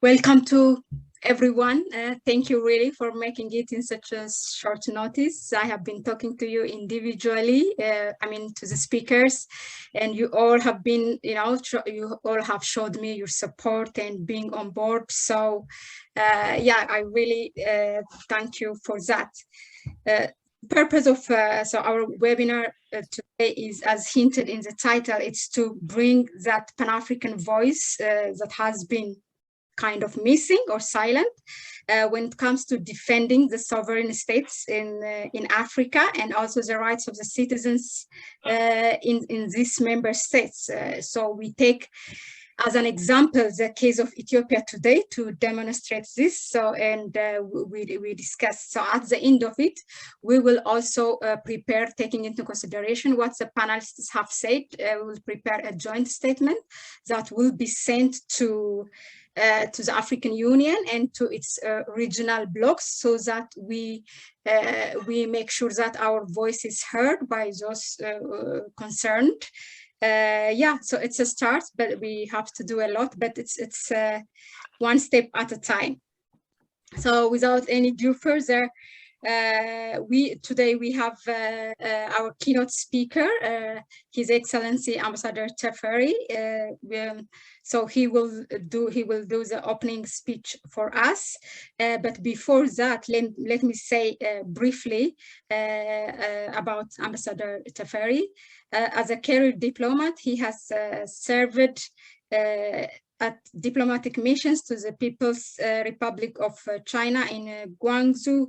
Welcome to everyone. Thank you really for making it in such a short notice. I have been talking to you individually, to the speakers, and you all have been, you all have showed me your support and being on board. So yeah, I really thank you for that. Purpose of our webinar today is, as hinted in the title, it's to bring that Pan-African voice that has been kind of missing or silent when it comes to defending the sovereign states in Africa, and also the rights of the citizens in these member states. So we take as an example the case of Ethiopia today to demonstrate this. So, and we discuss. So at the end of it, we will also prepare, taking into consideration what the panelists have said, we will prepare a joint statement that will be sent to the African Union and to its regional blocs, so that we make sure that our voice is heard by those concerned. Yeah, so it's a start, but we have to do a lot, but it's one step at a time. So without any due further, today we have our keynote speaker, His Excellency Ambassador Teferi. So he will do the opening speech for us. But before that, let me say briefly about Ambassador Teferi. As a career diplomat, he has served at diplomatic missions to the People's Republic of China in Guangzhou,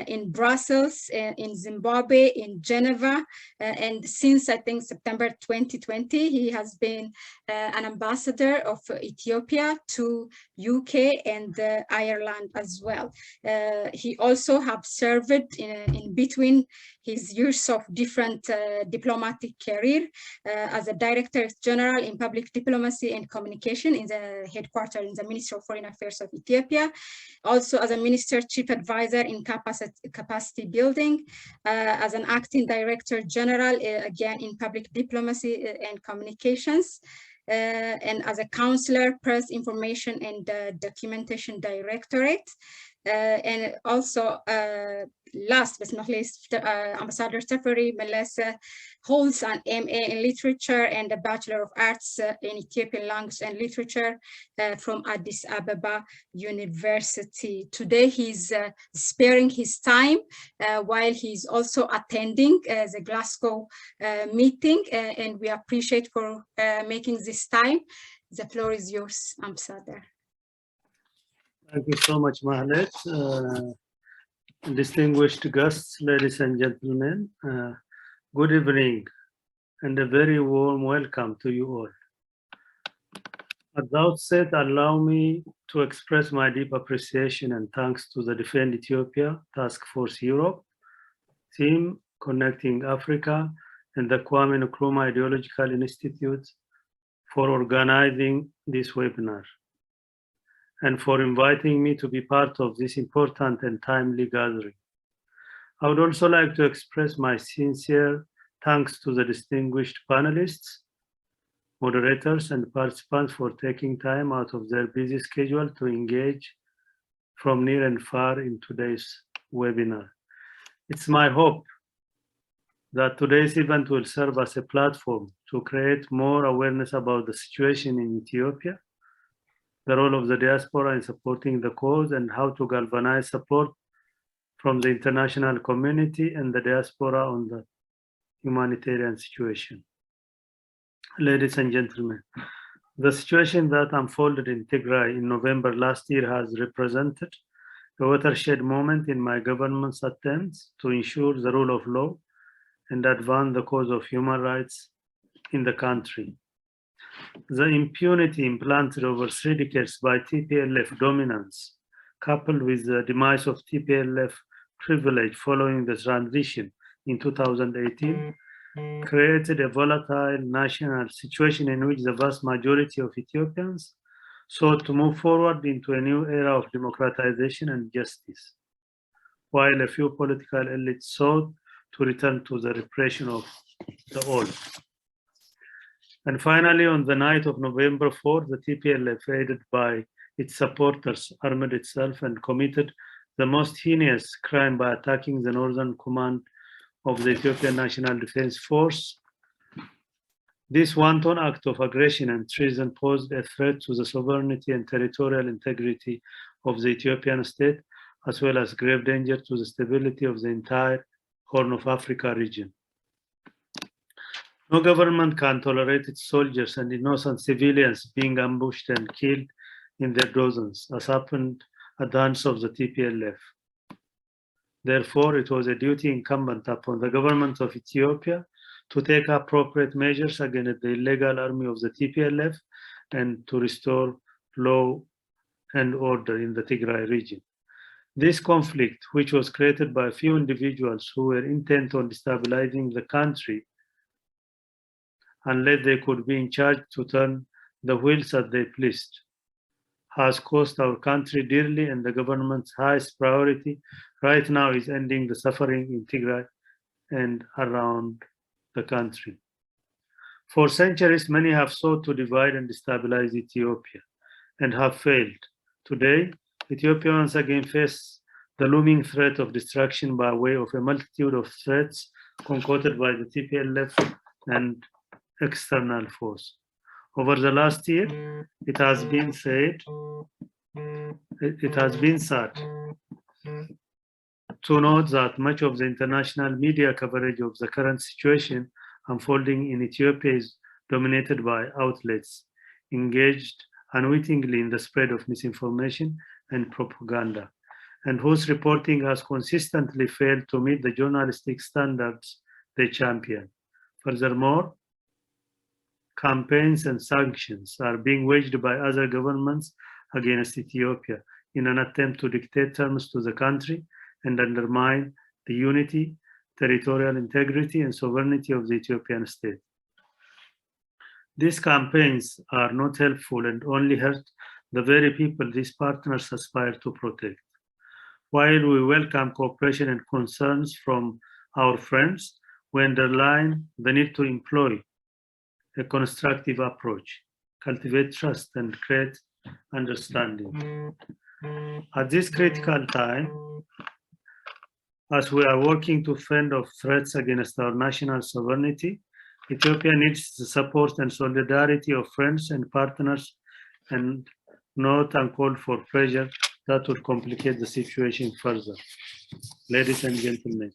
in Brussels, in Zimbabwe, in Geneva, and since I think September 2020, he has been an ambassador of Ethiopia to UK and Ireland as well. He also have served in between his years of different diplomatic career as a Director General in Public Diplomacy and Communication in the headquarters in the Ministry of Foreign Affairs of Ethiopia, also as a Minister Chief Advisor in capacity building, as an Acting Director General, again in Public Diplomacy and Communications, and as a Counselor, Press Information and Documentation Directorate. And also, last but not least, Ambassador Teferi Melese holds an MA in Literature and a Bachelor of Arts in Ethiopian Language and Literature from Addis Ababa University. Today, he's sparing his time while he's also attending the Glasgow meeting, and we appreciate for making this time. The floor is yours, Ambassador. Thank you so much, Mahalet. Distinguished guests, ladies and gentlemen, good evening and a very warm welcome to you all. At the outset, allow me to express my deep appreciation and thanks to the Defend Ethiopia Task Force Europe team, Connecting Africa, and the Kwame Nkrumah Ideological Institute for organizing this webinar, and for inviting me to be part of this important and timely gathering. I would also like to express my sincere thanks to the distinguished panelists, moderators, and participants for taking time out of their busy schedule to engage from near and far in today's webinar. It's my hope that today's event will serve as a platform to create more awareness about the situation in Ethiopia, the role of the diaspora in supporting the cause, and how to galvanize support from the international community and the diaspora on the humanitarian situation. Ladies and gentlemen, the situation that unfolded in Tigray in November last year has represented a watershed moment in my government's attempts to ensure the rule of law and advance the cause of human rights in the country. The impunity implanted over 3 decades by TPLF dominance, coupled with the demise of TPLF privilege following the transition in 2018, created a volatile national situation in which the vast majority of Ethiopians sought to move forward into a new era of democratization and justice, while a few political elites sought to return to the repression of the old. And finally, on the night of November 4th, the TPLF, aided by its supporters armed itself and committed the most heinous crime by attacking the northern command of the Ethiopian National Defense Force. This wanton act of aggression and treason posed a threat to the sovereignty and territorial integrity of the Ethiopian state, as well as grave danger to the stability of the entire Horn of Africa region. No government can tolerate its soldiers and innocent civilians being ambushed and killed in their dozens, as happened at the hands of the TPLF. Therefore, it was a duty incumbent upon the government of Ethiopia to take appropriate measures against the illegal army of the TPLF and to restore law and order in the Tigray region. This conflict, which was created by a few individuals who were intent on destabilizing the country, unless they could be in charge to turn the wheels as they pleased, has cost our country dearly, and the government's highest priority right now is ending the suffering in Tigray and around the country. For centuries, many have sought to divide and destabilize Ethiopia and have failed. Today, Ethiopia once again faces the looming threat of destruction by way of a multitude of threats concocted by the TPLF and external force. Over the last year, it has been sad to note that much of the international media coverage of the current situation unfolding in Ethiopia is dominated by outlets engaged unwittingly in the spread of misinformation and propaganda, and whose reporting has consistently failed to meet the journalistic standards they champion. Furthermore, campaigns and sanctions are being waged by other governments against Ethiopia in an attempt to dictate terms to the country and undermine the unity, territorial integrity, and sovereignty of the Ethiopian state. These campaigns are not helpful and only hurt the very people these partners aspire to protect. While we welcome cooperation and concerns from our friends, we underline the need to employ a constructive approach, cultivate trust, and create understanding. At this critical time, as we are working to fend off threats against our national sovereignty, Ethiopia needs the support and solidarity of friends and partners, and not uncalled for pressure that would complicate the situation further. Ladies and gentlemen,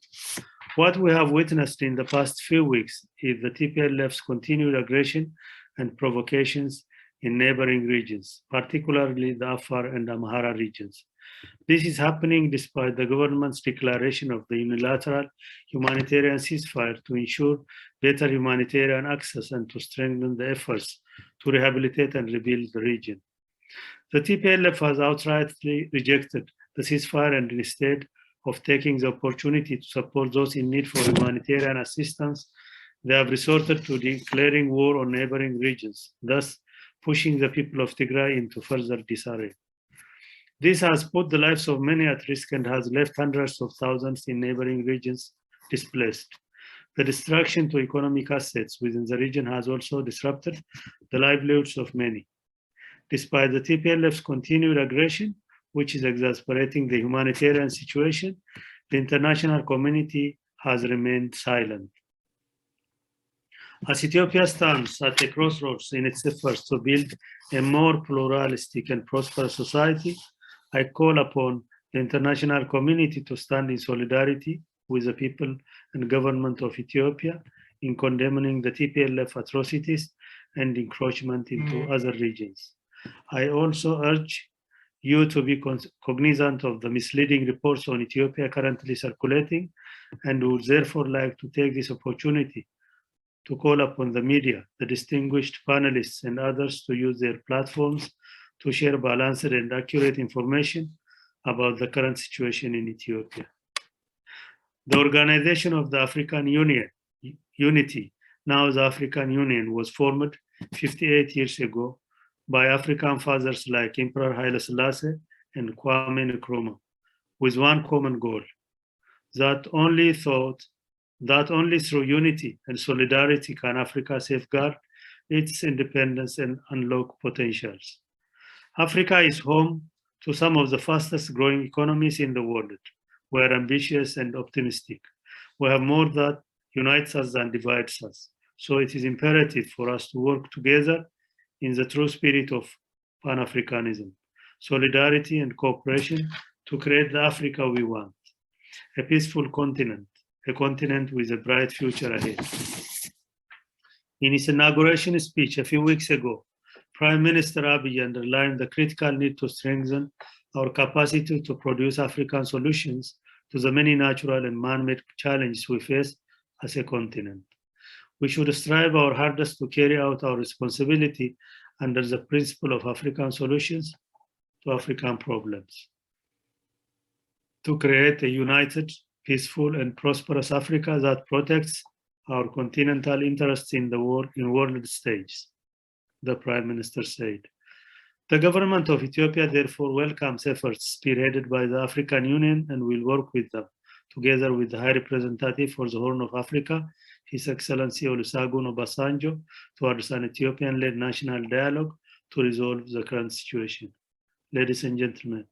what we have witnessed in the past few weeks is the TPLF's continued aggression and provocations in neighboring regions, particularly the Afar and Amhara regions. This is happening despite the government's declaration of the unilateral humanitarian ceasefire to ensure better humanitarian access and to strengthen the efforts to rehabilitate and rebuild the region. The TPLF has outrightly rejected the ceasefire, and instead of taking the opportunity to support those in need for humanitarian assistance, they have resorted to declaring war on neighboring regions, thus pushing the people of Tigray into further disarray. This has put the lives of many at risk and has left hundreds of thousands in neighboring regions displaced. The destruction to economic assets within the region has also disrupted the livelihoods of many. Despite the TPLF's continued aggression, which is exasperating the humanitarian situation, the international community has remained silent. As Ethiopia stands at a crossroads in its efforts to build a more pluralistic and prosperous society, I call upon the international community to stand in solidarity with the people and government of Ethiopia in condemning the TPLF atrocities and encroachment into other regions. I also urge you to be cognizant of the misleading reports on Ethiopia currently circulating, and would therefore like to take this opportunity to call upon the media, the distinguished panelists, and others to use their platforms to share balanced and accurate information about the current situation in Ethiopia. The organization of the African Union, Unity, now the African Union, was formed 58 years ago by African fathers like Emperor Haile Selassie and Kwame Nkrumah, with one common goal, that only through unity and solidarity can Africa safeguard its independence and unlock potentials. Africa is home to some of the fastest growing economies in the world. We are ambitious and optimistic. We have more that unites us than divides us. So it is imperative for us to work together in the true spirit of pan-Africanism, solidarity and cooperation to create the Africa we want, a peaceful continent, a continent with a bright future ahead. In his inauguration speech a few weeks ago, Prime Minister Abiy underlined the critical need to strengthen our capacity to produce African solutions to the many natural and man-made challenges we face as a continent. We should strive our hardest to carry out our responsibility under the principle of African solutions to African problems, to create a united, peaceful, and prosperous Africa that protects our continental interests in the world stage, the Prime Minister said. The government of Ethiopia therefore welcomes efforts spearheaded by the African Union and will work with them, together with the High Representative for the Horn of Africa, His Excellency Olusegun Obasanjo, towards an Ethiopian-led national dialogue to resolve the current situation. Ladies and gentlemen,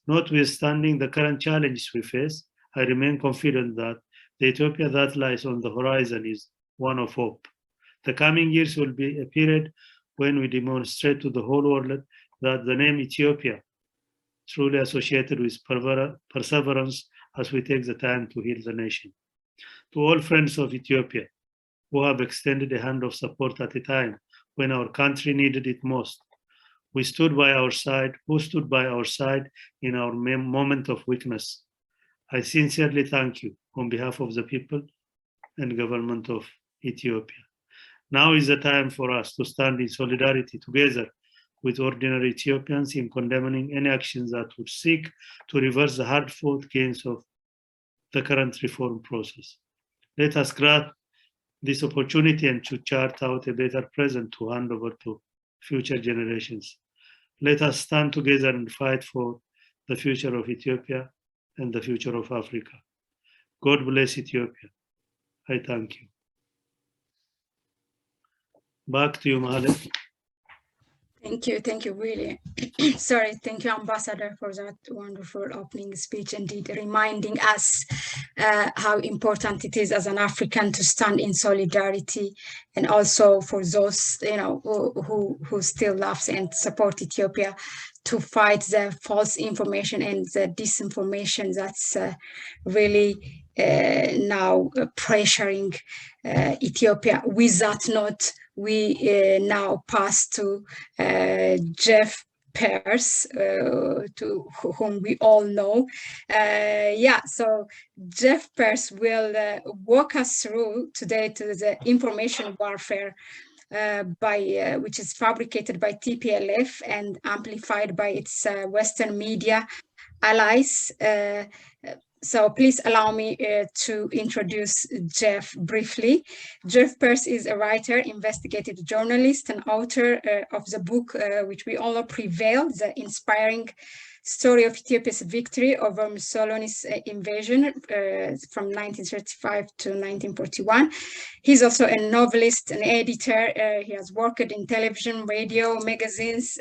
notwithstanding the current challenges we face, I remain confident that the Ethiopia that lies on the horizon is one of hope. The coming years will be a period when we demonstrate to the whole world that the name Ethiopia, truly associated with perseverance as we take the time to heal the nation. To all friends of Ethiopia who have extended a hand of support at a time when our country needed it most, who stood by our side in our moment of weakness, I sincerely thank you on behalf of the people and government of Ethiopia. Now is the time for us to stand in solidarity together with ordinary Ethiopians in condemning any actions that would seek to reverse the hard-fought gains of the current reform process. Let us grab this opportunity and to chart out a better present to hand over to future generations. Let us stand together and fight for the future of Ethiopia and the future of Africa. God bless Ethiopia. I thank you. Back to you, Mahale. Thank you, really. Sorry, thank you, Ambassador, for that wonderful opening speech, indeed reminding us how important it is as an African to stand in solidarity, and also for those, who still love and support Ethiopia, to fight the false information and the disinformation that's really now pressuring Ethiopia. With that note, we now pass to Jeff Pearce, to whom we all know. So Jeff Pearce will walk us through today to the information warfare which is fabricated by TPLF and amplified by its Western media allies. So please allow me to introduce Jeff briefly. Jeff Pearce is a writer, investigative journalist, and author of the book which we all know, Prevail, the inspiring story of Ethiopia's victory over Mussolini's invasion from 1935 to 1941. He's also a novelist, an editor. He has worked in television, radio, magazines.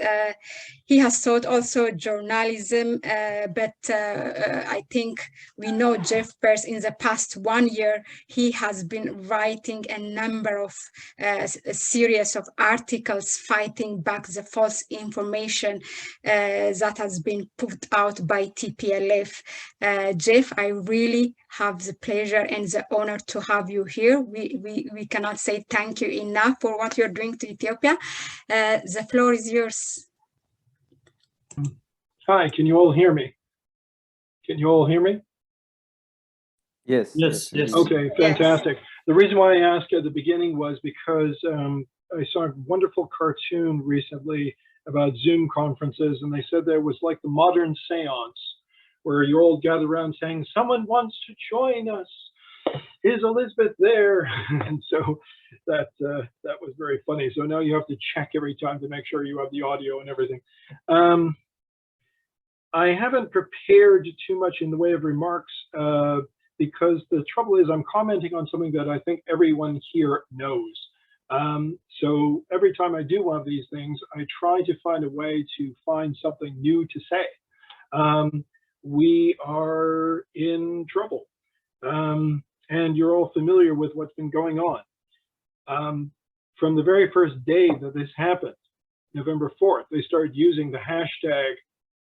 He has taught also journalism, but I think we know Jeff Pearce in the past 1 year. He has been writing a number of a series of articles fighting back the false information that has been put out by TPLF. Jeff, I really have the pleasure and the honor to have you here. We cannot say thank you enough for what you're doing to Ethiopia. The floor is yours. Hi, can you all hear me? Can you all hear me? Yes. Okay, fantastic. Yes. The reason why I asked at the beginning was because I saw a wonderful cartoon recently about Zoom conferences, and they said there was like the modern seance where you all gather around saying, someone wants to join us. Is Elizabeth there? And so that was very funny. So now you have to check every time to make sure you have the audio and everything. I haven't prepared too much in the way of remarks because the trouble is I'm commenting on something that I think everyone here knows. So every time I do one of these things, I try to find a way to find something new to say. We are in trouble. And you're all familiar with what's been going on. From the very first day that this happened, November 4th, they started using the hashtag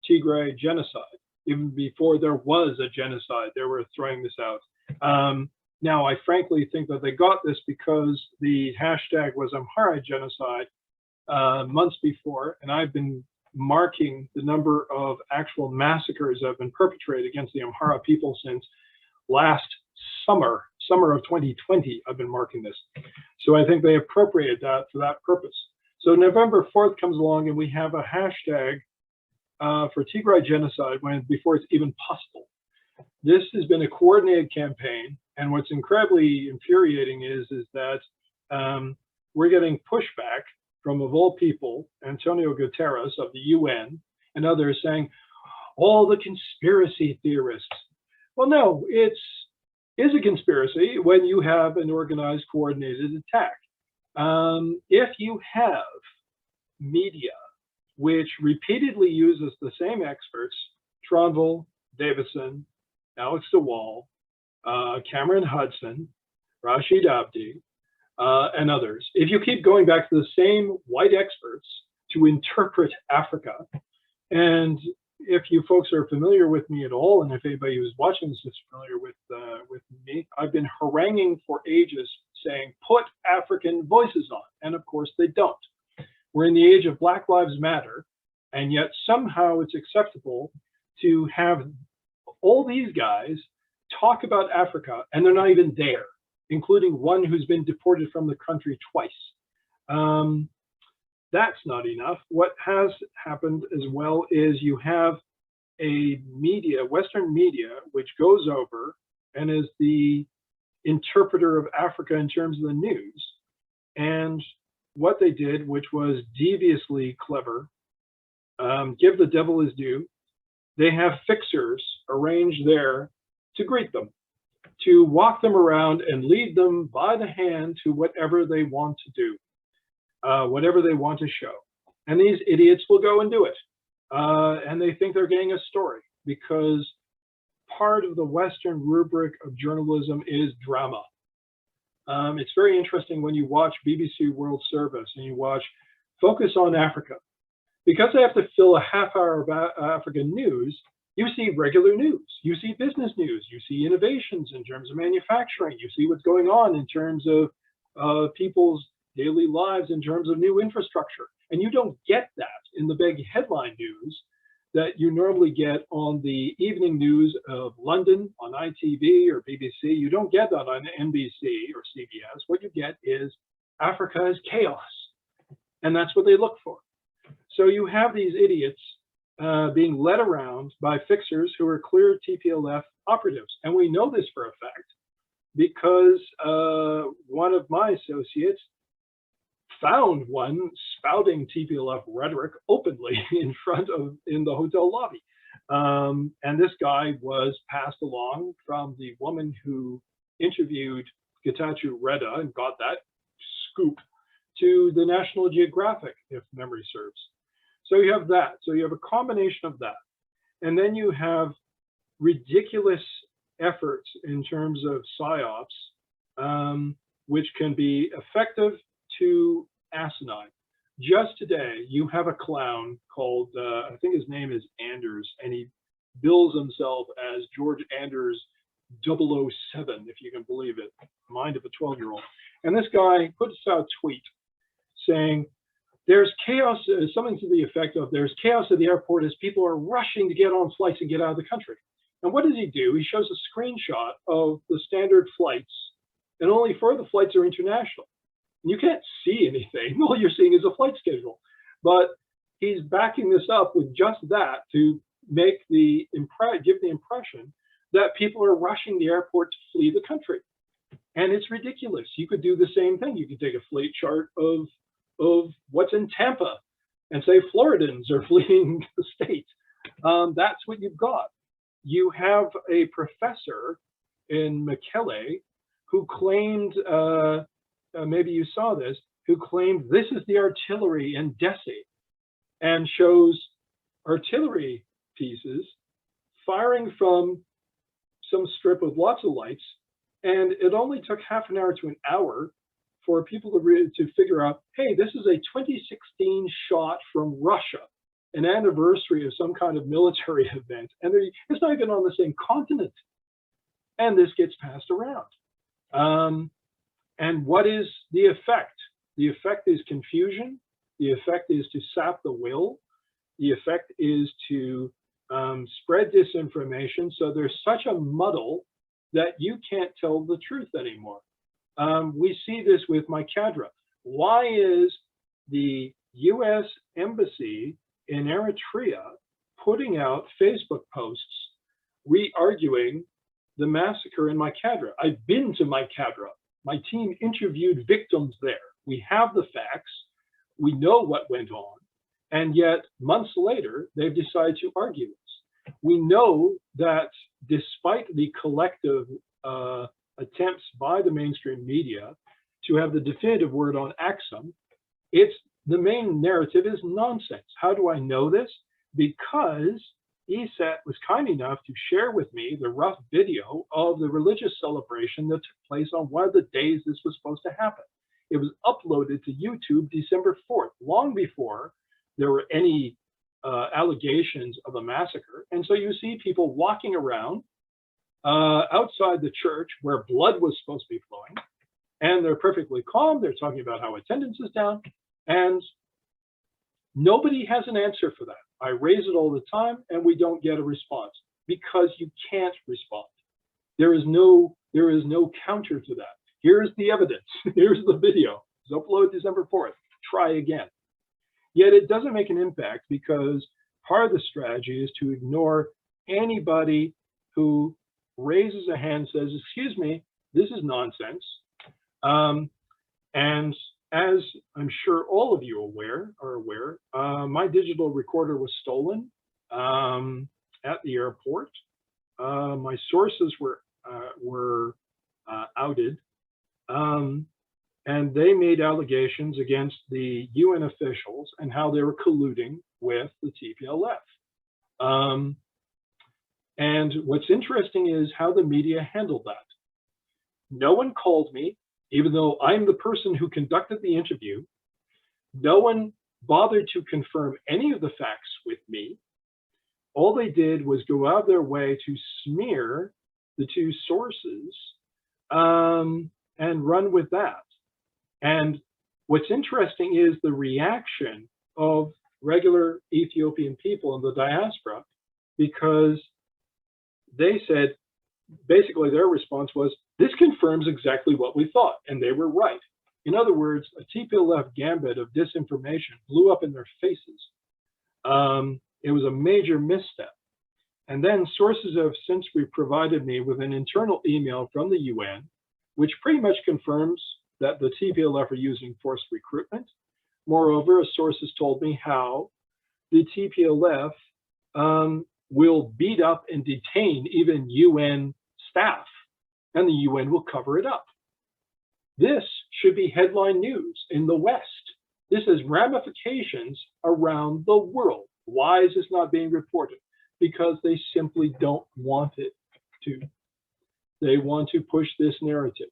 Tigray genocide. Even before there was a genocide, they were throwing this out. Now, I frankly think that they got this because the hashtag was Amhara genocide months before, and I've been marking the number of actual massacres that have been perpetrated against the Amhara people since last summer of 2020. I've been marking this. So I think they appropriated that for that purpose. So November 4th comes along and we have a hashtag for Tigray genocide before it's even possible. This has been a coordinated campaign, and what's incredibly infuriating is that we're getting pushback from, of all people, Antonio Guterres of the UN and others saying, all the conspiracy theorists. Well, no, it is a conspiracy when you have an organized, coordinated attack. If you have media which repeatedly uses the same experts, Tronville, Davison, Alex DeWall, Cameron Hudson, Rashid Abdi, and others, if you keep going back to the same white experts to interpret Africa, and if you folks are familiar with me at all, and if anybody who's watching this is familiar with me, I've been haranguing for ages saying, put African voices on, and of course they don't. We're in the age of Black Lives Matter, and yet somehow it's acceptable to have all these guys talk about Africa, and they're not even there, including one who's been deported from the country twice. That's not enough. What has happened as well is you have a media, Western media, which goes over and is the interpreter of Africa in terms of the news. And what they did, which was deviously clever, give the devil his due, they have fixers arranged there to greet them, to walk them around and lead them by the hand to whatever they want to do, whatever they want to show. And these idiots will go and do it. And they think they're getting a story because part of the Western rubric of journalism is drama. It's very interesting when you watch BBC World Service and you watch Focus on Africa. Because they have to fill a half hour of African news, you see regular news, you see business news, you see innovations in terms of manufacturing, you see what's going on in terms of people's daily lives in terms of new infrastructure. And you don't get that in the big headline news that you normally get on the evening news of London on ITV or BBC. You don't get that on NBC or CBS. What you get is Africa is chaos. And that's what they look for. So you have these idiots being led around by fixers who are clear TPLF operatives. And we know this for a fact because one of my associates found one spouting TPLF rhetoric openly in the hotel lobby. And this guy was passed along from the woman who interviewed Getachew Reda and got that scoop to the National Geographic, if memory serves. So you have that. So you have a combination of that. And then you have ridiculous efforts in terms of PSYOPs, which can be effective to asinine. Just today, you have a clown called, I think his name is Anders, and he bills himself as George Anders 007, if you can believe it, mind of a 12-year-old. And this guy puts out a tweet saying, there's chaos, something to the effect of, there's chaos at the airport as people are rushing to get on flights and get out of the country. And what does he do? He shows a screenshot of the standard flights, and only 4 of the flights are international. You can't see anything. All you're seeing is a flight schedule. But he's backing this up with just that to make give the impression that people are rushing the airport to flee the country. And it's ridiculous. You could do the same thing. You could take a flight chart of what's in Tampa and say Floridans are fleeing the state. That's what you've got. You have a professor in Mekelle who claimed maybe you saw this, who claimed this is the artillery in Desi, and shows artillery pieces firing from some strip with lots of lights, and it only took half an hour to an hour for people to figure out, hey, this is a 2016 shot from Russia, an anniversary of some kind of military event, and it's not even on the same continent, and this gets passed around. And what is the effect? The effect is confusion. The effect is to sap the will. The effect is to spread disinformation. So there's such a muddle that you can't tell the truth anymore. We see this with my cadre. Why is the US Embassy in Eritrea putting out Facebook posts re-arguing the massacre in my cadre? I've been to my cadre. My team interviewed victims there. We have the facts. We know what went on. And yet, months later, they've decided to argue this. We know that despite the collective attempts by the mainstream media to have the definitive word on Axum, the main narrative is nonsense. How do I know this? Because ESET was kind enough to share with me the rough video of the religious celebration that took place on one of the days this was supposed to happen. It was uploaded to YouTube December 4th, long before there were any allegations of a massacre. And so you see people walking around outside the church where blood was supposed to be flowing, and they're perfectly calm. They're talking about how attendance is down, and nobody has an answer for that. I raise it all the time, and we don't get a response because you can't respond. There is no counter to that. Here's the evidence. Here's the video. It's uploaded December 4th. Try again. Yet it doesn't make an impact because part of the strategy is to ignore anybody who raises a hand and says, excuse me, this is nonsense. And as I'm sure all of you are aware, my digital recorder was stolen at the airport. My sources were outed, and they made allegations against the UN officials and how they were colluding with the TPLF. And what's interesting is how the media handled that. No one called me, even though I'm the person who conducted the interview. No one bothered to confirm any of the facts with me. All they did was go out of their way to smear the two sources and run with that. And what's interesting is the reaction of regular Ethiopian people in the diaspora, because they said, basically their response was, this confirms exactly what we thought, and they were right. In other words, a TPLF gambit of disinformation blew up in their faces. It was a major misstep. And then sources have since provided me with an internal email from the UN, which pretty much confirms that the TPLF are using forced recruitment. Moreover, a source has told me how the TPLF will beat up and detain even UN staff, and the UN will cover it up. This should be headline news in the West. This has ramifications around the world. Why is this not being reported? Because they simply don't want it to. They want to push this narrative.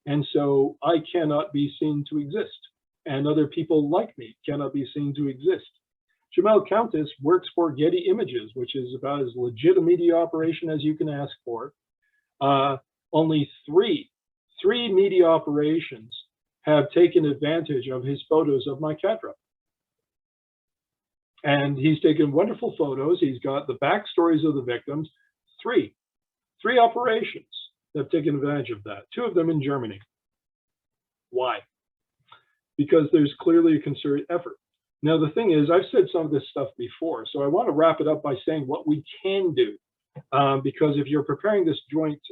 And so I cannot be seen to exist, and other people like me cannot be seen to exist. Jamel Countess works for Getty Images, which is about as legit a media operation as you can ask for. Only three media operations have taken advantage of his photos of my cadre. And he's taken wonderful photos. He's got the backstories of the victims. Three operations have taken advantage of that. Two of them in Germany. Why? Because there's clearly a concerted effort. Now, the thing is, I've said some of this stuff before, so I want to wrap it up by saying what we can do. Because if you're preparing this joint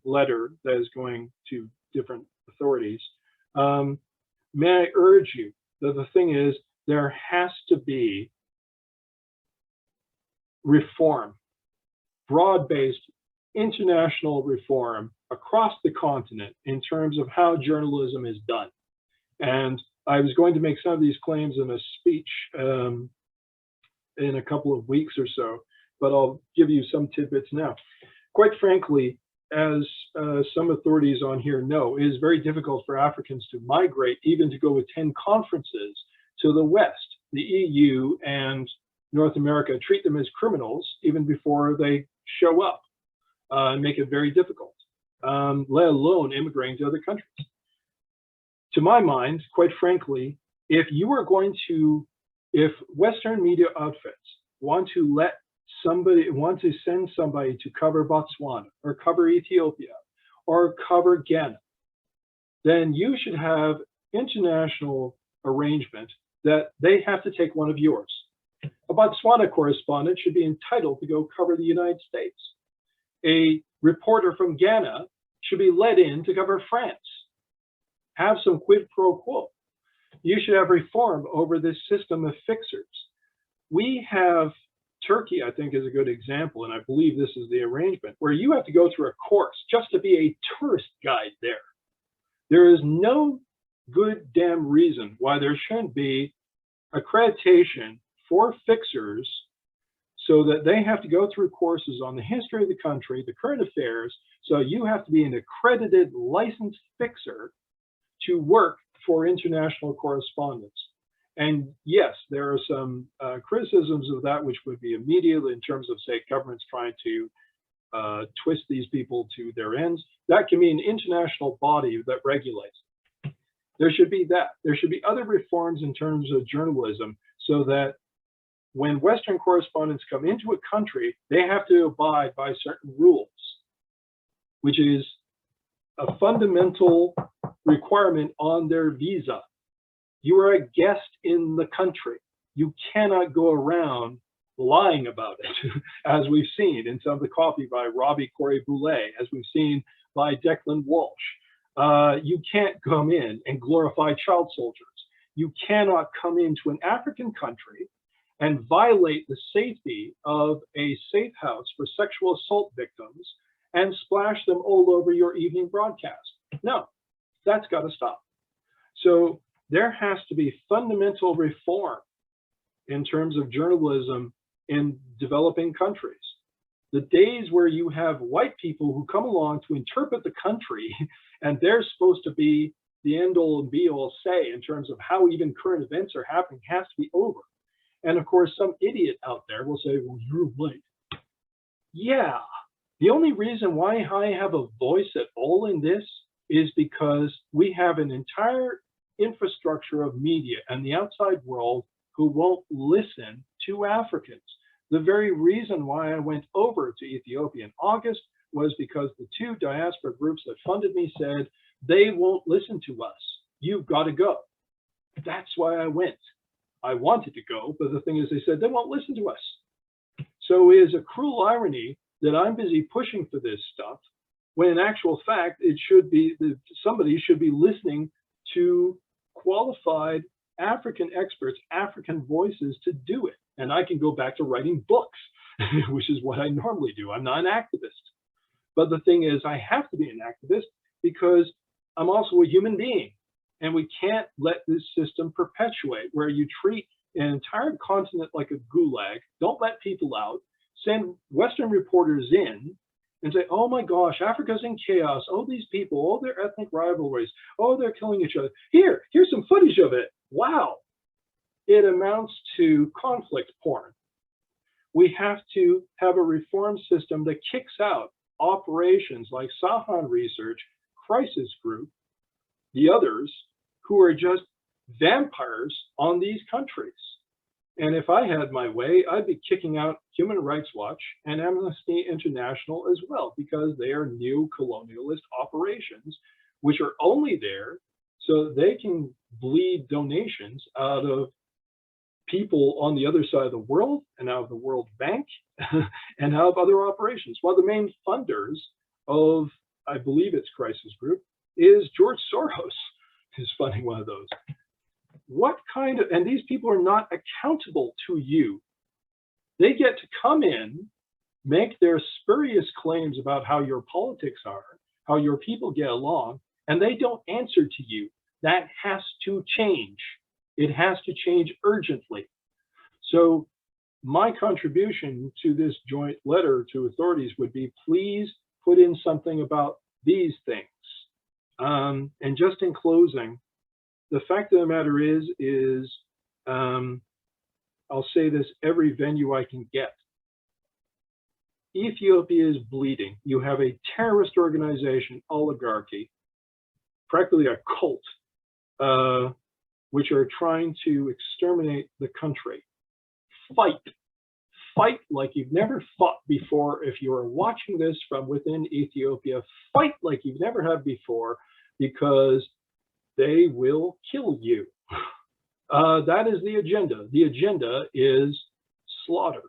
letter that is going to different authorities, may I urge you that the thing is, there has to be reform, broad-based international reform across the continent in terms of how journalism is done. And I was going to make some of these claims in a speech in a couple of weeks or so, but I'll give you some tidbits now. Quite frankly, as some authorities on here know, it is very difficult for Africans to migrate, even to go attend conferences to the West. The EU and North America treat them as criminals even before they show up and make it very difficult, let alone immigrating to other countries. To my mind, quite frankly, if you are going to, if Western media outfits want to send somebody to cover Botswana or cover Ethiopia or cover Ghana, then you should have international arrangement that they have to take one of yours. A Botswana correspondent should be entitled to go cover the United States. A reporter from Ghana should be let in to cover France. Have some quid pro quo. You should have reform over this system of fixers. We have Turkey, I think, is a good example, and I believe this is the arrangement, where you have to go through a course just to be a tourist guide there. There is no good damn reason why there shouldn't be accreditation for fixers so that they have to go through courses on the history of the country, the current affairs, so you have to be an accredited licensed fixer to work for international correspondence. And yes, there are some criticisms of that which would be immediate in terms of, say, governments trying to twist these people to their ends. That can be an international body that regulates. There should be that. There should be other reforms in terms of journalism so that when Western correspondents come into a country, they have to abide by certain rules, which is a fundamental requirement on their visa. You are a guest in the country. You cannot go around lying about it, as we've seen in some of the copy by Robbie Corey-Boulet, as we've seen by Declan Walsh. You can't come in and glorify child soldiers. You cannot come into an African country and violate the safety of a safe house for sexual assault victims and splash them all over your evening broadcast. No, that's got to stop. So there has to be fundamental reform in terms of journalism in developing countries. The days where you have white people who come along to interpret the country and they're supposed to be the end all and be all say in terms of how even current events are happening has to be over. And of course, some idiot out there will say, well, you're white. Yeah, the only reason why I have a voice at all in this is because we have an entire infrastructure of media and the outside world who won't listen to Africans. The very reason why I went over to Ethiopia in August was because the two diaspora groups that funded me said, they won't listen to us. You've got to go. That's why I went. I wanted to go, but the thing is, they said, they won't listen to us. So it is a cruel irony that I'm busy pushing for this stuff, when in actual fact, it should be, somebody should be listening to qualified African experts, African voices to do it. And I can go back to writing books, which is what I normally do. I'm not an activist. But the thing is, I have to be an activist because I'm also a human being. And we can't let this system perpetuate where you treat an entire continent like a gulag, don't let people out, send Western reporters in and say, oh my gosh, Africa's in chaos. Oh, these people, oh, their ethnic rivalries. Oh, they're killing each other. Here's some footage of it. Wow. It amounts to conflict porn. We have to have a reform system that kicks out operations like Sahan Research, Crisis Group, the others who are just vampires on these countries. And if I had my way, I'd be kicking out Human Rights Watch and Amnesty International as well, because they are neo-colonialist operations, which are only there so they can bleed donations out of people on the other side of the world and out of the World Bank and out of other operations. While the main funders of, I believe it's Crisis Group, is George Soros, who's funding one of those. What kind of, and these people are not accountable to you. They get to come in make their spurious claims about how your politics are, how your people get along, and they don't answer to you. That has to change. It has to change urgently. So my contribution to this joint letter to authorities would be, please put in something about these things. And just in closing, the fact of the matter is I'll say this every venue I can get. Ethiopia is bleeding. You have a terrorist organization, oligarchy, practically a cult, which are trying to exterminate the country. Fight like you've never fought before. If you are watching this from within Ethiopia, fight like you've never have before, because they will kill you. That is the agenda. The agenda is slaughter.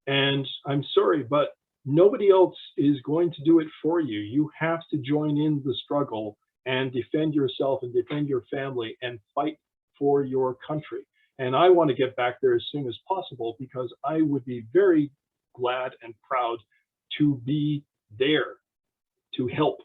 And I'm sorry, but nobody else is going to do it for you. You have to join in the struggle and defend yourself and defend your family and fight for your country. And I want to get back there as soon as possible, because I would be very glad and proud to be there to help.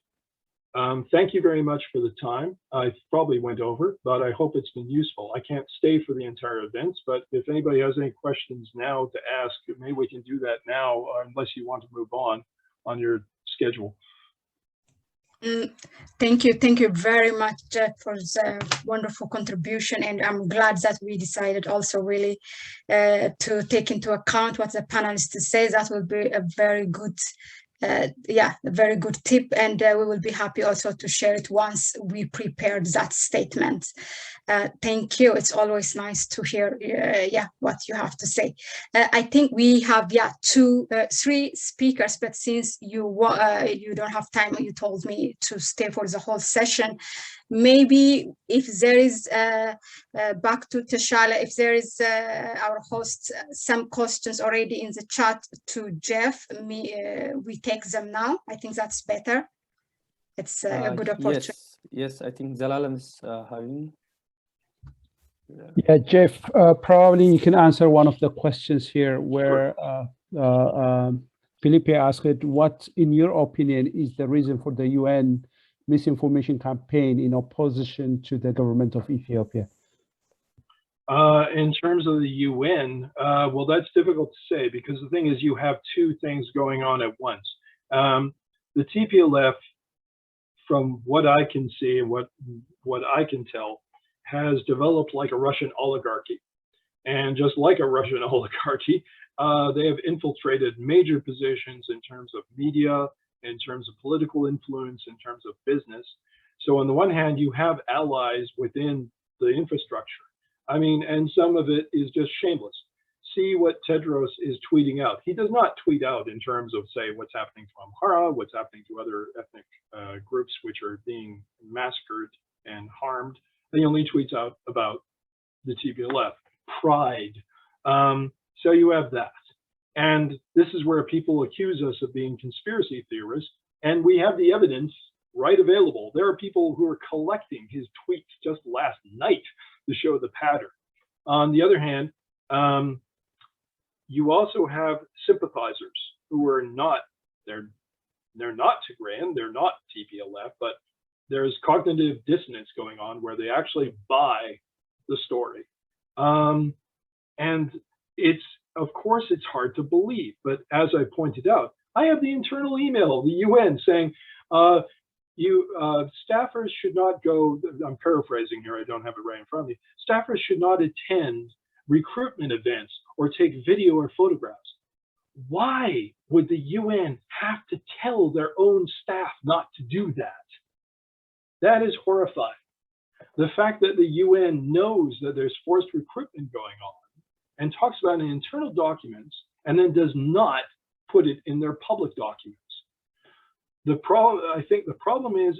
Thank you very much for the time. I probably went over, but I hope it's been useful. I can't stay for the entire events, but if anybody has any questions now to ask, maybe we can do that now, unless you want to move on your schedule. Thank you very much, Jeff, for the wonderful contribution, and I'm glad that we decided also really to take into account what the panelists say. That will be a very good a very good tip, and we will be happy also to share it once we prepared that statement. Thank you. It's always nice to hear what you have to say. I think we have three speakers, but since you don't have time, you told me to stay for the whole session. Maybe if there is back to Teshala, if there is our host some questions already in the chat to Jeff, we take them now. I think that's better. It's a good opportunity. Yes, I think Zelalem is having. Yeah, Jeff, probably you can answer one of the questions here where Felipe asked, what, in your opinion, is the reason for the UN misinformation campaign in opposition to the government of Ethiopia? In terms of the UN, well, that's difficult to say, because the thing is, you have two things going on at once. The TPLF, from what I can see and what I can tell, has developed like a Russian oligarchy. And just like a Russian oligarchy, they have infiltrated major positions in terms of media, in terms of political influence, in terms of business. So on the one hand, you have allies within the infrastructure. I mean, and some of it is just shameless. See what Tedros is tweeting out. He does not tweet out in terms of, say, what's happening to Amhara, what's happening to other ethnic groups which are being massacred and harmed. He only tweets out about the TPLF, pride. So you have that. And this is where people accuse us of being conspiracy theorists. And we have the evidence right available. There are people who are collecting his tweets just last night to show the pattern. On the other hand, you also have sympathizers who are not, they're not Tigrayan, they're not TPLF, but there's cognitive dissonance going on where they actually buy the story. And it's, of course, it's hard to believe, but as I pointed out, I have the internal email, the UN, saying, staffers should not go, I'm paraphrasing here, I don't have it right in front of me, staffers should not attend recruitment events or take video or photographs. Why would the UN have to tell their own staff not to do that? That is horrifying. The fact that the UN knows that there's forced recruitment going on and talks about it in internal documents and then does not put it in their public documents. The problem, I think the problem is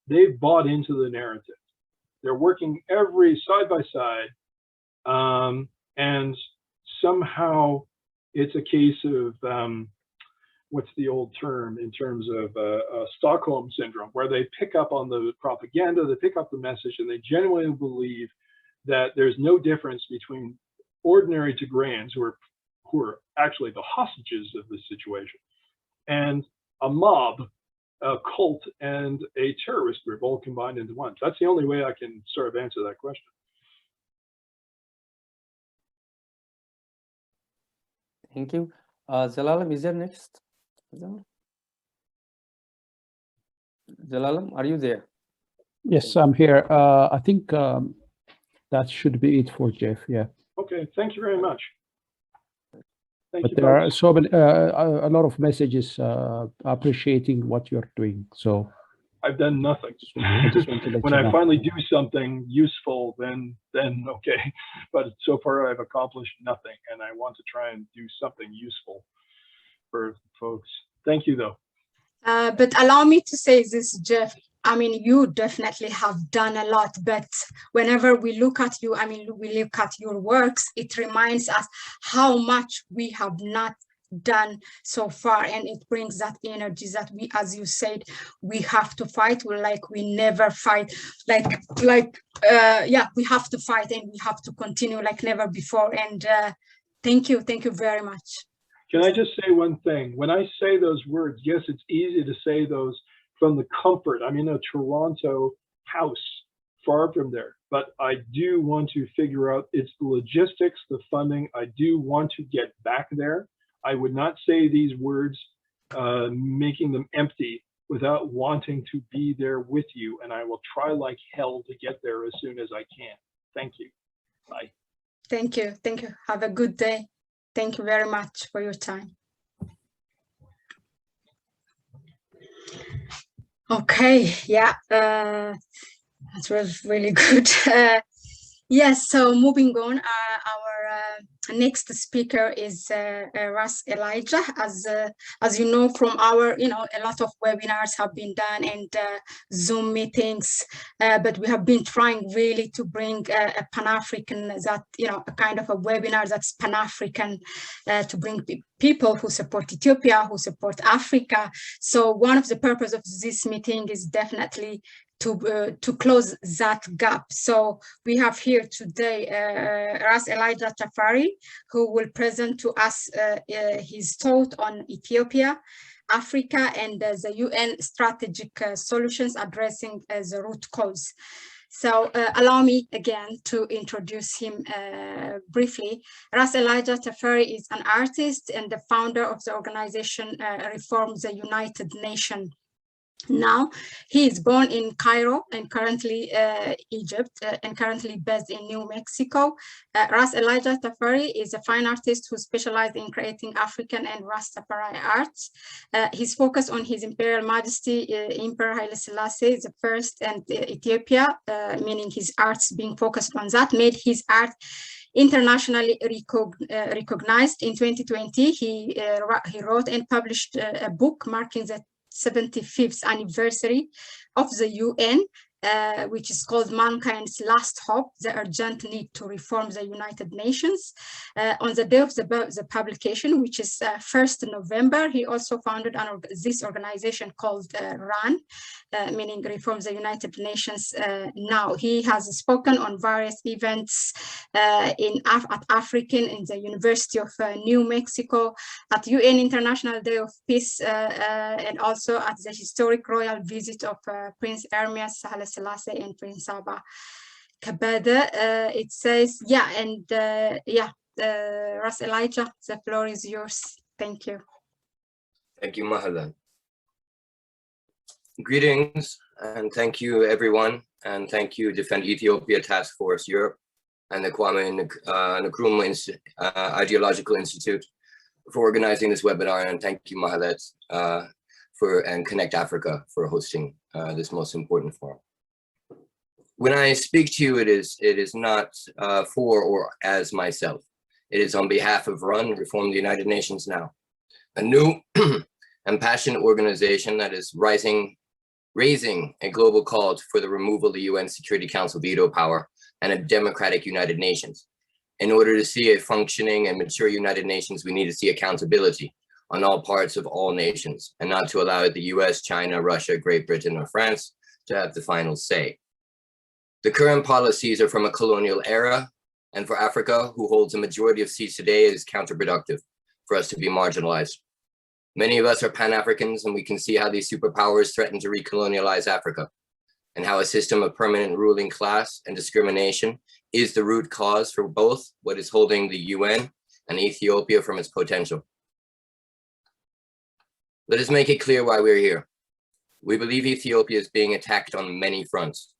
they've bought into the narrative. They're working every side by side, and somehow it's a case of, what's the old term in terms of Stockholm syndrome, where they pick up on the propaganda, they pick up the message, and they genuinely believe that there's no difference between ordinary Tigrayans who who are actually the hostages of this situation, and a mob, a cult, and a terrorist group all combined into one. That's the only way I can sort of answer that question. Thank you. Zelalem, is there next? Zelalem, are you there? Yes, I'm here. I think that should be it for Jeff. Yeah. Okay, thank you very much. Thank But you, there are folks. so many, a lot of messages appreciating what you're doing. So I've done nothing. I just want to let When you I know. finally do something useful, then okay. But so far I've accomplished nothing, and I want to try and do something useful for folks. Thank you, though. But allow me to say this, Jeff. I mean, you definitely have done a lot, but whenever we look at you, I mean, we look at your works, it reminds us how much we have not done so far, and it brings that energy that we, as you said, we have to fight. We're like, we never fight, yeah, we have to fight, and we have to continue like never before. And thank you very much. Can I just say one thing? When I say those words, yes, it's easy to say those from the comfort. I'm in a Toronto house, far from there, but I do want to figure out it's the logistics, the funding. I do want to get back there. I would not say these words, making them empty, without wanting to be there with you. And I will try like hell to get there as soon as I can. Thank you. Bye. Thank you. Thank you. Have a good day. Thank you very much for your time. Okay, yeah, that was really good. Yes, so moving on, our next speaker is Ras Elijah. As you know from our, a lot of webinars have been done and Zoom meetings, but we have been trying really to bring a Pan-African, that, a kind of a webinar that's Pan-African, to bring people who support Ethiopia, who support Africa. So one of the purpose of this meeting is definitely to close that gap. So we have here today Ras Elijah Tafari, who will present to us his thought on Ethiopia, Africa, and the UN strategic solutions addressing the root cause. So allow me again to introduce him briefly. Ras Elijah Tafari is an artist and the founder of the organization Reform the United Nations. Now, he is born in Cairo and currently Egypt and currently based in New Mexico. Ras Elijah Tafari is a fine artist who specializes in creating African and Rastafari arts. His focus on His Imperial Majesty Emperor Haile Selassie the First and Ethiopia, meaning his arts being focused on that, made his art internationally recognized. In 2020, he wrote and published a book marking the 75th anniversary of the UN, which is called Mankind's Last Hope, the Urgent Need to Reform the United Nations. On the day of the publication, which is 1st November, he also founded this organization called RAN, meaning Reform the United Nations Now. He has spoken on various events at African, in the University of New Mexico, at UN International Day of Peace, and also at the historic royal visit of Prince Ermias Haile Selassie and Prince Saba Kabada. It says, yeah, and yeah, Ras Elijah, the floor is yours. Thank you. Thank you, Mahala. Greetings, and thank you, everyone, and thank you, Defend Ethiopia Task Force Europe and the Kwame Nkrumah Ideological Institute for organizing this webinar, and thank you, Mahalet, and Connect Africa for hosting this most important forum. When I speak to you, it is not for or as myself. It is on behalf of RUN, Reform the United Nations Now, a new and passionate organization that is raising a global call for the removal of the UN Security Council veto power and a democratic United Nations. In order to see a functioning and mature United Nations, we need to see accountability on all parts of all nations, and not to allow the US, China, Russia, Great Britain, or France to have the final say. The current policies are from a colonial era, And for Africa, who holds a majority of seats today, it is counterproductive for us to be marginalized. Many of us are Pan-Africans, and we can see how these superpowers threaten to recolonialize Africa, and how a system of permanent ruling class and discrimination is the root cause for both what is holding the UN and Ethiopia from its potential. Let us make it clear why we're here. We believe Ethiopia is being attacked on many fronts,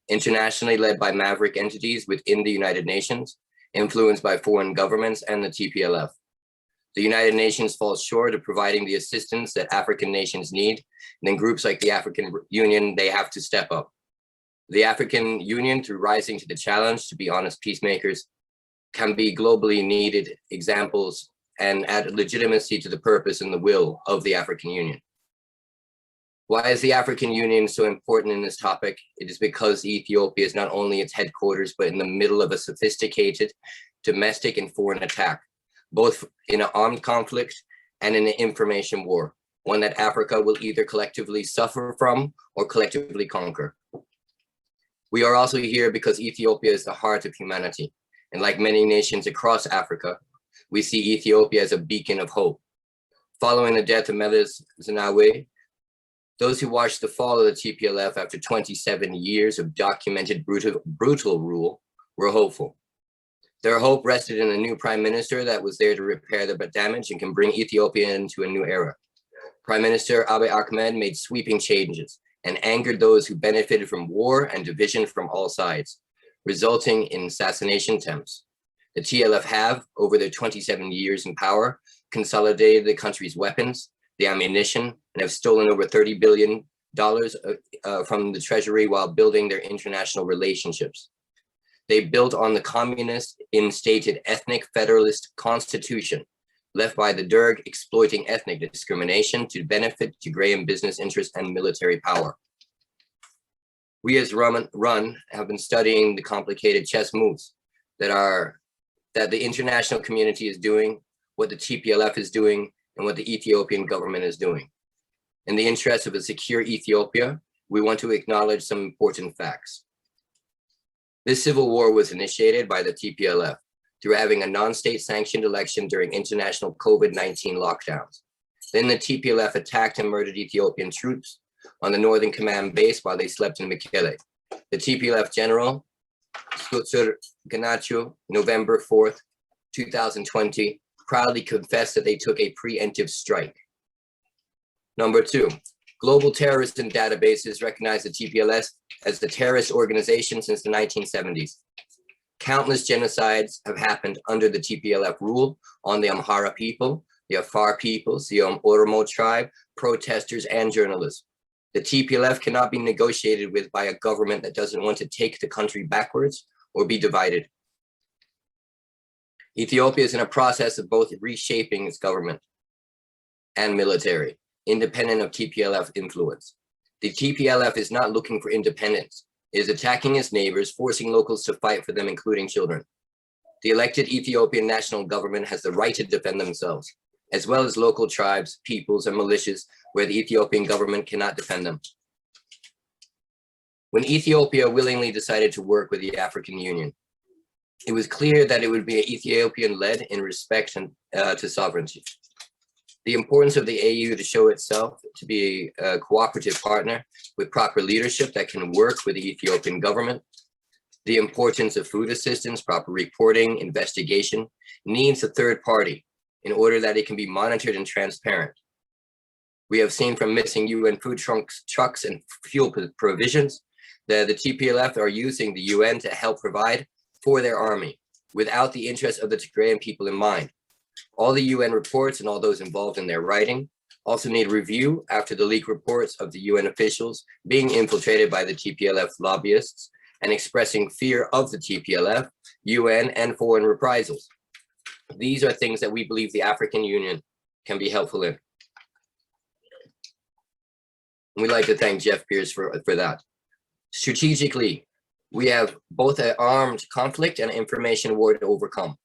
internationally led by maverick entities within the United Nations, influenced by foreign governments and the TPLF. The United Nations falls short of providing the assistance that African nations need, and then groups like the African Union, they have to step up. The African Union, through rising to the challenge to be honest peacemakers, can be globally needed examples and add legitimacy to the purpose and the will of the African Union. Why is the African Union so important in this topic? It is because Ethiopia is not only its headquarters, but in the middle of a sophisticated domestic and foreign attack, both in an armed conflict and in an information war, one that Africa will either collectively suffer from or collectively conquer. We are also here because Ethiopia is the heart of humanity. And like many nations across Africa, we see Ethiopia as a beacon of hope. Following the death of Meles Zenawi, those who watched the fall of the TPLF after 27 years of documented brutal rule were hopeful. Their hope rested in a new prime minister that was there to repair the damage and can bring Ethiopia into a new era. Prime Minister Abiy Ahmed made sweeping changes and angered those who benefited from war and division from all sides, resulting in assassination attempts. The TLF have, over their 27 years in power, consolidated the country's weapons, the ammunition, and have stolen over $30 billion from the treasury while building their international relationships. They built on the communist, instated ethnic federalist constitution left by the Derg, exploiting ethnic discrimination to benefit Tigrayan business interests and military power. We as RUN have been studying the complicated chess moves that the international community is doing, what the TPLF is doing, and what the Ethiopian government is doing. In the interest of a secure Ethiopia, we want to acknowledge some important facts. This civil war was initiated by the TPLF through having a non-state sanctioned election during international COVID-19 lockdowns. Then the TPLF attacked and murdered Ethiopian troops on the Northern Command base while they slept in Mekele. The TPLF general, Skutsur Ganacho, November 4th, 2020, proudly confessed that they took a preemptive strike. Number two, global terrorism databases recognize the TPLF as the terrorist organization since the 1970s. Countless genocides have happened under the TPLF rule on the Amhara people, the Afar peoples, the Oromo tribe, protesters, and journalists. The TPLF cannot be negotiated with by a government that doesn't want to take the country backwards or be divided. Ethiopia is in a process of both reshaping its government and military, independent of TPLF influence. The TPLF is not looking for independence. It is attacking its neighbors, forcing locals to fight for them, including children. The elected Ethiopian national government has the right to defend themselves, as well as local tribes, peoples, and militias where the Ethiopian government cannot defend them. When Ethiopia willingly decided to work with the African Union, it was clear that it would be Ethiopian-led in respect to sovereignty. The importance of the AU to show itself to be a cooperative partner with proper leadership that can work with the Ethiopian government. The importance of food assistance, proper reporting, investigation, needs a third party in order that it can be monitored and transparent. We have seen from missing UN food trucks and fuel provisions that the TPLF are using the UN to help provide for their army without the interest of the Tigrayan people in mind. All the UN reports and all those involved in their writing also need review after the leaked reports of the UN officials being infiltrated by the TPLF lobbyists and expressing fear of the TPLF, UN, and foreign reprisals. These are things that we believe the African Union can be helpful in. We'd like to thank Jeff Pearce for that. Strategically, we have both an armed conflict and information war to overcome.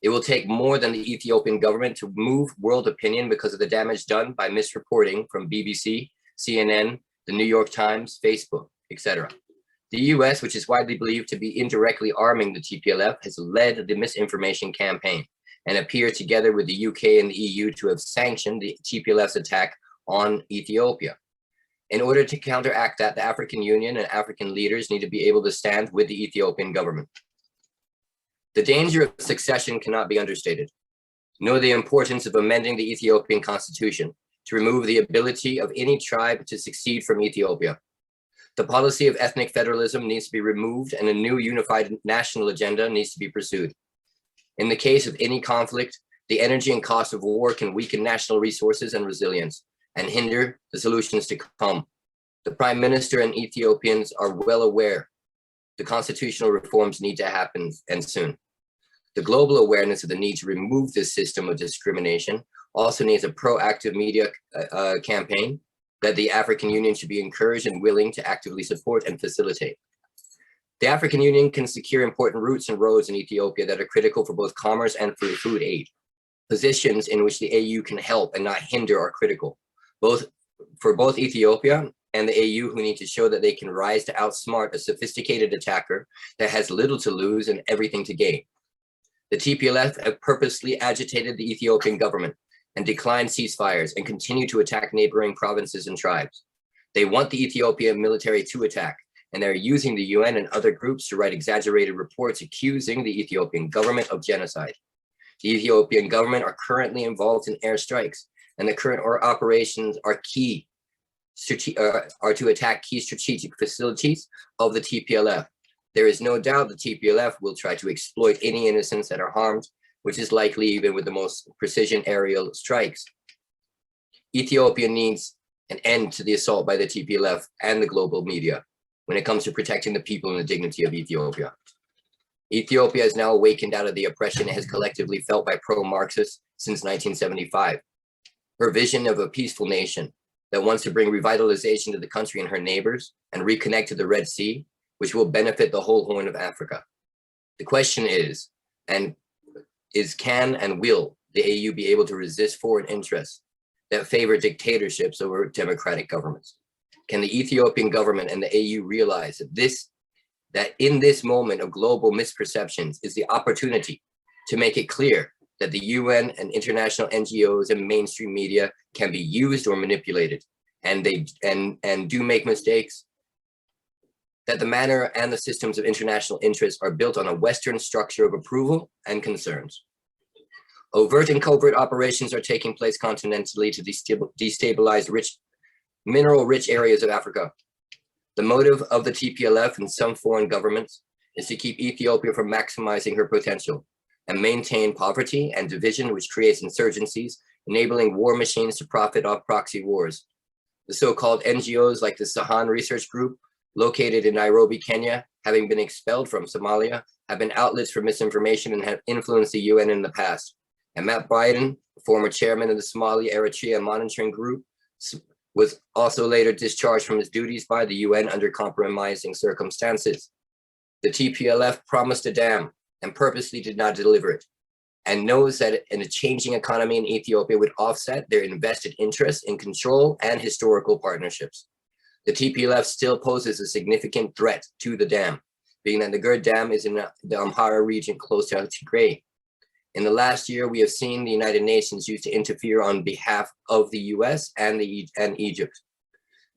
It will take more than the Ethiopian government to move world opinion because of the damage done by misreporting from BBC, CNN, the New York Times, Facebook, etc. The US, which is widely believed to be indirectly arming the TPLF, has led the misinformation campaign and appears together with the UK and the EU to have sanctioned the TPLF's attack on Ethiopia. In order to counteract that, the African Union and African leaders need to be able to stand with the Ethiopian government. The danger of succession cannot be understated, nor the importance of amending the Ethiopian constitution to remove the ability of any tribe to succeed from Ethiopia. The policy of ethnic federalism needs to be removed and a new unified national agenda needs to be pursued. In the case of any conflict, the energy and cost of war can weaken national resources and resilience and hinder the solutions to come. The Prime Minister and Ethiopians are well aware the constitutional reforms need to happen and soon. The global awareness of the need to remove this system of discrimination also needs a proactive media campaign that the African Union should be encouraged and willing to actively support and facilitate. The African Union can secure important routes and roads in Ethiopia that are critical for both commerce and for food aid. Positions in which the AU can help and not hinder are critical, for both Ethiopia and the AU, who need to show that they can rise to outsmart a sophisticated attacker that has little to lose and everything to gain. The TPLF have purposely agitated the Ethiopian government and declined ceasefires and continue to attack neighboring provinces and tribes. They want the Ethiopian military to attack, and they're using the UN and other groups to write exaggerated reports accusing the Ethiopian government of genocide. The Ethiopian government are currently involved in airstrikes, and the current operations are to attack key strategic facilities of the TPLF. There is no doubt the TPLF will try to exploit any innocents that are harmed, which is likely even with the most precision aerial strikes. Ethiopia needs an end to the assault by the TPLF and the global media when it comes to protecting the people and the dignity of Ethiopia. Ethiopia has now awakened out of the oppression it has collectively felt by pro-Marxists since 1975. Her vision of a peaceful nation that wants to bring revitalization to the country and her neighbors and reconnect to the Red Sea, which will benefit the whole Horn of Africa. The question is, can and will the AU be able to resist foreign interests that favor dictatorships over democratic governments? Can the Ethiopian government and the AU realize that in this moment of global misperceptions is the opportunity to make it clear that the UN and international NGOs and mainstream media can be used or manipulated, and do make mistakes, that the manner and the systems of international interest are built on a Western structure of approval and concerns. Overt and covert operations are taking place continentally to destabilize mineral-rich areas of Africa. The motive of the TPLF and some foreign governments is to keep Ethiopia from maximizing her potential and maintain poverty and division, which creates insurgencies, enabling war machines to profit off proxy wars. The so-called NGOs like the Sahan Research Group, located in Nairobi, Kenya, having been expelled from Somalia, have been outlets for misinformation and have influenced the UN in the past. And Matt Biden, former chairman of the Somalia-Eritrea Monitoring Group, was also later discharged from his duties by the UN under compromising circumstances. The TPLF promised a dam and purposely did not deliver it, and knows that in a changing economy in Ethiopia would offset their invested interests in control and historical partnerships. The TPLF still poses a significant threat to the dam, being that the Gerd Dam is in the Amhara region close to Tigray. In the last year, we have seen the United Nations used to interfere on behalf of the US and Egypt,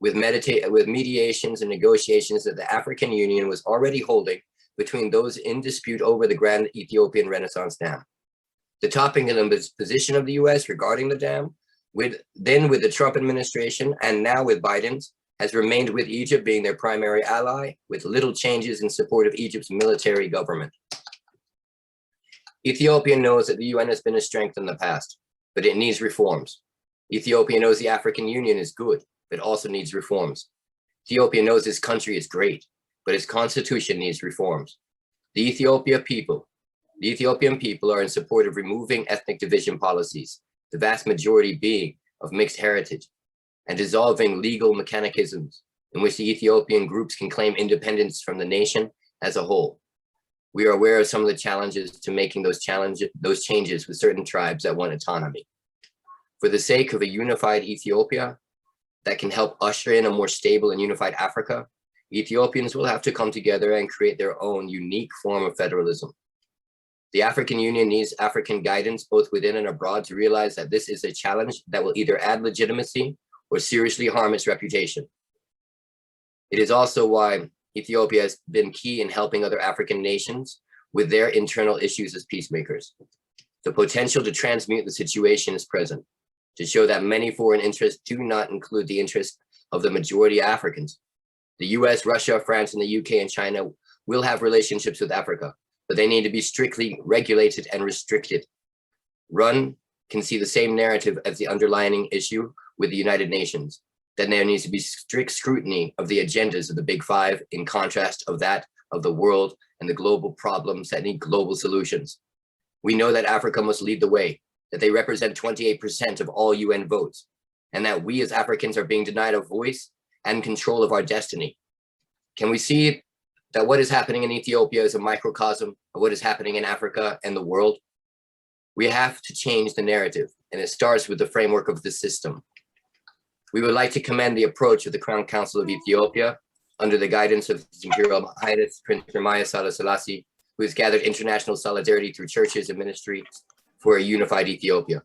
with mediations and negotiations that the African Union was already holding between those in dispute over the Grand Ethiopian Renaissance Dam. The topping of the position of the US regarding the dam, with the Trump administration and now with Biden's, has remained with Egypt being their primary ally, with little changes in support of Egypt's military government. Ethiopia knows that the UN has been a strength in the past, but it needs reforms. Ethiopia knows the African Union is good, but also needs reforms. Ethiopia knows this country is great, but its constitution needs reforms. The Ethiopian people are in support of removing ethnic division policies, the vast majority being of mixed heritage, and dissolving legal mechanisms in which the Ethiopian groups can claim independence from the nation as a whole. We are aware of some of the challenges to making those changes with certain tribes that want autonomy. For the sake of a unified Ethiopia that can help usher in a more stable and unified Africa, Ethiopians will have to come together and create their own unique form of federalism. The African Union needs African guidance both within and abroad to realize that this is a challenge that will either add legitimacy or seriously harm its reputation. It is also why Ethiopia has been key in helping other African nations with their internal issues as peacemakers. The potential to transmute the situation is present, to show that many foreign interests do not include the interests of the majority of Africans. The US, Russia, France, and the UK and China will have relationships with Africa, but they need to be strictly regulated and restricted. RUN can see the same narrative as the underlying issue with the United Nations, that there needs to be strict scrutiny of the agendas of the Big Five in contrast of that of the world and the global problems that need global solutions. We know that Africa must lead the way, that they represent 28% of all UN votes, and that we as Africans are being denied a voice and control of our destiny. Can we see that what is happening in Ethiopia is a microcosm of what is happening in Africa and the world? We have to change the narrative, and it starts with the framework of the system. We would like to commend the approach of the Crown Council of Ethiopia under the guidance of His Imperial Highness Prince Jeremiah Sahle Selassie, who has gathered international solidarity through churches and ministry for a unified Ethiopia.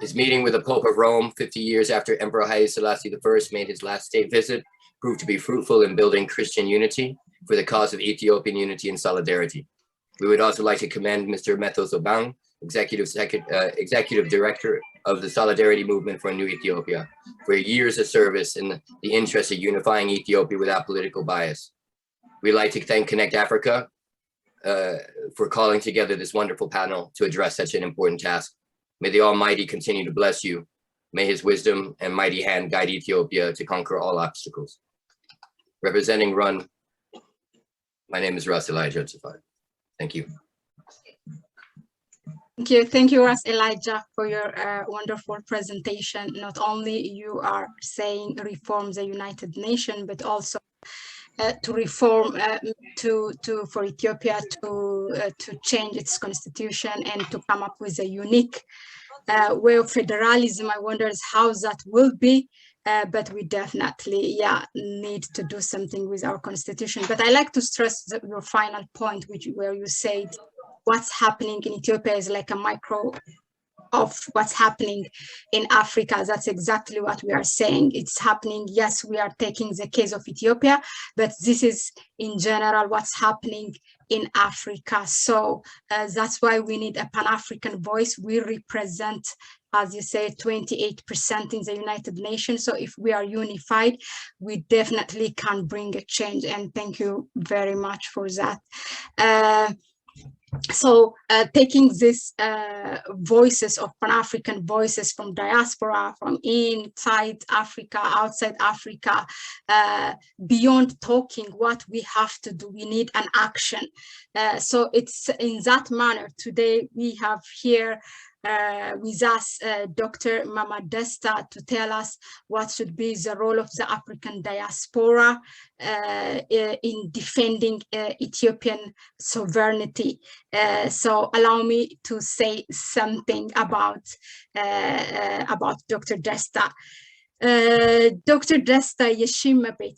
His meeting with the Pope of Rome 50 years after Emperor Haile Selassie I made his last state visit proved to be fruitful in building Christian unity for the cause of Ethiopian unity and solidarity. We would also like to commend Mr. Methos Obang, Executive Director of the Solidarity Movement for a New Ethiopia, for years of service in the interest of unifying Ethiopia without political bias. We'd like to thank Connect Africa for calling together this wonderful panel to address such an important task. May the Almighty continue to bless you. May His wisdom and mighty hand guide Ethiopia to conquer all obstacles. Representing RUN, my name is Ras Elijah Tafari. Thank you. Thank you, Ras Elijah, for your wonderful presentation. Not only you are saying reform the United Nations, but also to reform for Ethiopia to change its constitution and to come up with a unique way of federalism. I wonder how that will be, but we definitely need to do something with our constitution. But I like to stress your final point, where you said what's happening in Ethiopia is like a micro of what's happening in Africa. That's exactly what we are saying. It's happening. Yes, we are taking the case of Ethiopia, but this is in general what's happening in Africa. So that's why we need a Pan-African voice. We represent, as you say, 28% in the United Nations. So if we are unified, we definitely can bring a change. And thank you very much for that. So taking these voices of Pan-African voices from diaspora, from inside Africa, outside Africa, beyond talking, what we have to do, we need an action. So it's in that manner, today we have here with us Dr. Mama Desta to tell us what should be the role of the African diaspora in defending Ethiopian sovereignty. So allow me to say something about Dr. Desta. Dr. Desta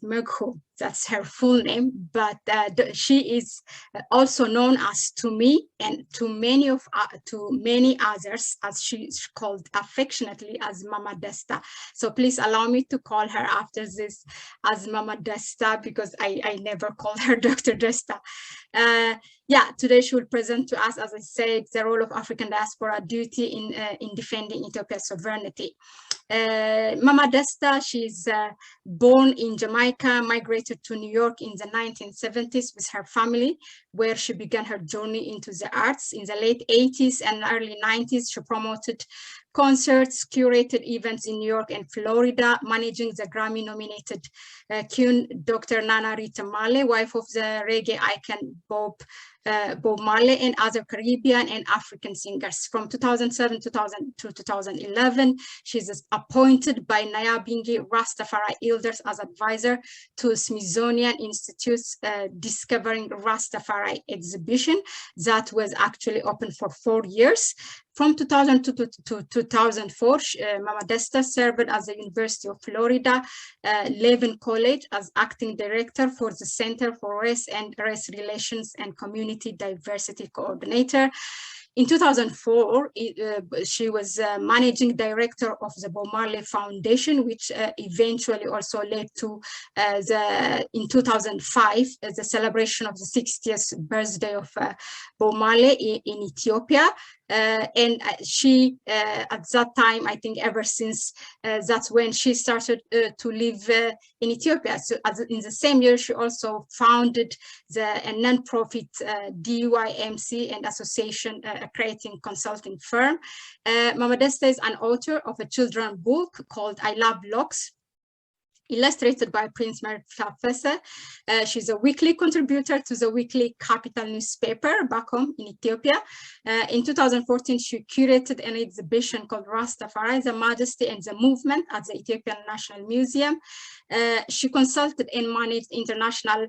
Meghoo, that's her full name, but she is also known as to me and to many others, as she is called affectionately as Mama Desta. So please allow me to call her after this as Mama Desta, because I never called her Dr. Desta. Today she will present to us, as I said, the role of African diaspora duty in defending Ethiopia's sovereignty. Mama Desta, she's born in Jamaica, migrated to New York in the 1970s with her family, where she began her journey into the arts. In the late 80s and early 90s, she promoted concerts, curated events in New York and Florida, managing the Grammy-nominated Queen Dr. Nana Rita Marley, wife of the reggae icon Bob Marley, and other Caribbean and African singers. From 2007 to 2011, she's appointed by Nyabingi Rastafari elders as advisor to Smithsonian Institute's Discovering Rastafari exhibition that was actually open for 4 years. From 2000 to 2004, Mama Desta served as the University of Florida Levin College as acting director for the Center for Race and Race Relations and Community Diversity Coordinator. In 2004, she was managing director of the Bob Marley Foundation, which eventually also led to in 2005, the celebration of the 60th birthday of Bob Marley in Ethiopia. And she, at that time, I think ever since, that's when she started to live in Ethiopia. So in the same year, she also founded a non-profit DYMC and association creating consulting firm. Mama Desta is an author of a children's book called I Love Locks, illustrated by Prince Marfesa. She's a weekly contributor to the weekly Capital newspaper back home in Ethiopia. In 2014, she curated an exhibition called Rastafari, the Majesty and the Movement at the Ethiopian National Museum. She consulted and managed international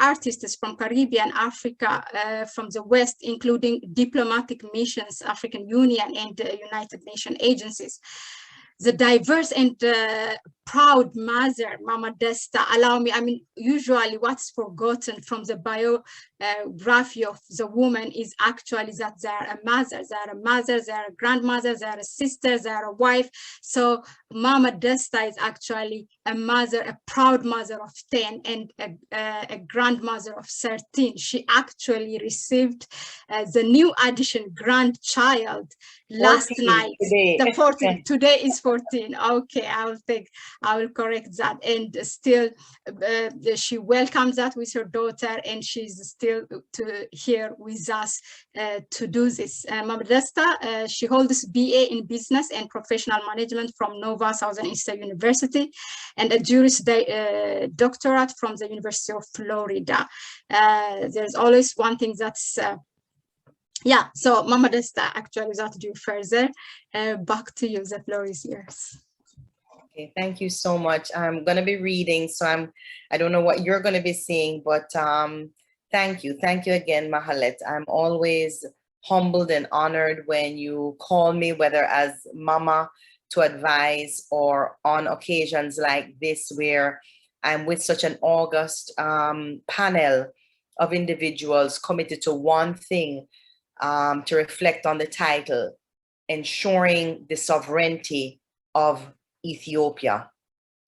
artists from Caribbean, Africa, from the West, including diplomatic missions, African Union, and United Nations agencies. The diverse and proud mother, Mama Desta, allow me, I mean, usually what's forgotten from the biography of the woman is actually that they are a mother, they are a grandmother, they are a sister, they are a wife. So Mama Desta is actually a mother, a proud mother of 10 and a grandmother of 13. She actually received the new addition grandchild last night. Today. The 14, today is 14. Okay, I will correct that. And still, she welcomes that with her daughter, and she's still here with us to do this. Mama Desta, she holds BA in Business and Professional Management from Nova Southeastern University, and a Juris Doctorate from the University of Florida. There's always one thing that's yeah, so Mama Desta, actually, without due further, back to you, the floor is yours. Okay, thank you so much. I'm going to be reading, so I don't know what you're going to be seeing, but thank you again, Mahalet. I'm always humbled and honored when you call me, whether as Mama to advise or on occasions like this, where I'm with such an august panel of individuals committed to one thing, to reflect on the title, ensuring the sovereignty of Ethiopia.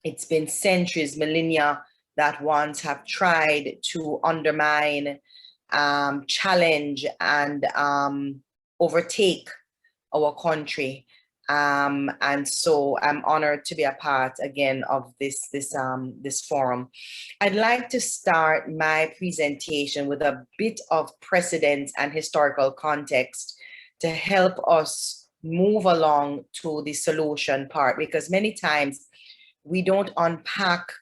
It's been centuries, millennia, that ones have tried to undermine, challenge, and overtake our country. And so I'm honored to be a part again of this forum. I'd like to start my presentation with a bit of precedent and historical context to help us move along to the solution part, because many times we don't unpack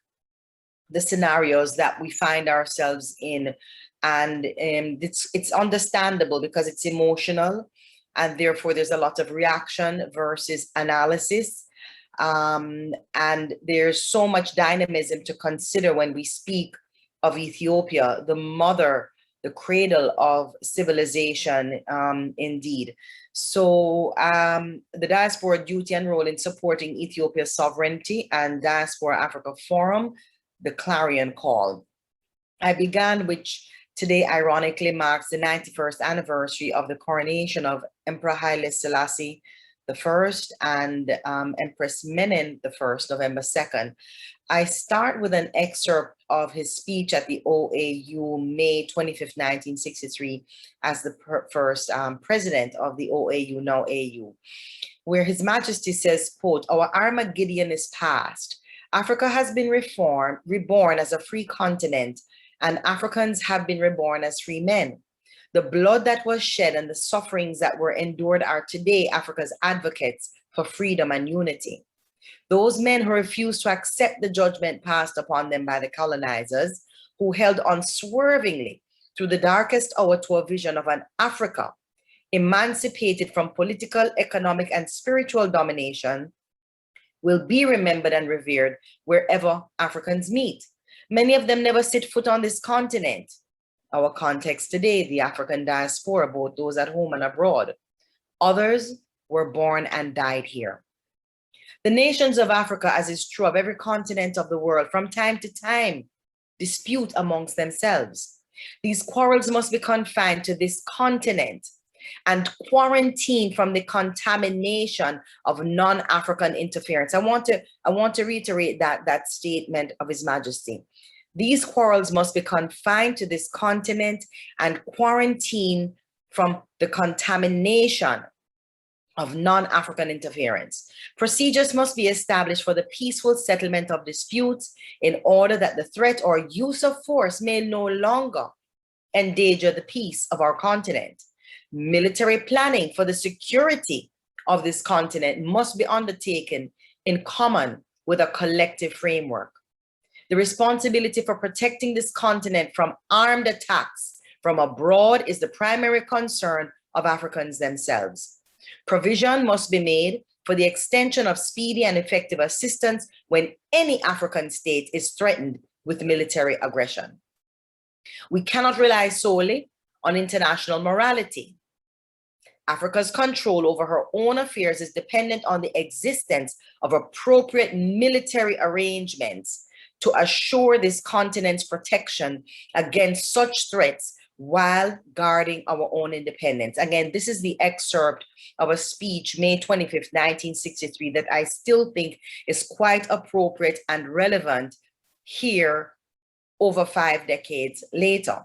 the scenarios that we find ourselves in, and it's understandable because it's emotional. And therefore, there's a lot of reaction versus analysis. And there's so much dynamism to consider when we speak of Ethiopia, the mother, the cradle of civilization, indeed. So the diaspora duty and role in supporting Ethiopia's sovereignty and Diaspora Africa Forum, the clarion call. I began, which today, ironically, marks the 91st anniversary of the coronation of Emperor Haile Selassie I and Empress Menen I, November 2nd. I start with an excerpt of his speech at the OAU, May 25th, 1963, as the first president of the OAU, now AU, where His Majesty says, quote, "Our Armageddon is past. Africa has been reborn as a free continent, and Africans have been reborn as free men. The blood that was shed and the sufferings that were endured are today Africa's advocates for freedom and unity. Those men who refused to accept the judgment passed upon them by the colonizers, who held unswervingly through the darkest hour to a vision of an Africa emancipated from political, economic, and spiritual domination, will be remembered and revered wherever Africans meet. Many of them never set foot on this continent. Our context today, the African diaspora, both those at home and abroad. Others were born and died here. The nations of Africa, as is true of every continent of the world, from time to time dispute amongst themselves. These quarrels must be confined to this continent and quarantined from the contamination of non-African interference. I want to reiterate that statement of His Majesty. These quarrels must be confined to this continent and quarantined from the contamination of non-African interference. Procedures must be established for the peaceful settlement of disputes in order that the threat or use of force may no longer endanger the peace of our continent. Military planning for the security of this continent must be undertaken in common with a collective framework. The responsibility for protecting this continent from armed attacks from abroad is the primary concern of Africans themselves. Provision must be made for the extension of speedy and effective assistance when any African state is threatened with military aggression. We cannot rely solely on international morality. Africa's control over her own affairs is dependent on the existence of appropriate military arrangements to assure this continent's protection against such threats while guarding our own independence. Again, this is the excerpt of a speech, May 25th, 1963, that I still think is quite appropriate and relevant here over 5 decades later.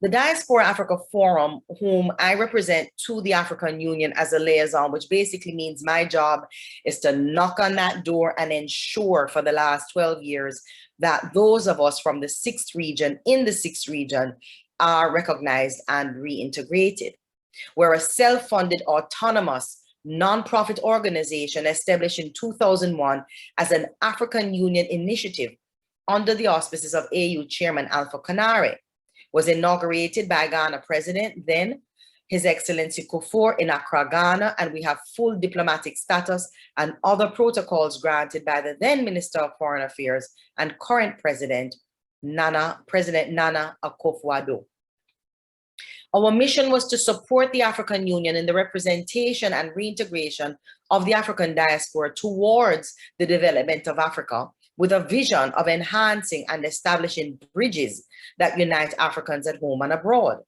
The Diaspora Africa Forum, whom I represent to the African Union as a liaison, which basically means my job is to knock on that door and ensure for the last 12 years that those of us from the 6th region, in the 6th region, are recognized and reintegrated. We're a self-funded, autonomous, nonprofit organization established in 2001 as an African Union initiative under the auspices of AU Chairman Alpha Konare. Was inaugurated by Ghana President, then His Excellency Kufuor in Accra, Ghana, and we have full diplomatic status and other protocols granted by the then Minister of Foreign Affairs and current President Nana Akufo-Addo. Our mission was to support the African Union in the representation and reintegration of the African diaspora towards the development of Africa, with a vision of enhancing and establishing bridges that unite Africans at home and abroad.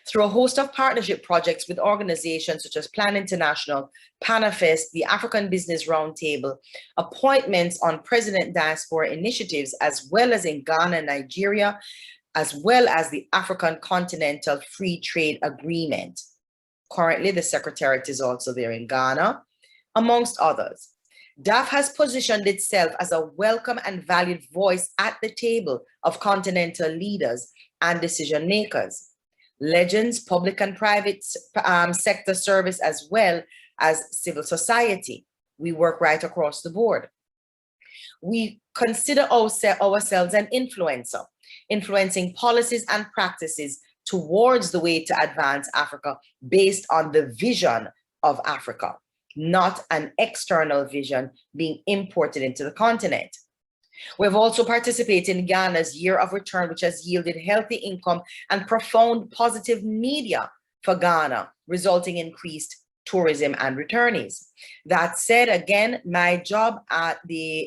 Through a host of partnership projects with organizations such as Plan International, Panafest, the African Business Roundtable, appointments on President Diaspora initiatives, as well as in Ghana and Nigeria, as well as the African Continental Free Trade Agreement. Currently, the Secretariat is also there in Ghana, amongst others. DAF has positioned itself as a welcome and valued voice at the table of continental leaders and decision makers, legends, public and private sector service, as well as civil society. We work right across the board. We consider ourselves an influencer, influencing policies and practices towards the way to advance Africa based on the vision of Africa, not an external vision being imported into the continent. We've also participated in Ghana's Year of Return, which has yielded healthy income and profound positive media for Ghana, resulting in increased tourism and returnees. That said, again, my job at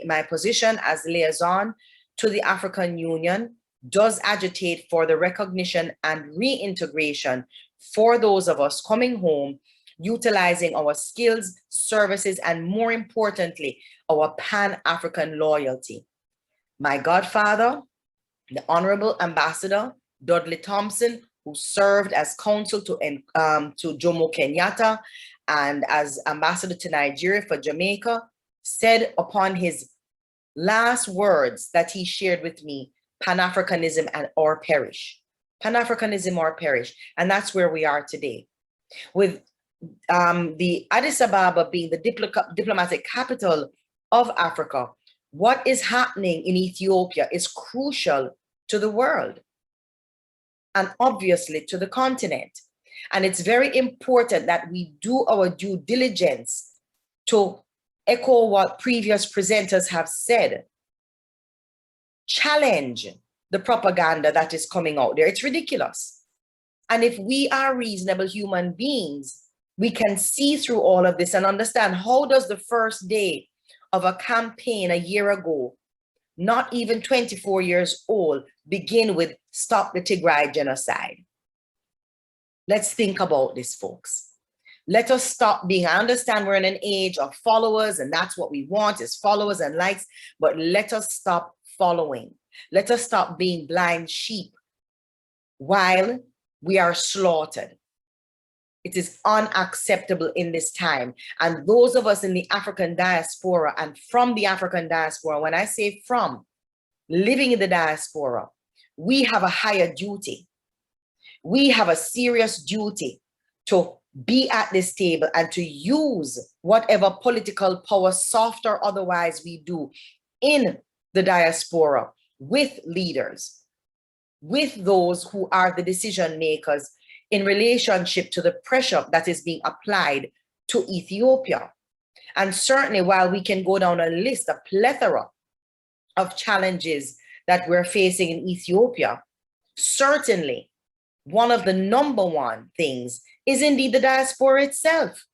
my position as liaison to the African Union does agitate for the recognition and reintegration for those of us coming home, utilizing our skills, services, and more importantly, our Pan-African loyalty. My godfather, the Honorable Ambassador Dudley Thompson, who served as consul to Jomo Kenyatta and as ambassador to Nigeria for Jamaica, said upon his last words that he shared with me, Pan-Africanism or perish. Pan-Africanism or perish. And that's where we are today. With the Addis Ababa being the diplomatic capital of Africa, what is happening in Ethiopia is crucial to the world and obviously to the continent. And it's very important that we do our due diligence to echo what previous presenters have said. Challenge the propaganda that is coming out there. It's ridiculous. And if we are reasonable human beings, we can see through all of this and understand how does the first day of a campaign a year ago, not even 24 years old, begin with Stop the Tigray Genocide. Let's think about this, folks. Let us stop being, I understand we're in an age of followers and that's what we want is followers and likes, but let us stop following. Let us stop being blind sheep while we are slaughtered. It is unacceptable in this time. And those of us in the African diaspora and from the African diaspora, when I say from, living in the diaspora, we have a higher duty. We have a serious duty to be at this table and to use whatever political power, soft or otherwise, we do in the diaspora with leaders, with those who are the decision makers in relationship to the pressure that is being applied to Ethiopia. And certainly while we can go down a list, a plethora of challenges that we're facing in Ethiopia, certainly one of the number one things is indeed the diaspora itself.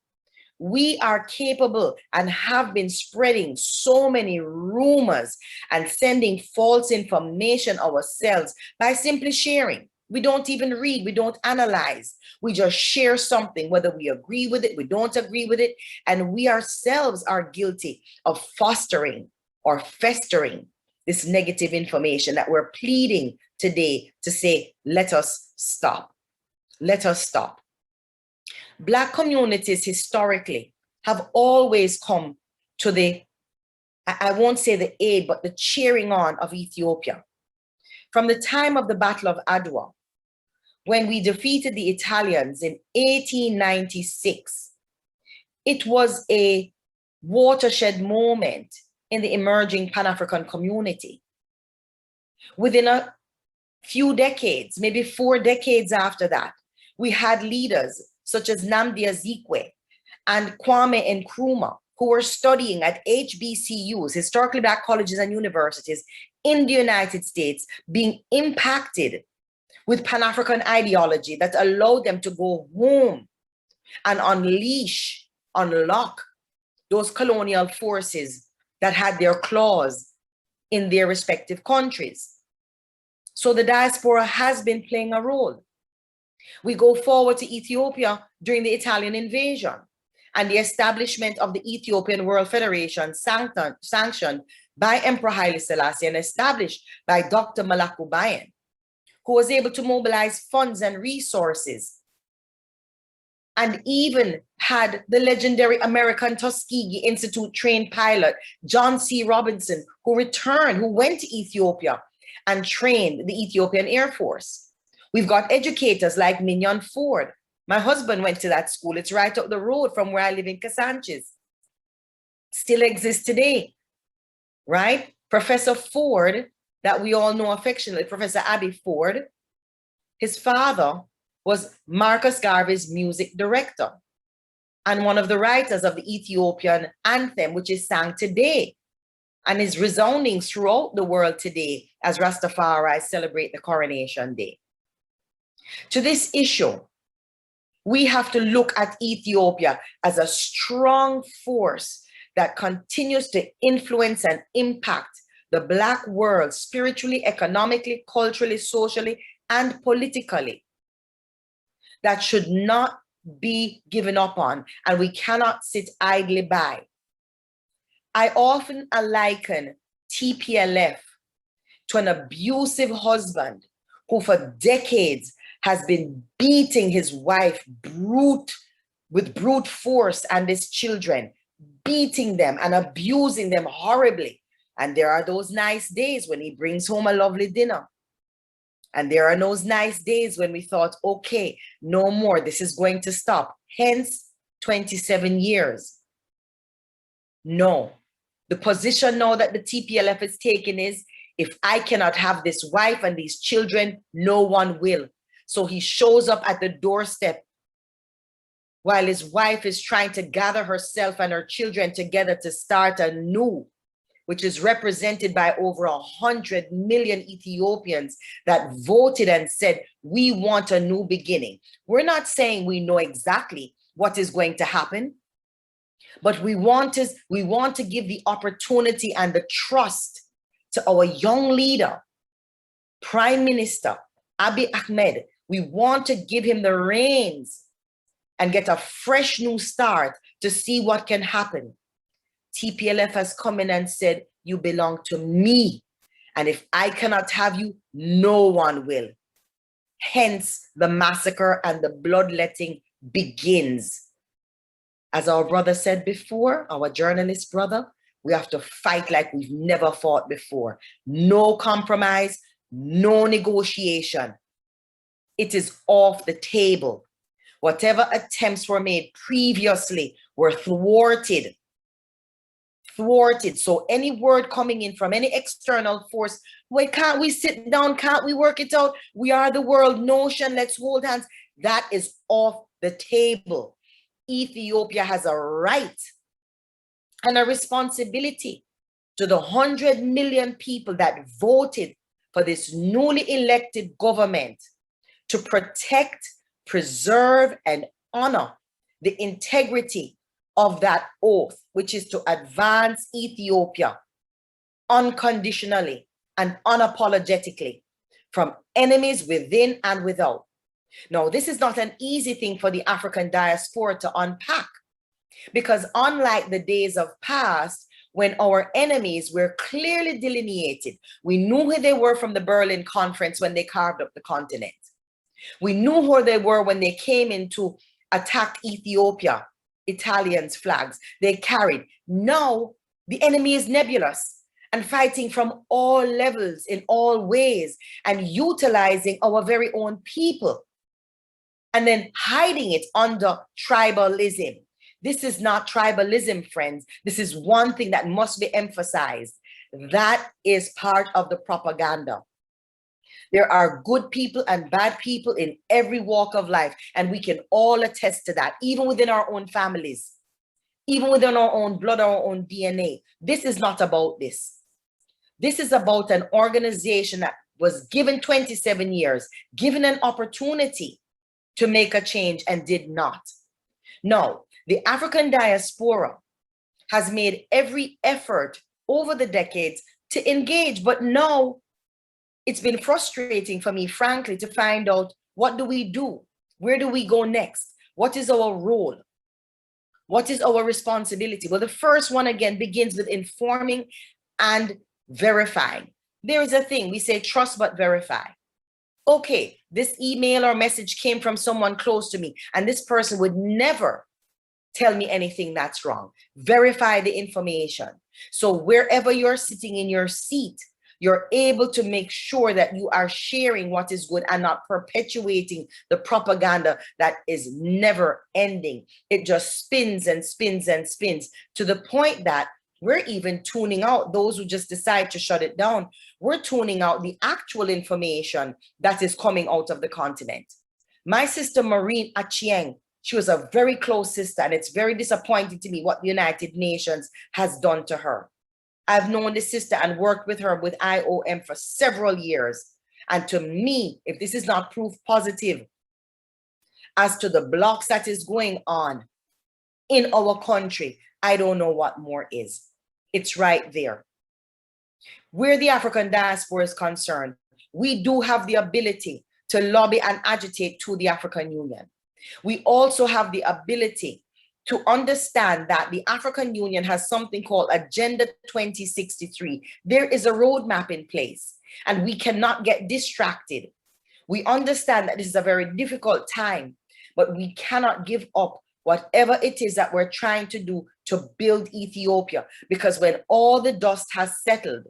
We are capable and have been spreading so many rumors and sending false information ourselves by simply sharing. We don't even read, we don't analyze. We just share something, whether we agree with it, we don't agree with it. And we ourselves are guilty of fostering or festering this negative information that we're pleading today to say, let us stop. Let us stop. Black communities historically have always come to the, I won't say the aid, but the cheering on of Ethiopia. From the time of the Battle of Adwa, when we defeated the Italians in 1896, it was a watershed moment in the emerging Pan-African community. Within a few decades, maybe 4 decades after that, we had leaders such as Nnamdi Azikiwe and Kwame Nkrumah, who were studying at HBCUs, historically Black colleges and universities in the United States, being impacted with Pan-African ideology that allowed them to go home and unleash, unlock those colonial forces that had their claws in their respective countries. So the diaspora has been playing a role. We go forward to Ethiopia during the Italian invasion and the establishment of the Ethiopian World Federation, sanctioned by Emperor Haile Selassie and established by Dr. Malaku Bayen, who was able to mobilize funds and resources, and even had the legendary American Tuskegee Institute trained pilot, John C. Robinson, who returned, who went to Ethiopia and trained the Ethiopian Air Force. We've got educators like Mignon Ford. My husband went to that school. It's right up the road from where I live in Kasanches. Still exists today, right? Professor Ford, that we all know affectionately, Professor Abbey Ford, his father was Marcus Garvey's music director and one of the writers of the Ethiopian anthem, which is sung today and is resounding throughout the world today as Rastafari celebrate the Coronation Day. To this issue, we have to look at Ethiopia as a strong force that continues to influence and impact the Black world spiritually, economically, culturally, socially, and politically, that should not be given up on, and we cannot sit idly by. I often liken TPLF to an abusive husband who for decades has been beating his wife with brute force and his children, beating them and abusing them horribly. And there are those nice days when he brings home a lovely dinner. And there are those nice days when we thought, okay, no more, this is going to stop. Hence 27 years. No, the position now that the TPLF is taking is, if I cannot have this wife and these children, no one will. So he shows up at the doorstep while his wife is trying to gather herself and her children together to start anew, which is represented by over 100 million Ethiopians that voted and said, we want a new beginning. We're not saying we know exactly what is going to happen, but we want to give the opportunity and the trust to our young leader, Prime Minister Abiy Ahmed. We want to give him the reins and get a fresh new start to see what can happen. TPLF has come in and said, you belong to me. And if I cannot have you, no one will. Hence, the massacre and the bloodletting begins. As our brother said before, our journalist brother, we have to fight like we've never fought before. No compromise, no negotiation. It is off the table. Whatever attempts were made previously were thwarted. So any word coming in from any external force, wait, can't we sit down? Can't we work it out? We are the world notion, let's hold hands. That is off the table. Ethiopia has a right and a responsibility to the 100 million people that voted for this newly elected government to protect, preserve, and honor the integrity of that oath, which is to advance Ethiopia unconditionally and unapologetically from enemies within and without. Now, this is not an easy thing for the African diaspora to unpack, because unlike the days of past, when our enemies were clearly delineated, we knew who they were from the Berlin Conference when they carved up the continent. We knew who they were when they came in to attack Ethiopia, Italians' flags they carried. Now, the enemy is nebulous and fighting from all levels in all ways and utilizing our very own people and then hiding it under tribalism. This is not tribalism, friends. This is one thing that must be emphasized. That is part of the propaganda. There are good people and bad people in every walk of life, and we can all attest to that, even within our own families, even within our own blood, our own DNA. This is not about this. This is about an organization that was given 27 years, given an opportunity to make a change and did not. No, the African diaspora has made every effort over the decades to engage, but no, it's been frustrating for me, frankly, to find out, what do we do? Where do we go next? What is our role? What is our responsibility? Well, the first one, again, begins with informing and verifying. There is a thing, we say trust but verify. Okay, this email or message came from someone close to me, and this person would never tell me anything that's wrong. Verify the information. So wherever you're sitting in your seat, you're able to make sure that you are sharing what is good and not perpetuating the propaganda that is never ending. It just spins and spins and spins to the point that we're even tuning out those who just decide to shut it down. We're tuning out the actual information that is coming out of the continent. My sister Maureen Achieng, she was a very close sister, and it's very disappointing to me what the United Nations has done to her. I've known this sister and worked with her with IOM for several years. And to me, if this is not proof positive as to the blocks that is going on in our country, I don't know what more is. It's right there. Where the African diaspora is concerned, we do have the ability to lobby and agitate to the African Union. We also have the ability to understand that the African Union has something called Agenda 2063. There is a roadmap in place, and we cannot get distracted. We understand that this is a very difficult time, but we cannot give up whatever it is that we're trying to do to build Ethiopia, because when all the dust has settled,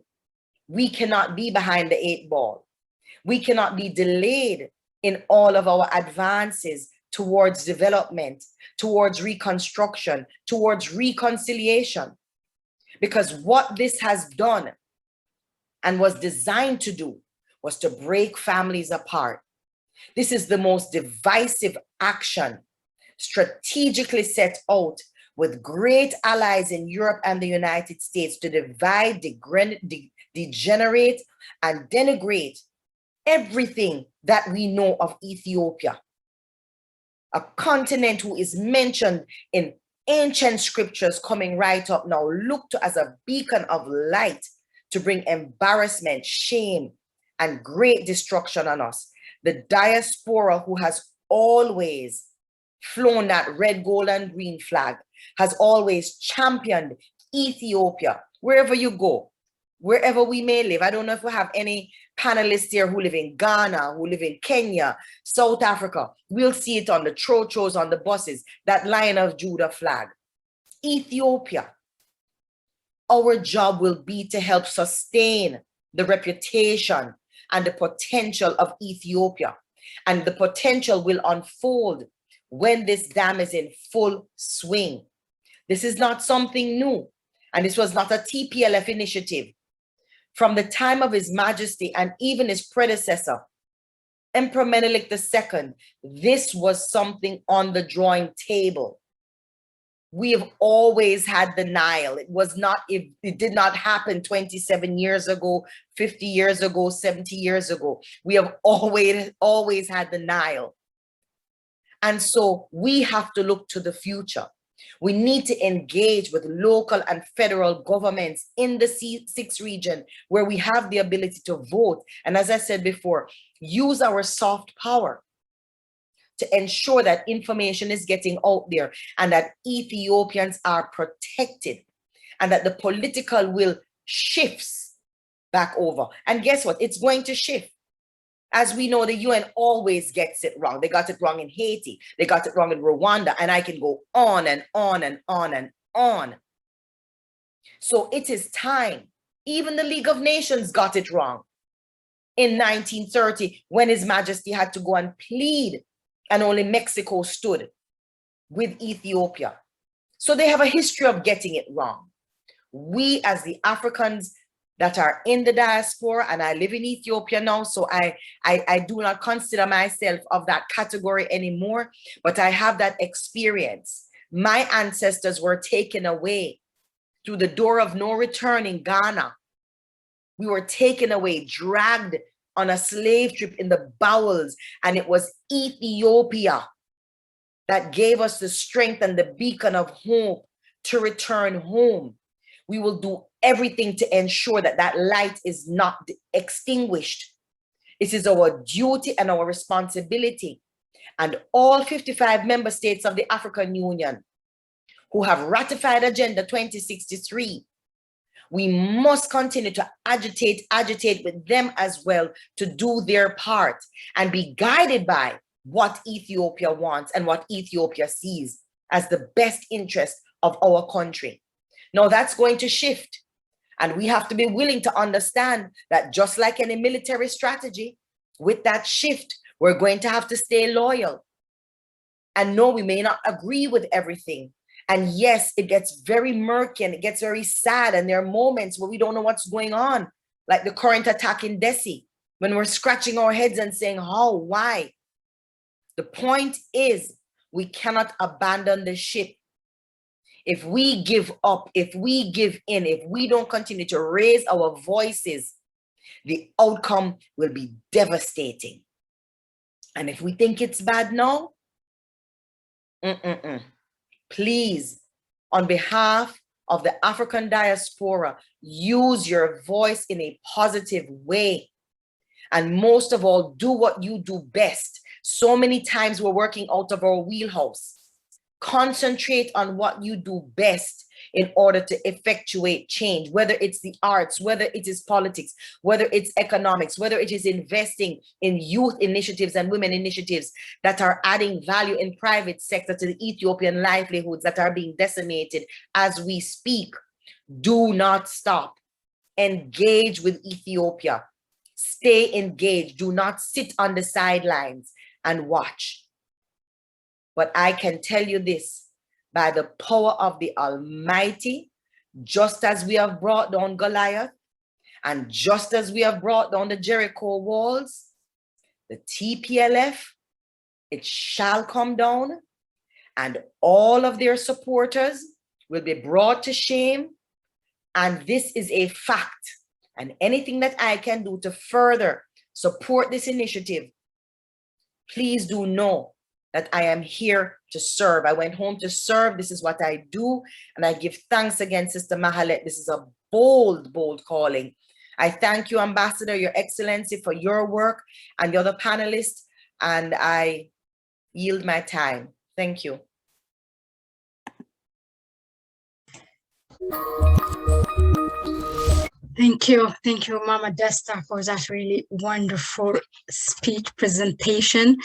we cannot be behind the 8 ball. We cannot be delayed in all of our advances towards development, towards reconstruction, towards reconciliation. Because what this has done and was designed to do was to break families apart. This is the most divisive action strategically set out with great allies in Europe and the United States to divide, degenerate, and denigrate everything that we know of Ethiopia. a continent who is mentioned in ancient scriptures coming right up now, looked to as a beacon of light to bring embarrassment, shame, and great destruction on us. The diaspora, who has always flown that red, gold, and green flag, has always championed Ethiopia, wherever you go, wherever we may live. I don't know if we have any panelists here who live in Ghana, who live in Kenya, South Africa. We'll see it on the trotros, on the buses, that Lion of Judah flag. Ethiopia, our job will be to help sustain the reputation and the potential of Ethiopia. And the potential will unfold when this dam is in full swing. This is not something new, and this was not a TPLF initiative. From the time of His Majesty and even his predecessor, Emperor Menelik II, this was something on the drawing table. We have always had the Nile. It did not happen 27 years ago, 50 years ago, 70 years ago. We have always had the Nile. And so we have to look to the future. We need to engage with local and federal governments in the C6 region where we have the ability to vote. And as I said before, use our soft power to ensure that information is getting out there and that Ethiopians are protected and that the political will shifts back over. And guess what? It's going to shift. As we know, the UN always gets it wrong. They got it wrong in Haiti. They got it wrong in Rwanda. And I can go on and on and on and on. So it is time. Even the League of Nations got it wrong in 1930 when His Majesty had to go and plead and only Mexico stood with Ethiopia. So they have a history of getting it wrong. We as the Africans that are in the diaspora, and I live in Ethiopia now, so I do not consider myself of that category anymore, but I have that experience. My ancestors were taken away through the door of no return in Ghana. We were taken away, dragged on a slave trip in the bowels, and it was Ethiopia that gave us the strength and the beacon of hope to return home. We will do everything to ensure that that light is not extinguished. It is our duty and our responsibility. And all 55 member states of the African Union who have ratified Agenda 2063, we must continue to agitate with them as well to do their part and be guided by what Ethiopia wants and what Ethiopia sees as the best interest of our country. Now that's going to shift. And we have to be willing to understand that just like any military strategy, with that shift, we're going to have to stay loyal. And no, we may not agree with everything. And yes, it gets very murky and it gets very sad. And there are moments where we don't know what's going on, like the current attack in Desi, when we're scratching our heads and saying, how, why? The point is, we cannot abandon the ship. If we give up, if we give in, if we don't continue to raise our voices, the outcome will be devastating. And if we think it's bad now, please, on behalf of the African diaspora, use your voice in a positive way. And most of all, do what you do best. So many times we're working out of our wheelhouse. Concentrate on what you do best in order to effectuate change, whether it's the arts, whether it is politics, whether it's economics, whether it is investing in youth initiatives and women initiatives that are adding value in private sector to the Ethiopian livelihoods that are being decimated as we speak. Do not stop. Engage with Ethiopia. Stay engaged. Do not sit on the sidelines and watch. But I can tell you this, by the power of the Almighty, just as we have brought down Goliath, and just as we have brought down the Jericho walls, the TPLF, it shall come down, and all of their supporters will be brought to shame. And this is a fact. And anything that I can do to further support this initiative, please do know that I am here to serve. I went home to serve. This is what I do. And I give thanks again, Sister Mahalet. This is a bold, bold calling. I thank you, Ambassador, Your Excellency, for your work and the other panelists. And I yield my time. Thank you. Thank you, Mama Desta, for that really wonderful speech presentation,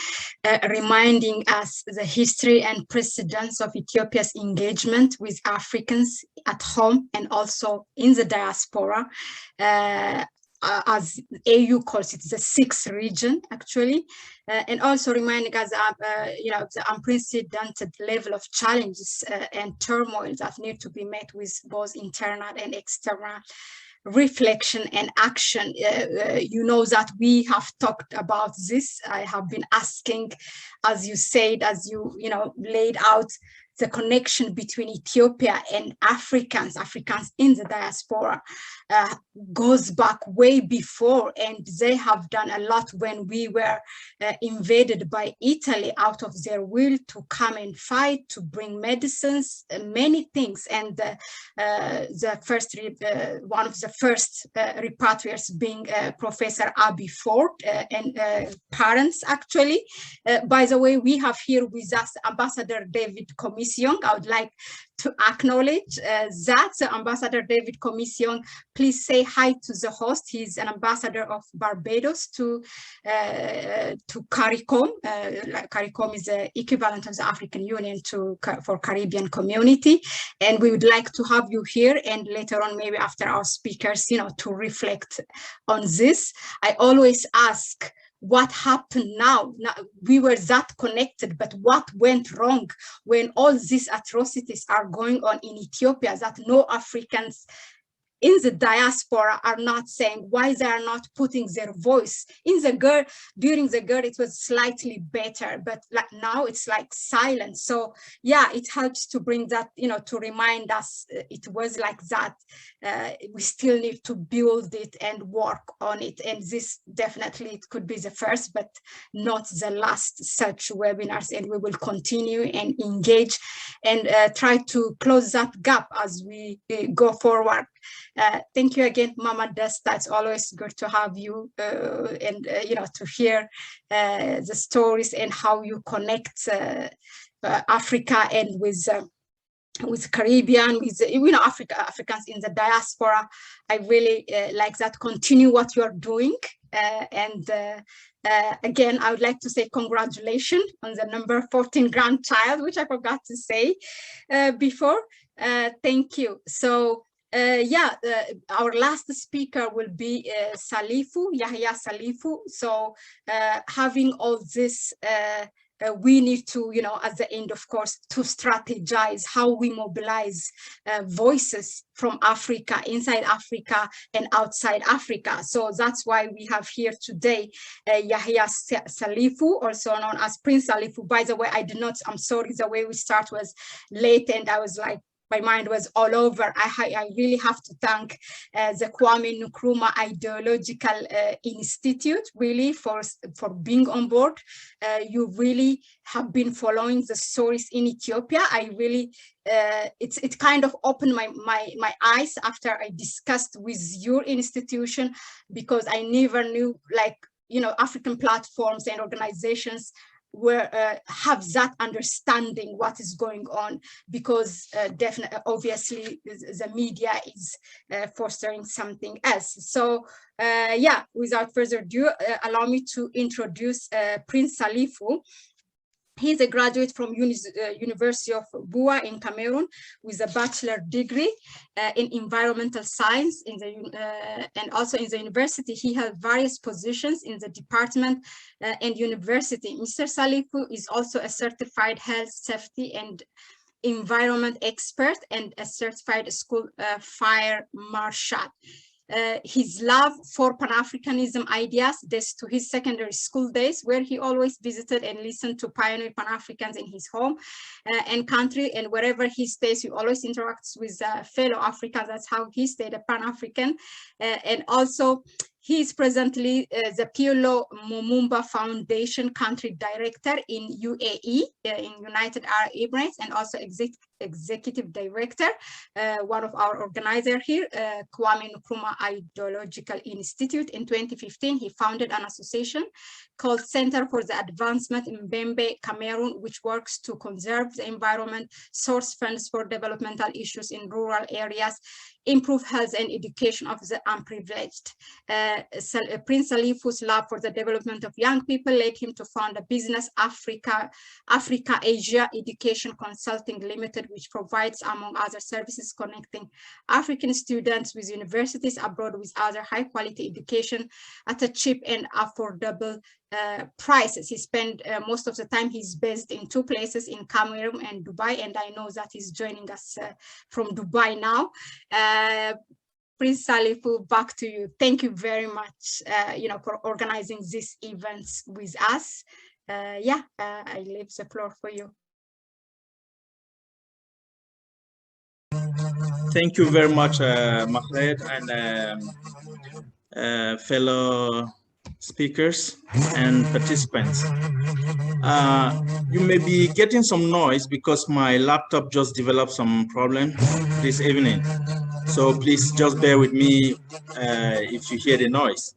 reminding us the history and precedence of Ethiopia's engagement with Africans at home and also in the diaspora. As AU calls it, the sixth region, actually, and also reminding us of the unprecedented level of challenges and turmoil that need to be met with both internal and external reflection and action. You know that we have talked about this. I have been asking, as you said, as you laid out, the connection between Ethiopia and Africans in the diaspora goes back way before, and they have done a lot when we were invaded by Italy out of their will to come and fight, to bring medicines, many things. And the first, one of the first repatriates being Professor Abiy Ford and parents, actually. By the way, we have here with us Ambassador David Commission. I would like to acknowledge that Ambassador David Commission. Please say hi to the host. He's an ambassador of Barbados to CARICOM. CARICOM is the equivalent of the African Union for Caribbean community. And we would like to have you here, and later on, maybe after our speakers, to reflect on this. I always ask, what happened now? We were that connected, but what went wrong when all these atrocities are going on in Ethiopia that no Africans in the diaspora are not saying, why they are not putting their voice in the GER? During the GER, it was slightly better, but now it's like silent. So yeah, it helps to bring that, to remind us it was like that. We still need to build it and work on it. And this definitely, it could be the first, but not the last such webinars. And we will continue and engage and try to close that gap as we go forward. Thank you again, Mama Desta. It's always good to have you and to hear the stories and how you connect Africa and with Caribbean, with Africans in the diaspora. I really like that. Continue what you're doing. Again, I would like to say congratulations on the number 14 grandchild, which I forgot to say before. Thank you. So. Our last speaker will be Salifu, Yahaya Salifu. So having all this, we need to, at the end, of course, to strategize how we mobilize voices from Africa, inside Africa and outside Africa. So that's why we have here today Yahaya Salifu, also known as Prince Salifu. By the way, I'm sorry, the way we start was late and I was like, my mind was all over. I really have to thank the Kwame Nkrumah Ideological Institute, really, for being on board. You really have been following the stories in Ethiopia. I really, it kind of opened my eyes after I discussed with your institution, because I never knew, African platforms and organizations have that understanding what is going on, because definitely, obviously, the media is fostering something else. So without further ado, allow me to introduce Prince Salifu. He's a graduate from University of Bua in Cameroon with a bachelor degree in environmental science. And also in the university, he held various positions in the department and university. Mr. Salifu is also a certified health, safety, and environment expert and a certified school fire marshal. His love for Pan-Africanism ideas dates to his secondary school days, where he always visited and listened to pioneer Pan-Africans in his home and country, and wherever he stays, he always interacts with fellow Africans. That's how he stayed a Pan-African. And also, He is presently the Piolo Lumumba Foundation Country Director in UAE, in United Arab Emirates, and also Executive Director, one of our organizers here, Kwame Nkrumah Ideological Institute. In 2015, he founded an association called Center for the Advancement in Mbembe, Cameroon, which works to conserve the environment, source funds for developmental issues in rural areas, improve health and education of the unprivileged. Prince Salifu's love for the development of young people led him to found a business, Africa Asia Education Consulting Limited, which provides, among other services, connecting African students with universities abroad with other high quality education at a cheap and affordable prices. He spent most of the time, he's based in two places, in Cameroon and Dubai, and I know that he's joining us from Dubai now. Prince Salifu, back to you. Thank you very much, for organizing these events with us. I leave the floor for you. Thank you very much, Mahlet, and fellow speakers and participants. You may be getting some noise because my laptop just developed some problem this evening. So please just bear with me if you hear the noise.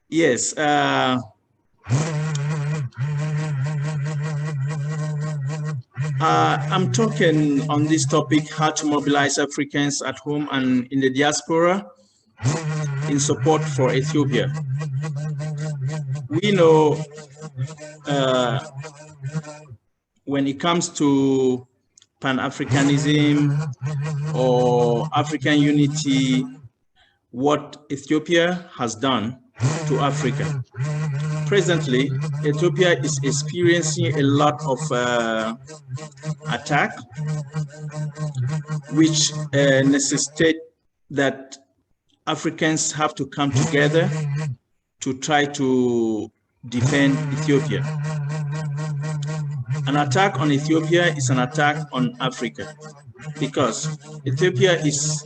Yes. I'm talking on this topic, how to mobilize Africans at home and in the diaspora in support for Ethiopia. We know when it comes to pan-Africanism or African unity, what Ethiopia has done to Africa. Presently, Ethiopia is experiencing a lot of attack, which necessitate that Africans have to come together to try to defend Ethiopia. An attack on Ethiopia is an attack on Africa, because Ethiopia is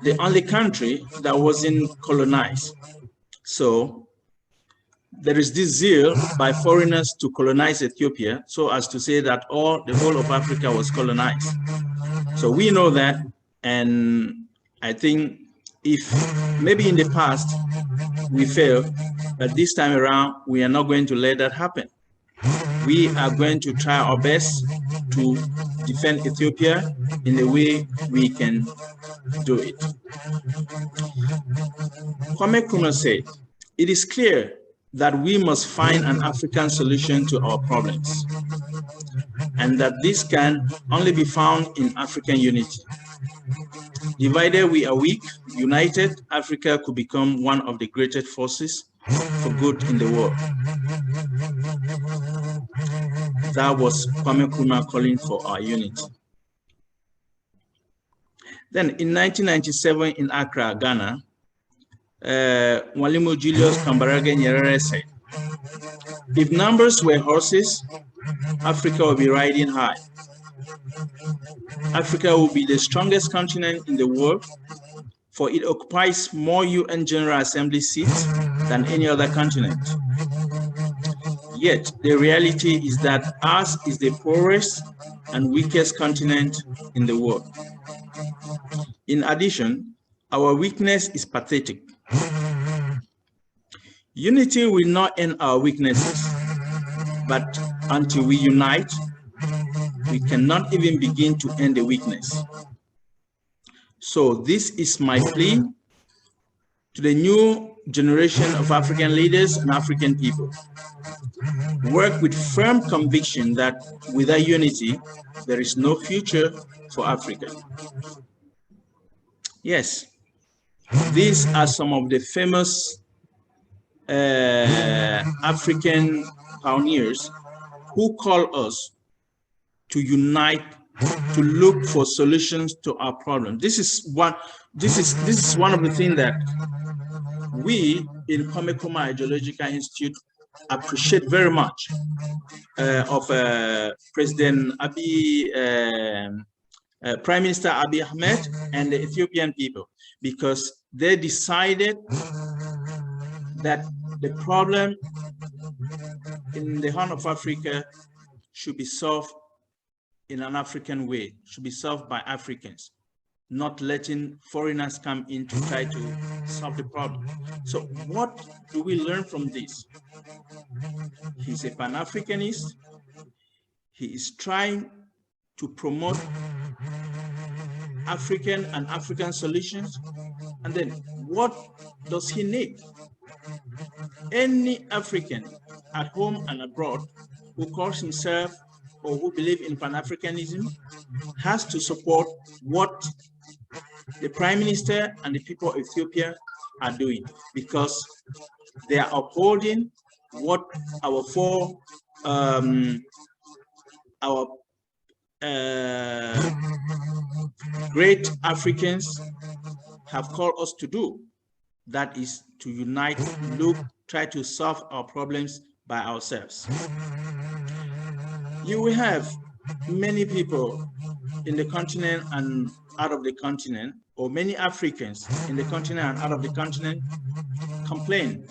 the only country that wasn't colonized. So there is this zeal by foreigners to colonize Ethiopia, so as to say that the whole of Africa was colonized. So we know that, and I think if maybe in the past we failed, but this time around we are not going to let that happen. We are going to try our best to defend Ethiopia in the way we can do it. Kwame Nkrumah said, "It is clear that we must find an African solution to our problems, and that this can only be found in African unity. Divided we are weak, united, Africa could become one of the greatest forces for good in the world." That was Kwame Nkrumah calling for our unity. Then in 1997 in Accra, Ghana, Mwalimu Julius Kambarage Nyerere said, "If numbers were horses, Africa will be riding high. Africa will be the strongest continent in the world, for it occupies more UN General Assembly seats than any other continent. Yet the reality is that ours is the poorest and weakest continent in the world. In addition, our weakness is pathetic. Unity will not end our weaknesses, but until we unite, we cannot even begin to end the weakness. So this is my plea to the new generation of African leaders and African people. Work with firm conviction that without unity, there is no future for Africa." Yes, these are some of the famous African pioneers who call us to unite, to look for solutions to our problems. This is one of the things that we in Kwame Nkrumah Ideological Institute appreciate very much of President Abiy, Prime Minister Abiy Ahmed and the Ethiopian people, because they decided that the problem in the Horn of Africa should be solved in an African way, should be solved by Africans, not letting foreigners come in to try to solve the problem. So what do we learn from this? He's a Pan-Africanist. He is trying to promote African and African solutions. And then what does he need? Any African at home and abroad who calls himself or who believes in Pan-Africanism has to support what the Prime Minister and the people of Ethiopia are doing, because they are upholding what our great Africans have called us to do. That is to unite, try to solve our problems by ourselves. You will have many people in the continent and out of the continent, or many Africans in the continent and out of the continent, complain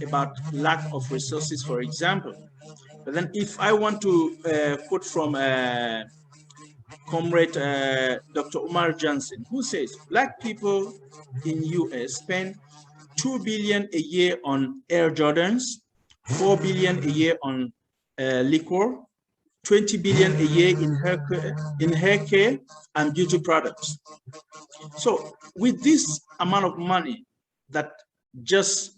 about lack of resources, for example. But then if I want to quote from Comrade Dr. Umar Johnson, who says Black people in US spend $2 billion a year on Air Jordans, $4 billion a year on liquor, $20 billion a year in hair care and beauty products. So with this amount of money that just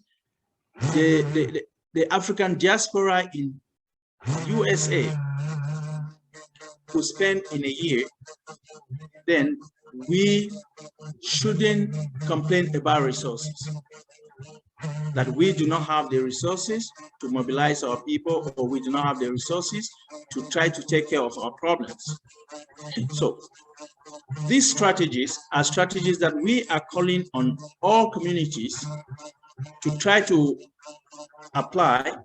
the African diaspora in USA could spend in a year, then we shouldn't complain about resources. That we do not have the resources to mobilize our people, or we do not have the resources to try to take care of our problems. So these strategies are strategies that we are calling on all communities to try to apply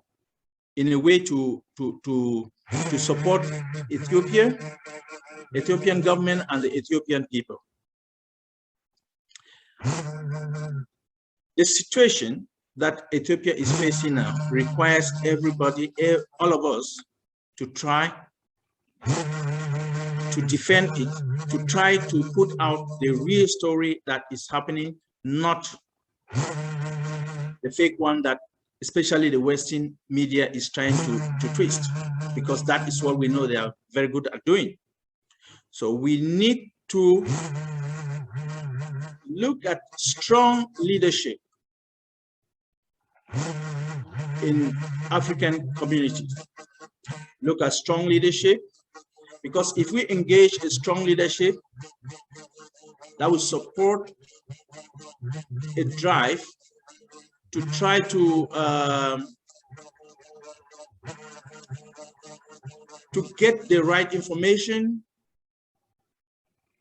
in a way to support Ethiopia, Ethiopian government, and the Ethiopian people. The situation that Ethiopia is facing now requires everybody, all of us, to try to defend it, to try to put out the real story that is happening, not the fake one that especially the Western media is trying to twist, because that is what we know they are very good at doing. So we need to look at strong leadership in African communities. Look at strong leadership, because if we engage in strong leadership, that will support a drive to try to get the right information,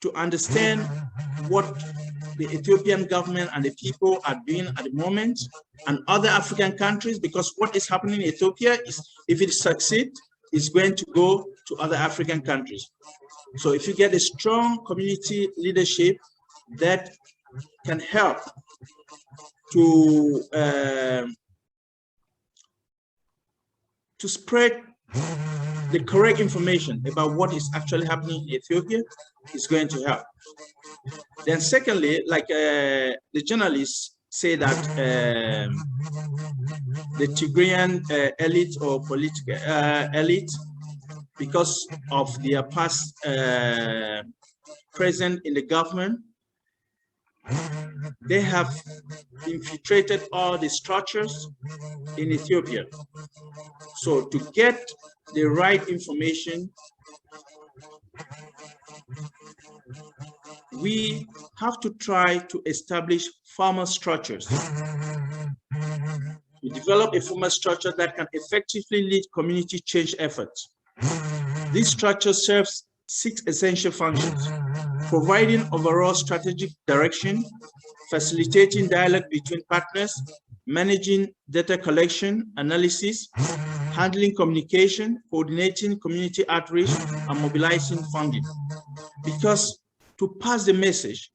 to understand what the Ethiopian government and the people are doing at the moment, and other African countries, because what is happening in Ethiopia is, if it succeeds, it's going to go to other African countries. So if you get a strong community leadership that can help to spread the correct information about what is actually happening in Ethiopia, is going to help. Then secondly, like the journalists say that the Tigrayan elite or political elite, because of their past presence in the government, they have infiltrated all the structures in Ethiopia. So to get the right information, we have to try to establish formal structures. We develop a formal structure that can effectively lead community change efforts. This structure serves 6 essential functions: providing overall strategic direction, facilitating dialogue between partners, managing data collection, analysis, handling communication, coordinating community outreach, and mobilizing funding. Because to pass the message,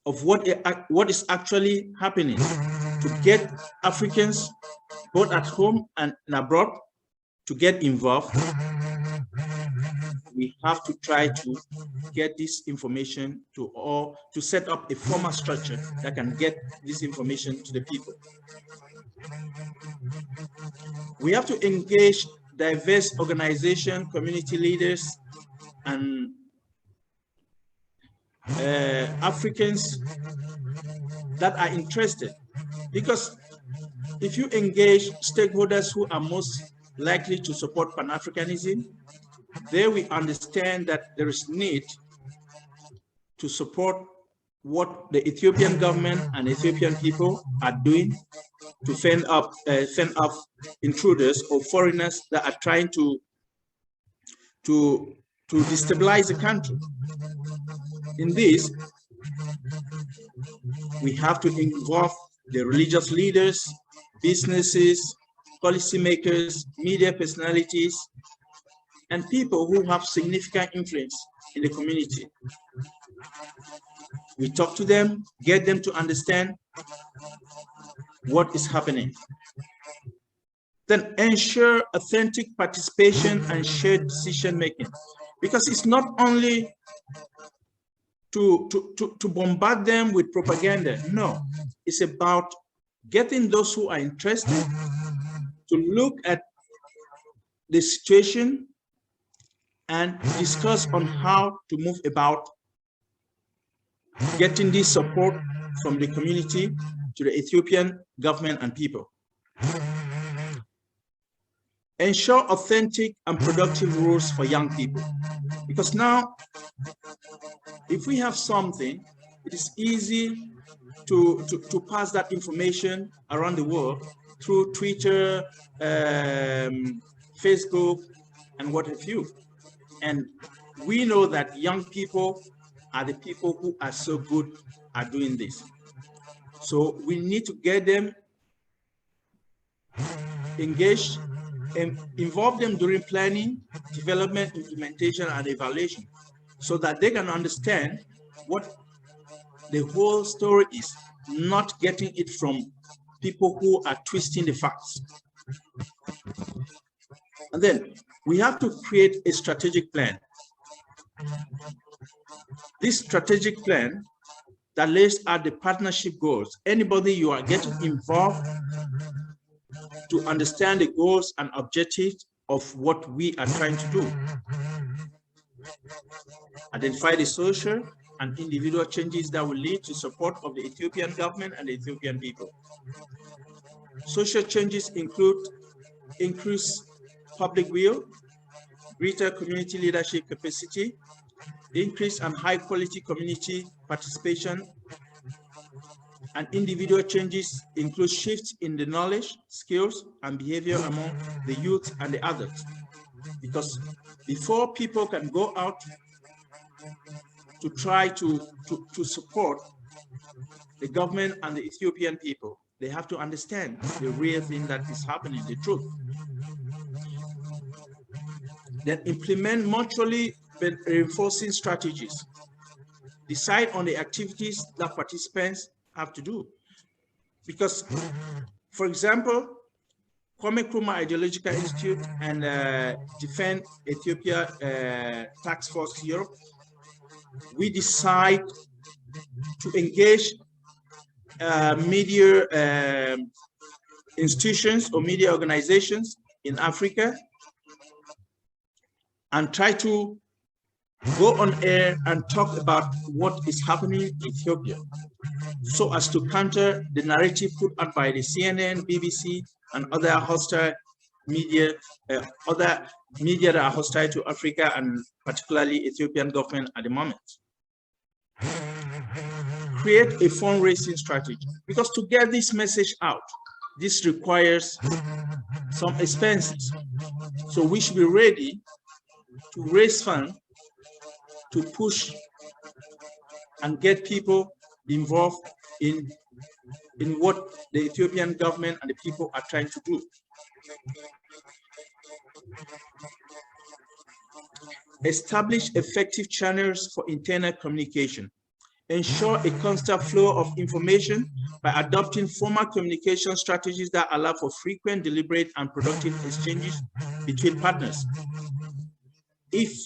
of what is actually happening, to get Africans both at home and abroad to get involved. We have to try to get this information to set up a formal structure that can get this information to the people. We have to engage diverse organizations, community leaders, and Africans that are interested. Because if you engage stakeholders who are most likely to support Pan-Africanism, there we understand that there is need to support what the Ethiopian government and Ethiopian people are doing to fend off intruders or foreigners that are trying to destabilize the country. In this, we have to involve the religious leaders, businesses, policymakers, media personalities, and people who have significant influence in the community. We talk to them, get them to understand what is happening. Then ensure authentic participation and shared decision making, because it's not only to bombard them with propaganda. No, it's about getting those who are interested to look at the situation and discuss on how to move about getting this support from the community to the Ethiopian government and people. Ensure authentic and productive rules for young people. Because now, if we have something, it is easy to pass that information around the world through Twitter, Facebook, and what have you. And we know that young people are the people who are so good at doing this. So we need to get them engaged and involve them during planning, development, implementation, and evaluation, so that they can understand what the whole story is, not getting it from people who are twisting the facts. And then we have to create a strategic plan. This strategic plan that lays out the partnership goals. Anybody you are getting involved to understand the goals and objectives of what we are trying to do. Identify the social and individual changes that will lead to support of the Ethiopian government and the Ethiopian people. Social changes include increased public will, greater community leadership capacity, increased and high quality community participation, and individual changes include shifts in the knowledge, skills, and behavior among the youth and the adults. Because before people can go out to try to support the government and the Ethiopian people, they have to understand the real thing that is happening, the truth. Then implement mutually reinforcing strategies. Decide on the activities that participants have to do. Because, for example, Kwame Nkrumah Ideological Institute and Defend Ethiopia Task Force Europe, we decide to engage media institutions or media organizations in Africa and try to go on air and talk about what is happening in Ethiopia, so as to counter the narrative put out by the CNN, BBC, and other hostile media, that are hostile to Africa and particularly Ethiopian government at the moment. Create a fundraising strategy, because to get this message out, this requires some expenses. So we should be ready to raise funds to push and get people involved in what the Ethiopian government and the people are trying to do. Establish effective channels for internal communication. ensure a constant flow of information by adopting formal communication strategies that allow for frequent, deliberate, and productive exchanges between partners. If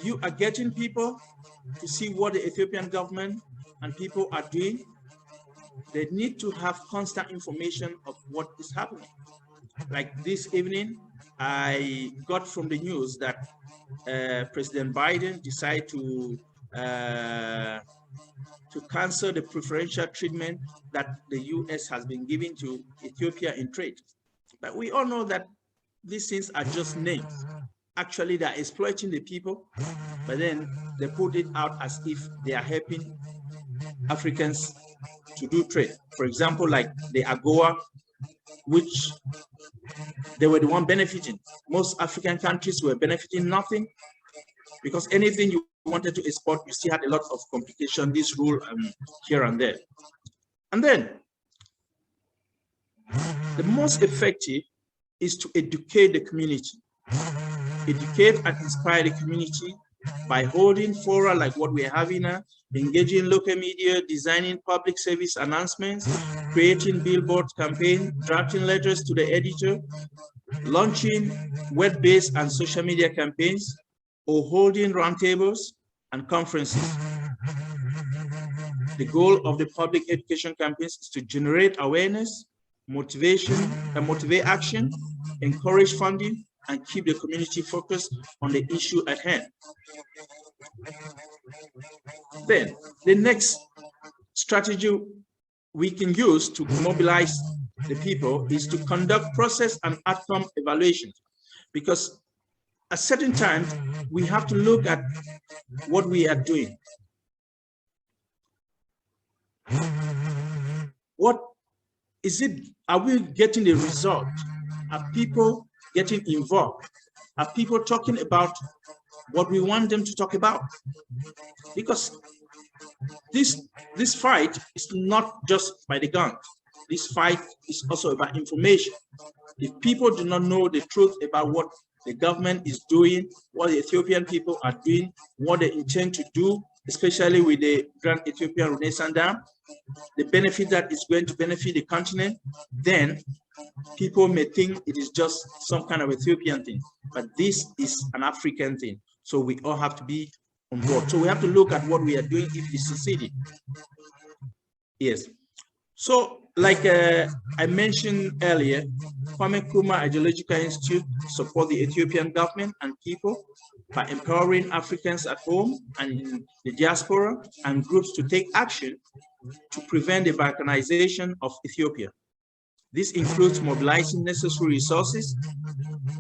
you are getting people to see what the Ethiopian government and people are doing, they need to have constant information of what is happening. Like this evening, I got from the news that President Biden decided to cancel the preferential treatment that the US has been giving to Ethiopia in trade. But we all know that these things are just names. Actually, they're exploiting the people, but then they put it out as if they are helping Africans to do trade. For example, like the AGOA, which they were the one benefiting. Most African countries were benefiting nothing, because anything you wanted to export, you still had a lot of complication, this rule here and there. And then the most effective is to educate the community. Educate and inspire the community by holding fora like what we're having now, engaging local media, designing public service announcements, creating billboard campaign, drafting letters to the editor, launching web-based and social media campaigns, or holding roundtables and conferences. The goal of the public education campaigns is to generate awareness, motivate action, encourage funding, and keep the community focused on the issue at hand. Then, the next strategy we can use to mobilize the people is to conduct process and outcome evaluations, because at certain times we have to look at what we are doing. What is it? Are we getting the result? Are people getting involved? Are people talking about what we want them to talk about? Because this fight is not just by the guns. This fight is also about information. If people do not know the truth about what the government is doing, what the Ethiopian people are doing, what they intend to do, especially with the Grand Ethiopian Renaissance Dam, the benefit that is going to benefit the continent, then people may think it is just some kind of Ethiopian thing, but this is an African thing. So we all have to be on board. So we have to look at what we are doing if it's succeeding. Yes. So like I mentioned earlier, Kwame Nkrumah Ideological Institute support the Ethiopian government and people by empowering Africans at home and in the diaspora and groups to take action to prevent the balkanization of Ethiopia. This includes mobilizing necessary resources,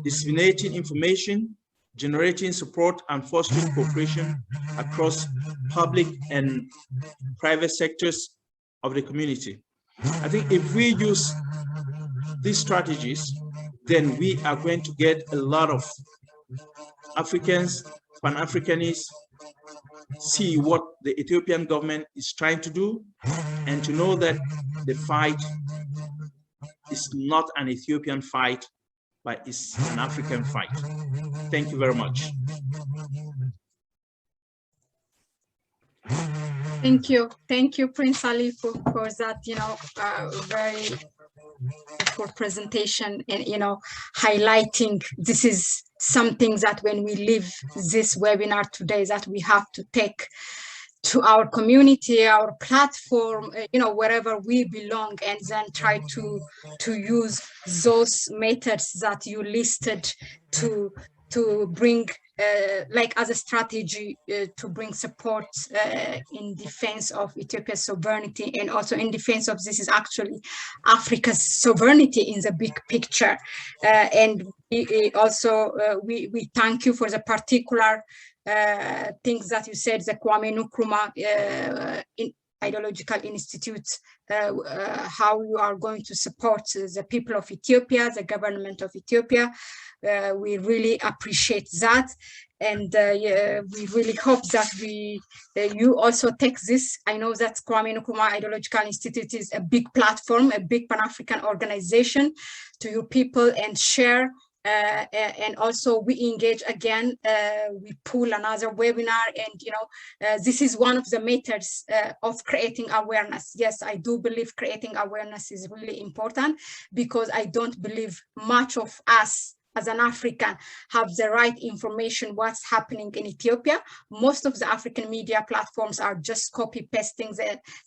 disseminating information, generating support, and fostering cooperation across public and private sectors of the community. I think if we use these strategies, then we are going to get a lot of Africans, Pan-Africanists, see what the Ethiopian government is trying to do, and to know that the fight is not an Ethiopian fight, but it's an African fight. Thank you very much. Thank you, Prince Salifu, for that, very for presentation and, highlighting this is something that when we leave this webinar today, that we have to take to our community, our platform, wherever we belong, and then try to use those methods that you listed to bring, like as a strategy to bring support in defense of Ethiopia's sovereignty, and also in defense of this is actually Africa's sovereignty in the big picture. And we thank you for the particular things that you said, the Kwame Nkrumah Ideological Institute, how you are going to support the people of Ethiopia, the government of Ethiopia. We really appreciate that, and we really hope that you also take this. I know that Kwame Nkrumah Ideological Institute is a big platform, a big Pan-African organization to your people, and share and also we engage again, we pull another webinar, and this is one of the methods of creating awareness. Yes, I do believe creating awareness is really important, because I don't believe much of us as an African have the right information what's happening in Ethiopia. Most of the African media platforms are just copy pasting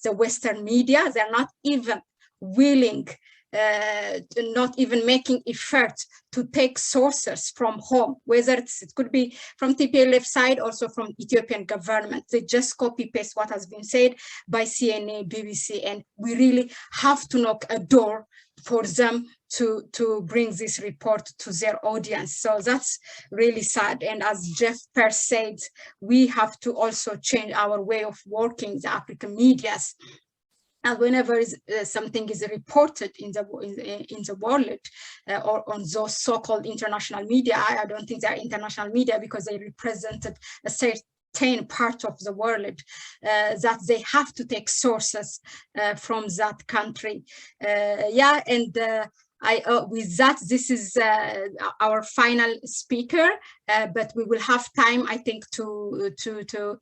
the Western media. They're not even willing, not even making effort to take sources from home, whether it could be from TPLF side, also from Ethiopian government. They just copy paste what has been said by CNN, BBC, and we really have to knock a door for them to bring this report to their audience. So that's really sad. And as Jeff Pearce said, we have to also change our way of working the African medias. And whenever something is reported in the world or on those so-called international media, I don't think they're international media because they represented a certain part of the world, that they have to take sources from that country. With that, this is our final speaker, but we will have time, I think, to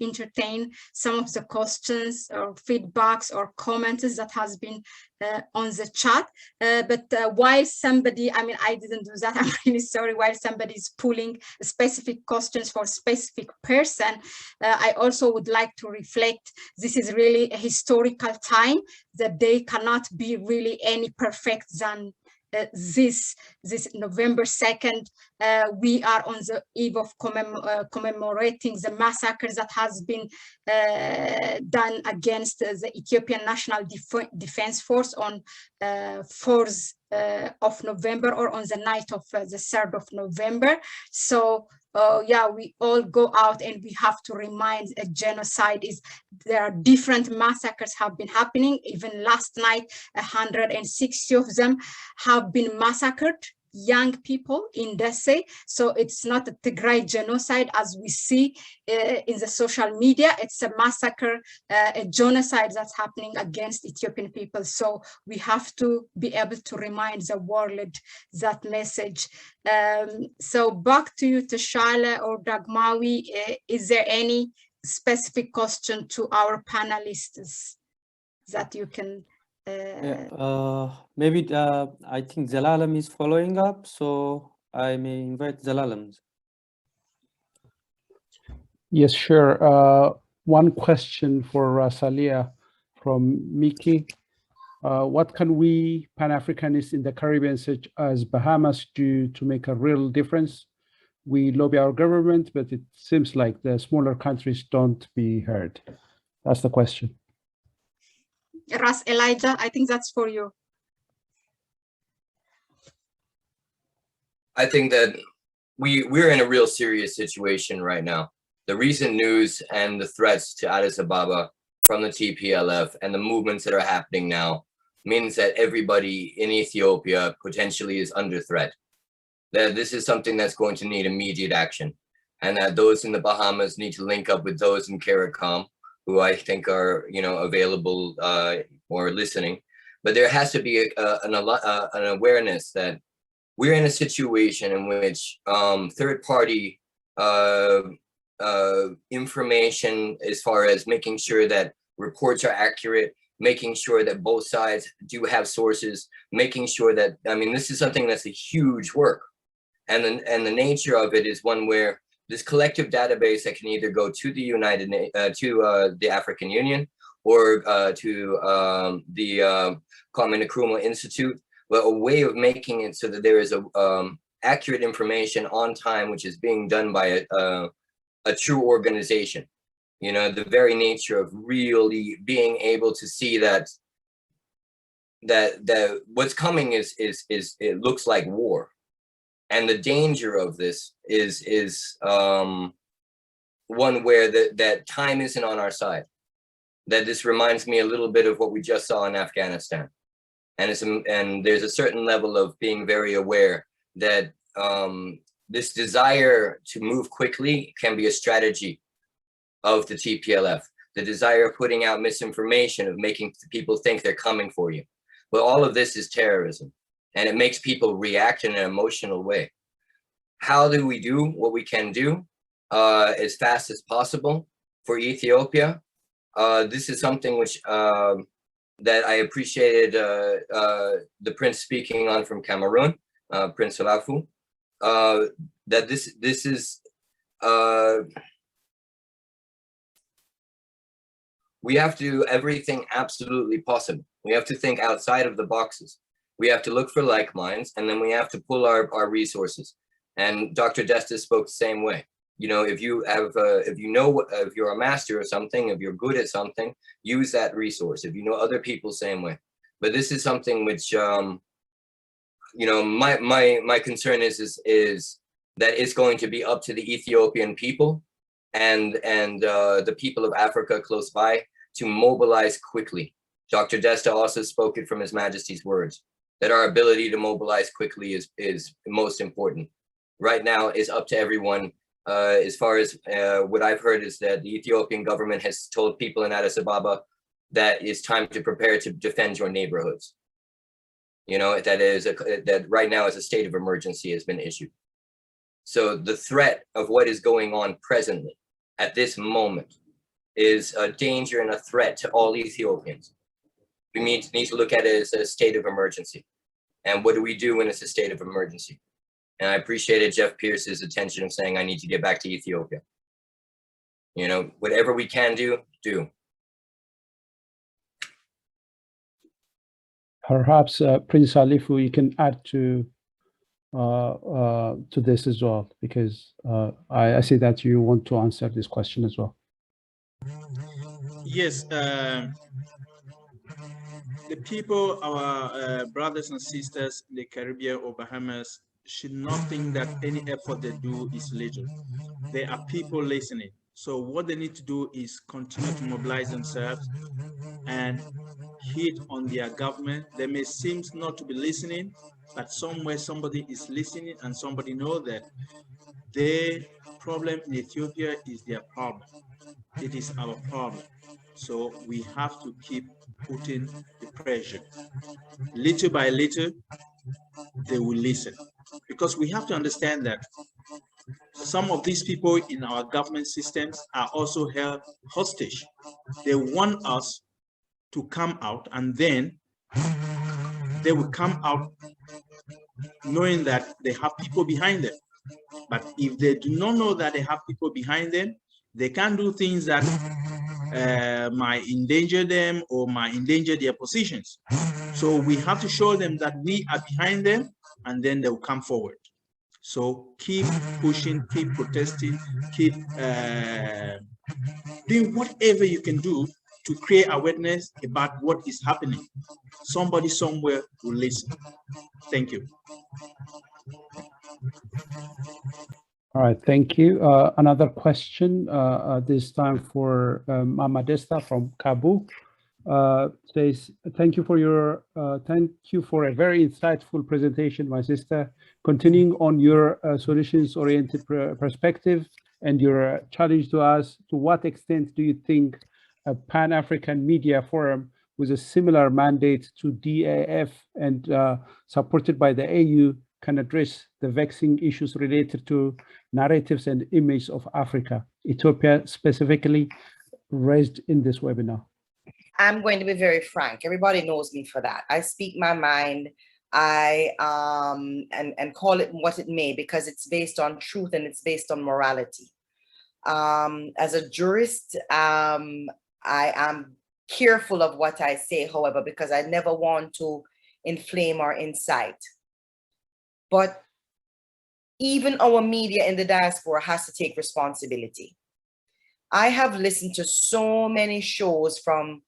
entertain some of the questions or feedbacks or comments that has been on the chat. But while somebody, I didn't do that, I'm really sorry, while somebody is pulling specific questions for specific person, I also would like to reflect, this is really a historical time, that they cannot be really any perfect than this November 2nd, we are on the eve of commemorating the massacres that has been done against the Ethiopian National Defense Force on 4th of November, or on the night of the 3rd of November. So we all go out and we have to remind a genocide there are different massacres have been happening. Even last night, 160 of them have been massacred, young people in Desa. So it's not a Tigray genocide as we see in the social media. It's a massacre, a genocide that's happening against Ethiopian people. So we have to be able to remind the world that message. So back to you, Tashala or Dagmawi. Is there any specific question to our panelists that you can maybe I think Zelalem is following up, so I may invite Zelalem. Yes, sure. One question for Salia from Miki. What can we Pan-Africanists in the Caribbean, such as Bahamas, do to make a real difference? We lobby our government, but it seems like the smaller countries don't be heard. That's the question. Ras Elijah, I think that's for you. I think that we're in a real serious situation right now. The recent news and the threats to Addis Ababa from the TPLF and the movements that are happening now means that everybody in Ethiopia potentially is under threat. That this is something that's going to need immediate action, and that those in the Bahamas need to link up with those in CARICOM, who I think are available or listening. But there has to be an awareness that we're in a situation in which third-party information, as far as making sure that reports are accurate, making sure that both sides do have sources, making sure that, this is something that's a huge work. And the nature of it is one where this collective database that can either go to the the African Union or to the Kwame Nkrumah Institute, but a way of making it so that there is accurate information on time, which is being done by a true organization. The very nature of really being able to see that what's coming is it looks like war. And the danger of this is one where that time isn't on our side. That this reminds me a little bit of what we just saw in Afghanistan. And there's a certain level of being very aware that this desire to move quickly can be a strategy of the TPLF. The desire of putting out misinformation, of making people think they're coming for you. But all of this is terrorism. And it makes people react in an emotional way. how do we do what we can do as fast as possible for Ethiopia? This is something which that I appreciated the Prince speaking on from Cameroon, Prince Salifu, that this is we have to do everything absolutely possible. We have to think outside of the boxes. We have to look for like minds, and then we have to pull our resources. And Dr. Desta spoke the same way. You know, if you have, if you know, if you're a master of something, if you're good at something, use that resource. If you know other people, same way. But this is something which, you know, my concern is that it's going to be up to the Ethiopian people and the people of Africa close by to mobilize quickly. Dr. Desta also spoke it from His Majesty's words, that our ability to mobilize quickly is most important. Right now, it's up to everyone. As far as what I've heard is that the Ethiopian government has told people in Addis Ababa that it's time to prepare to defend your neighborhoods. You know, that right now is a state of emergency has been issued. So the threat of what is going on presently at this moment is a danger and a threat to all Ethiopians. We need to look at it as a state of emergency. And what do we do when it's a state of emergency? And I appreciated Jeff Pearce's attention of saying, I need to get back to Ethiopia. You know, whatever we can do, do. Perhaps Prince Salifu, you can add to this as well, because I see that you want to answer this question as well. Yes, the people, our brothers and sisters in the Caribbean or Bahamas should not think that any effort they do is little. There are people listening. So what they need to do is continue to mobilize themselves and hit on their government. They may seem not to be listening, but somewhere somebody is listening and somebody knows that their problem in Ethiopia is their problem. It is our problem. So we have to keep putting the pressure. Little by little, they will listen. Because we have to understand that some of these people in our government systems are also held hostage. They want us to come out, and then they will come out knowing that they have people behind them. But if they do not know that they have people behind them, they can do things that might endanger them or might endanger their positions. So we have to show them that we are behind them, and then they'll come forward. So keep pushing, keep protesting, keep doing whatever you can do to create awareness about what is happening. Somebody somewhere will listen. Thank you. All right, thank you. Another question, this time for Mama Desta from Kabu. Says, thank you for a very insightful presentation, my sister. Continuing on your solutions-oriented perspective and your challenge to us, to what extent do you think a Pan-African media forum with a similar mandate to DAF and supported by the AU can address the vexing issues related to narratives and image of Africa, Ethiopia specifically, raised in this webinar? I'm going to be very frank. Everybody knows me for that. I speak my mind. I and call it what it may, because it's based on truth and it's based on morality. As a jurist, I am careful of what I say, however, because I never want to inflame or incite. But even our media in the diaspora has to take responsibility. I have listened to so many shows from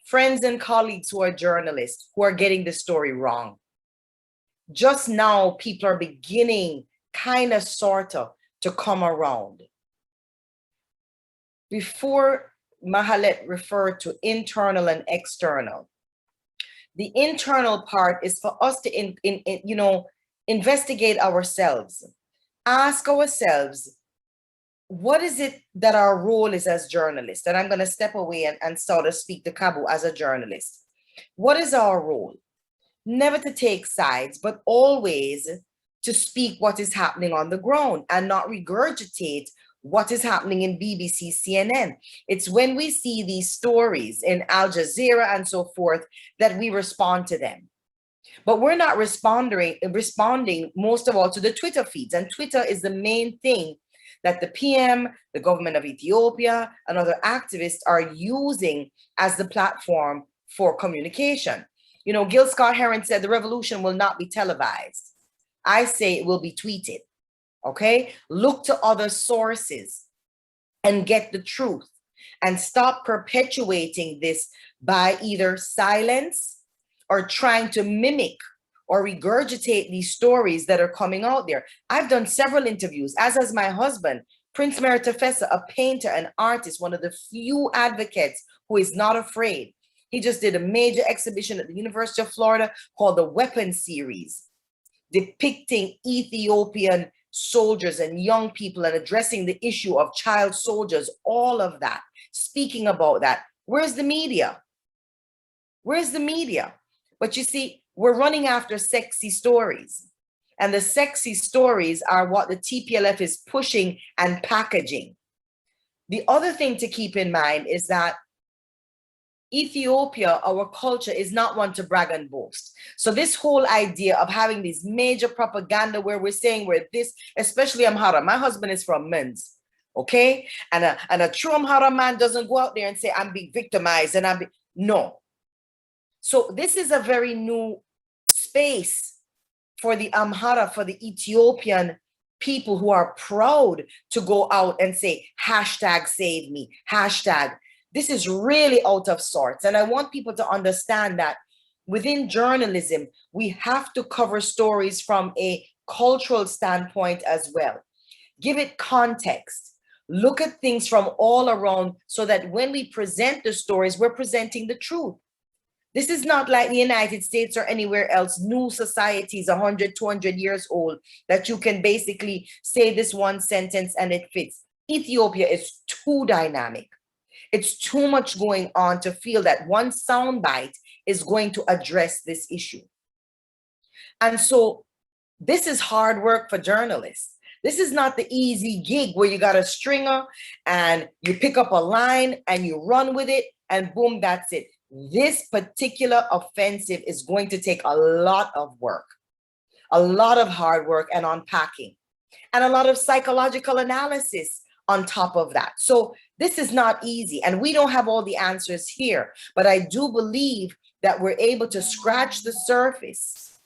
friends and colleagues who are journalists who are getting the story wrong. Just now, people are beginning kind of, sort of, to come around. Before Mahalet referred to internal and external. The internal part is for us to, investigate ourselves, ask ourselves, what is it that our role is as journalists? And I'm going to step away and sort of speak to Kabu as a journalist. What is our role? Never to take sides, but always to speak what is happening on the ground and not regurgitate what is happening in BBC, CNN. It's when we see these stories in Al Jazeera and so forth that we respond to them. But we're not responding most of all to the Twitter feeds. And Twitter is the main thing that the PM, the government of Ethiopia, and other activists are using as the platform for communication. You know, Gil Scott-Heron said the revolution will not be televised. I say it will be tweeted, okay? Look to other sources and get the truth and stop perpetuating this by either silence or trying to mimic or regurgitate these stories that are coming out there. I've done several interviews, as has my husband, Prince Meritafessa, a painter, an artist, one of the few advocates who is not afraid. He just did a major exhibition at the University of Florida called the Weapon Series, depicting Ethiopian soldiers and young people and addressing the issue of child soldiers, all of that, speaking about that. Where's the media? Where's the media? But you see, we're running after sexy stories. And the sexy stories are what the TPLF is pushing and packaging. The other thing to keep in mind is that Ethiopia, our culture, is not one to brag and boast. So this whole idea of having these major propaganda where we're saying we're this, especially Amhara. My husband is from Minsk, okay? And a true Amhara man doesn't go out there and say, I'm being victimized and no. So this is a very new space for the Amhara, for the Ethiopian people who are proud to go out and say, hashtag save me, hashtag. This is really out of sorts. And I want people to understand that within journalism, we have to cover stories from a cultural standpoint as well. Give it context. Look at things from all around so that when we present the stories, we're presenting the truth. This is not like the United States or anywhere else, new societies, 100, 200 years old, that you can basically say this one sentence and it fits. Ethiopia is too dynamic. It's too much going on to feel that one soundbite is going to address this issue. And so this is hard work for journalists. This is not the easy gig where you got a stringer and you pick up a line and you run with it and boom, that's it. This particular offensive is going to take a lot of work, a lot of hard work and unpacking, and a lot of psychological analysis on top of that. So this is not easy, and we don't have all the answers here, but I do believe that we're able to scratch the surface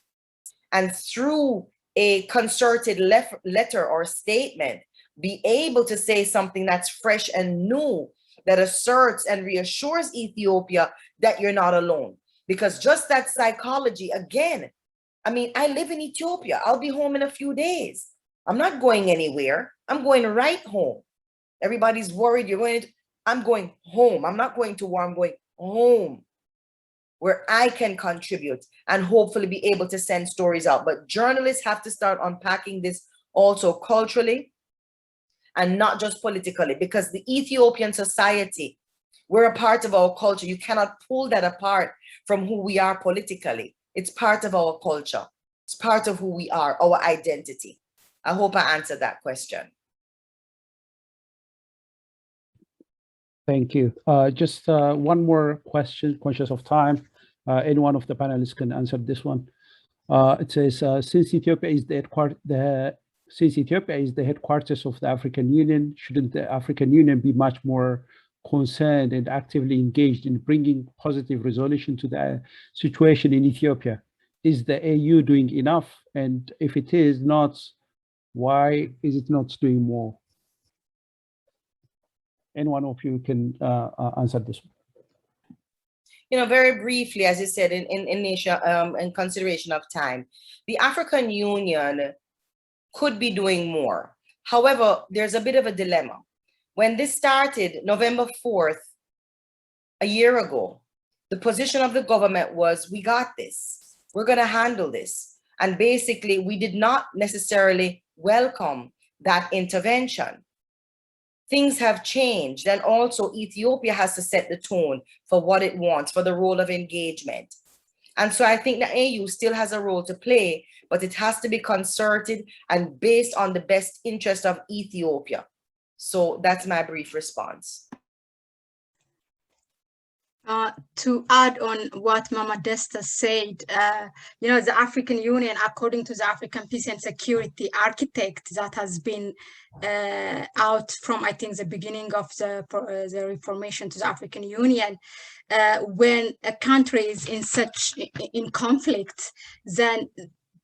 and through a concerted letter or statement, be able to say something that's fresh and new, that asserts and reassures Ethiopia that you're not alone. Because just that psychology, again, I mean, I live in Ethiopia. I'll be home in a few days. I'm not going anywhere. I'm going right home. Everybody's worried you're going to, I'm going home. I'm not going to war, I'm going home where I can contribute and hopefully be able to send stories out. But journalists have to start unpacking this also culturally and not just politically, because the Ethiopian society, we're a part of our culture. You cannot pull that apart from who we are politically. It's part of our culture. It's part of who we are, our identity. I hope I answered that question. Thank you. Just one more question, conscious of time. Any one of the panelists can answer this one. It says, since Ethiopia is the headquarters of the African Union, shouldn't the African Union be much more concerned and actively engaged in bringing positive resolution to the situation in Ethiopia? Is the AU doing enough? And if it is not, why is it not doing more? Any one of you can answer this one. You know, very briefly, as you said, in consideration of time, the African Union could be doing more. However, there's a bit of a dilemma. When this started, November 4th, a year ago, the position of the government was, we got this, we're gonna handle this. And basically, we did not necessarily welcome that intervention. Things have changed, and also Ethiopia has to set the tone for what it wants, for the role of engagement. And so I think the AU still has a role to play, but it has to be concerted and based on the best interest of Ethiopia. So that's my brief response. To add on what Mama Desta said, you know, the African Union, according to the African Peace and Security Architect that has been out from, I think, the beginning of the reformation to the African Union, when a country is in conflict, then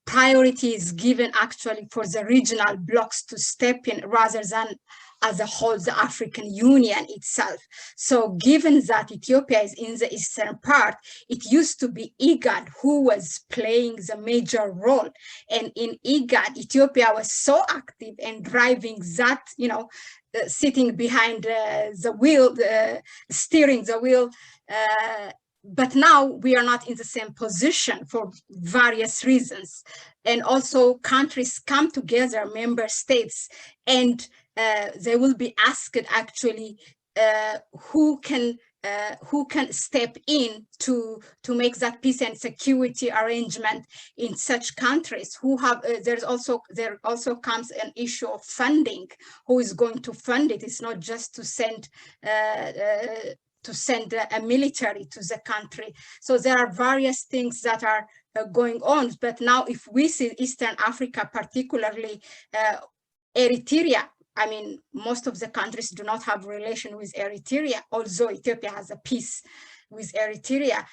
priority is given actually for the regional blocs to step in rather than as a whole, the African Union itself. So given that Ethiopia is in the eastern part, it used to be IGAD who was playing the major role. And in IGAD, Ethiopia was so active and driving that, you know, sitting behind the wheel, steering the wheel. But now we are not in the same position for various reasons. And also countries come together, member states, and they will be asked actually who can step in to make that peace and security arrangement in such countries who have there also comes an issue of funding. Who is going to fund it? It's not just to send a military to the country. So there are various things that are going on. But now if we see Eastern Africa, particularly Eritrea, I mean, most of the countries do not have relation with Eritrea, although Ethiopia has a peace with Eritrea.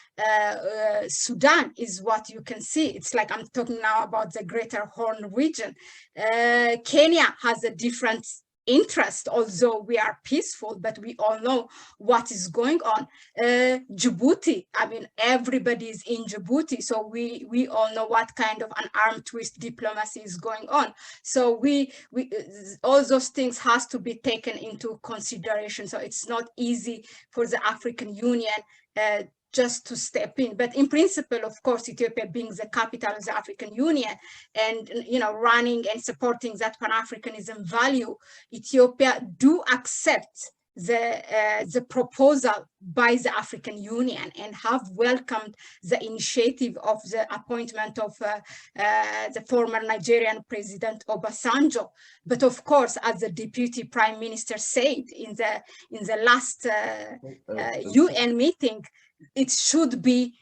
Sudan is what you can see. It's like I'm talking now about the Greater Horn region. Kenya has a different interest, although we are peaceful, but we all know what is going on. Djibouti, I mean, everybody is in Djibouti, so we all know what kind of an arm twist diplomacy is going on. So we all those things has to be taken into consideration. So it's not easy for the African Union just to step in. But in principle, of course, Ethiopia being the capital of the African Union and, you know, running and supporting that Pan-Africanism value, Ethiopia do accept the proposal by the African Union and have welcomed the initiative of the appointment of the former Nigerian President Obasanjo. But of course, as the Deputy Prime Minister said in the last UN meeting, it should be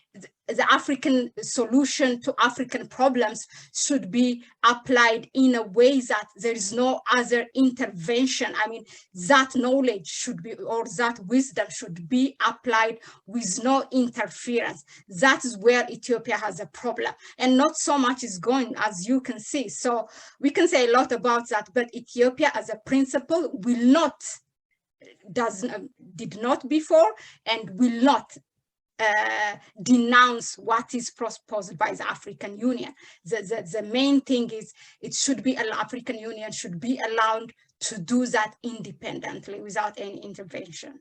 the African solution to African problems should be applied in a way that there is no other intervention. I mean, that knowledge should be, or that wisdom should be applied with no interference. That is where Ethiopia has a problem, and not so much is going, as you can see. So we can say a lot about that, but Ethiopia as a principle will not, did not before, and will not denounce what is proposed by the African Union. The main thing is it should be, African Union should be allowed to do that independently without any intervention.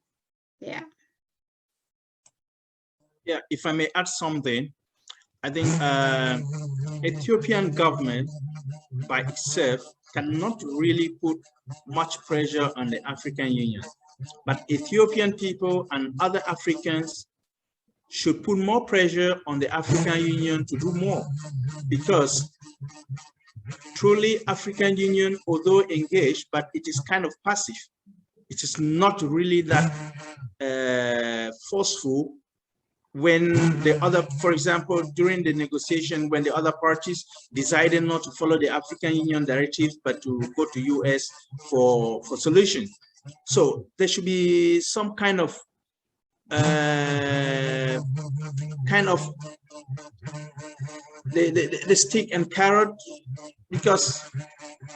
Yeah. Yeah, if I may add something, I think Ethiopian government by itself cannot really put much pressure on the African Union, but Ethiopian people and other Africans should put more pressure on the African Union to do more, because truly African Union, although engaged, but it is kind of passive. It is not really that forceful when the other, for example, during the negotiation, when the other parties decided not to follow the African Union directive, but to go to US for solution. So there should be some kind of the stick and carrot, because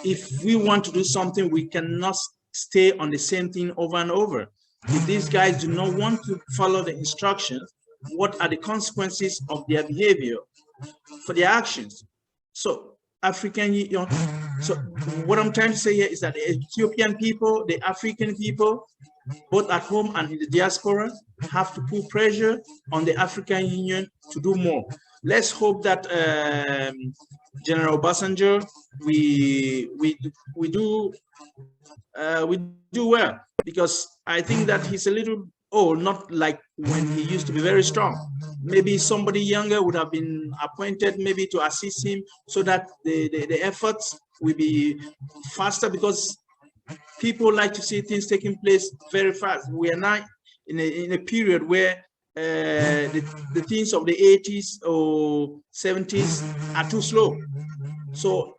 if we want to do something, we cannot stay on the same thing over and over. If these guys do not want to follow the instructions, what are the consequences of their behavior for their actions? So African, you know, so what I'm trying to say here is that the Ethiopian people, the African people, both at home and in the diaspora, have to put pressure on the African Union to do more. Let's hope that General Obasanjo, we do well, because I think that he's a little oh, not like when he used to be very strong. Maybe somebody younger would have been appointed maybe to assist him so that the efforts will be faster, because people like to see things taking place very fast. We are now in a period where the things of the 80s or 70s are too slow. So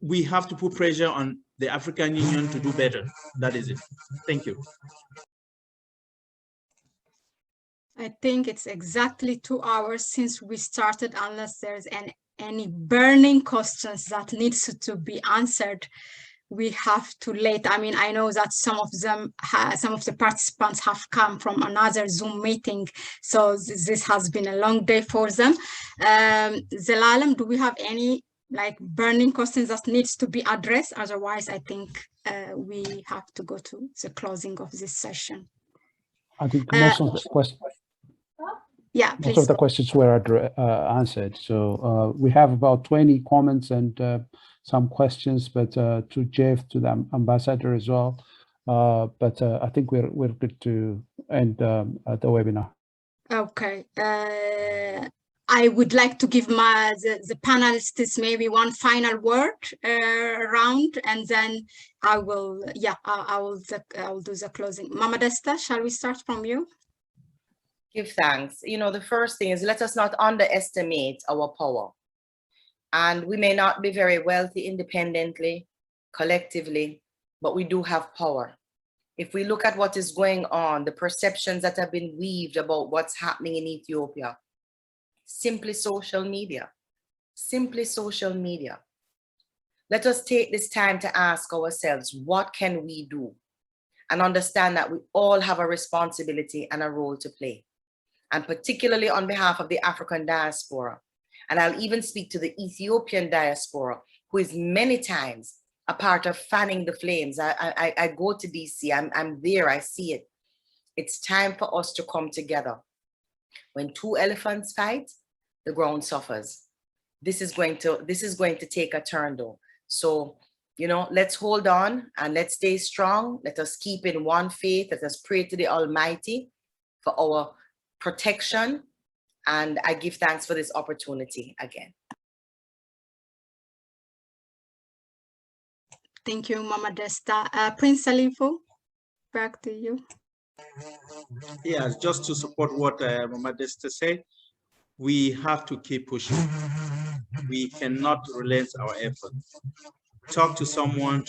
we have to put pressure on the African Union to do better. That is it. Thank you. I think it's exactly 2 hours since we started, unless there's any burning questions that needs to be answered. We have to late. I mean, I know that some of them, some of the participants have come from another Zoom meeting, so this has been a long day for them. Zelalem, do we have any like burning questions that needs to be addressed? Otherwise, I think we have to go to the closing of this session. I think most of the questions. Yeah, please. Most of the questions were answered. So we have about 20 comments and some questions, but to Jeff, to the ambassador as well. But I think we're good to end the webinar. Okay. I would like to give the panelists maybe one final word round, and then I will do the closing. Mama Desta, shall we start from you? Give thanks. You know, the first thing is, let us not underestimate our power. And we may not be very wealthy independently, collectively, but we do have power. If we look at what is going on, the perceptions that have been weaved about what's happening in Ethiopia, simply social media, simply social media. Let us take this time to ask ourselves, what can we do? And understand that we all have a responsibility and a role to play. And particularly on behalf of the African diaspora. And I'll even speak to the Ethiopian diaspora, who is many times a part of fanning the flames. I go to DC, I'm there, I see it. It's time for us to come together. When two elephants fight, the ground suffers. This is going to take a turn though. So, you know, let's hold on and let's stay strong. Let us keep in one faith. Let us pray to the Almighty for our protection. And I give thanks for this opportunity again. Thank you, Mama Desta. Prince Salifu, back to you. Yeah, just to support what Mama Desta said, we have to keep pushing. We cannot relent our effort. Talk to someone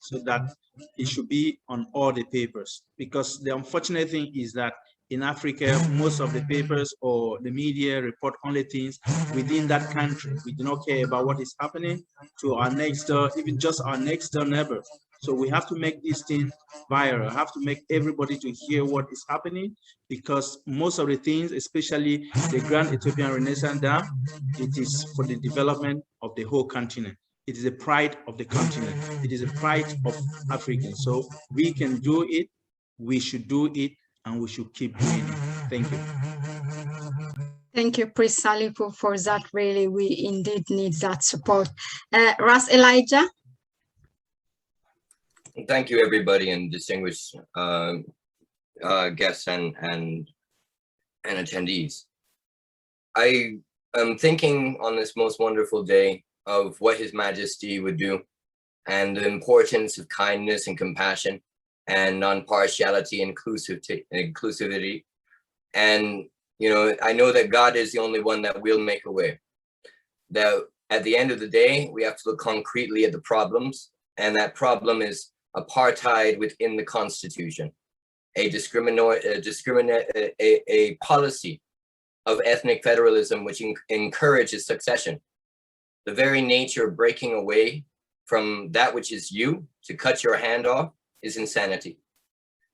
so that it should be on all the papers. Because the unfortunate thing is that in Africa, most of the papers or the media report only things within that country. We do not care about what is happening to our next door, even just our next door neighbor. So we have to make this thing viral, have to make everybody to hear what is happening, because most of the things, especially the Grand Ethiopian Renaissance Dam, it is for the development of the whole continent. It is a pride of the continent. It is a pride of Africans. So we can do it, we should do it, and we should keep doing it. Thank you. Thank you, Prince Salifu, for that. Really, we indeed need that support. Ras Elijah. Thank you, everybody, and distinguished guests and attendees. I am thinking on this most wonderful day of what His Majesty would do, and the importance of kindness and compassion and non-partiality, inclusivity. And, you know, I know that God is the only one that will make a way. That at the end of the day, we have to look concretely at the problems, and that problem is apartheid within the Constitution, a policy of ethnic federalism which encourages succession. The very nature of breaking away from that which is you to cut your hand off is insanity.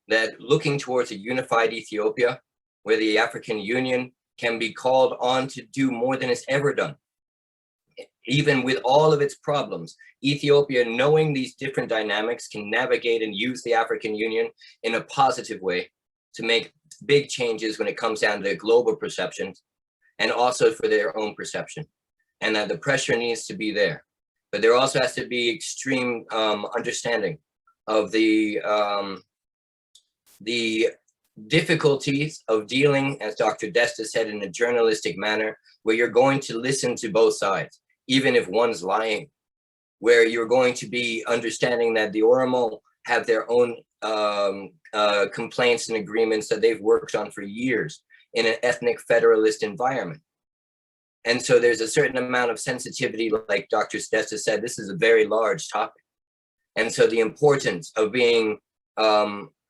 That looking towards a unified Ethiopia, where the African Union can be called on to do more than it's ever done. Even with all of its problems, Ethiopia, knowing these different dynamics, can navigate and use the African Union in a positive way to make big changes when it comes down to global perceptions, and also for their own perception. And that the pressure needs to be there. But there also has to be extreme understanding of the the difficulties of dealing, as Dr. Desta said, in a journalistic manner, where you're going to listen to both sides, even if one's lying, where you're going to be understanding that the Oromo have their own complaints and agreements that they've worked on for years in an ethnic federalist environment. And so there's a certain amount of sensitivity, like Dr. Desta said, this is a very large topic. And so the importance of being,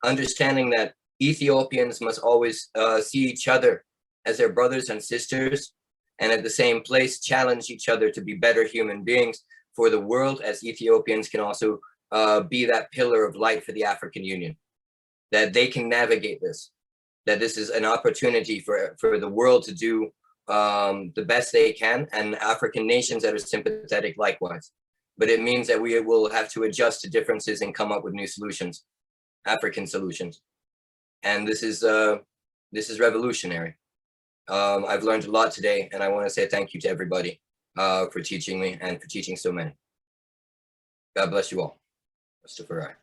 understanding that Ethiopians must always see each other as their brothers and sisters, and at the same place challenge each other to be better human beings for the world, as Ethiopians can also be that pillar of light for the African Union, that they can navigate this, that this is an opportunity for the world to do the best they can, and African nations that are sympathetic likewise. But it means that we will have to adjust to differences and come up with new solutions, African solutions. And this is revolutionary. I've learned a lot today, and I want to say thank you to everybody for teaching me and for teaching so many. God bless you all. Tafari.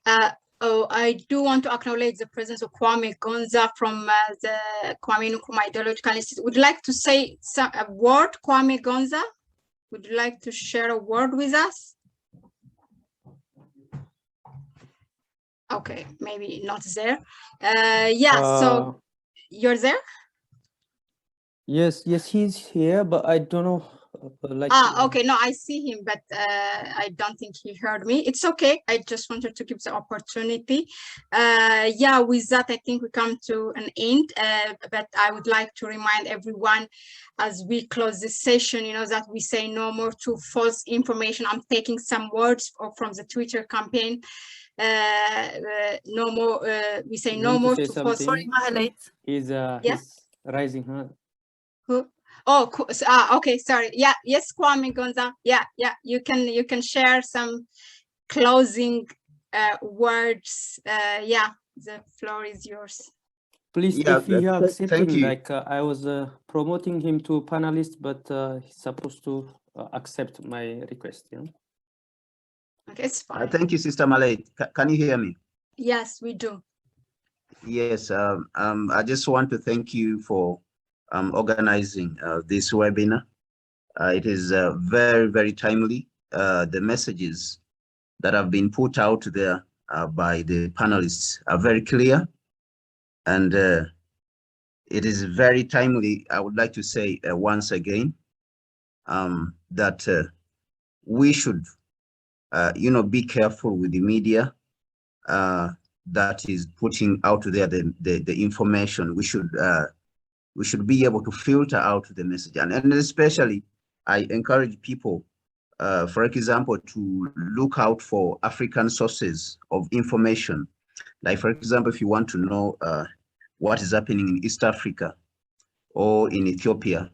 I do want to acknowledge the presence of Kwame Gonza from the Kwame Nkrumah Ideological Institute. Would you like to say a word, Kwame Gonza? Would you like to share a word with us? Okay, maybe not there. Yeah, so you're there? Yes, he's here, but I don't know. Okay, no, I see him, but I don't think he heard me. It's okay. I just wanted to give the opportunity. Yeah, with that, I think we come to an end, but I would like to remind everyone as we close this session, that we say no more to false information. I'm taking some words from the Twitter campaign. No more, we say no more to false. Sorry, Mahalet. He's raising hand. Who? Oh, okay, sorry. Yeah, yes, Kwame Gonza. Yeah, you can share some closing words. Yeah, the floor is yours. Please, if he accepting, like I was promoting him to panelist, but he's supposed to accept my request. Okay, it's fine. Thank you, Sister Malay. Can you hear me? Yes, we do. Yes, I just want to thank you for organizing this webinar. It is very, very timely. The messages that have been put out there by the panelists are very clear, and it is very timely. I would like to say once again that we should, be careful with the media that is putting out there the information. We should be able to filter out the message, and especially I encourage people, for example, to look out for African sources of information. Like, for example, if you want to know what is happening in East Africa or in Ethiopia,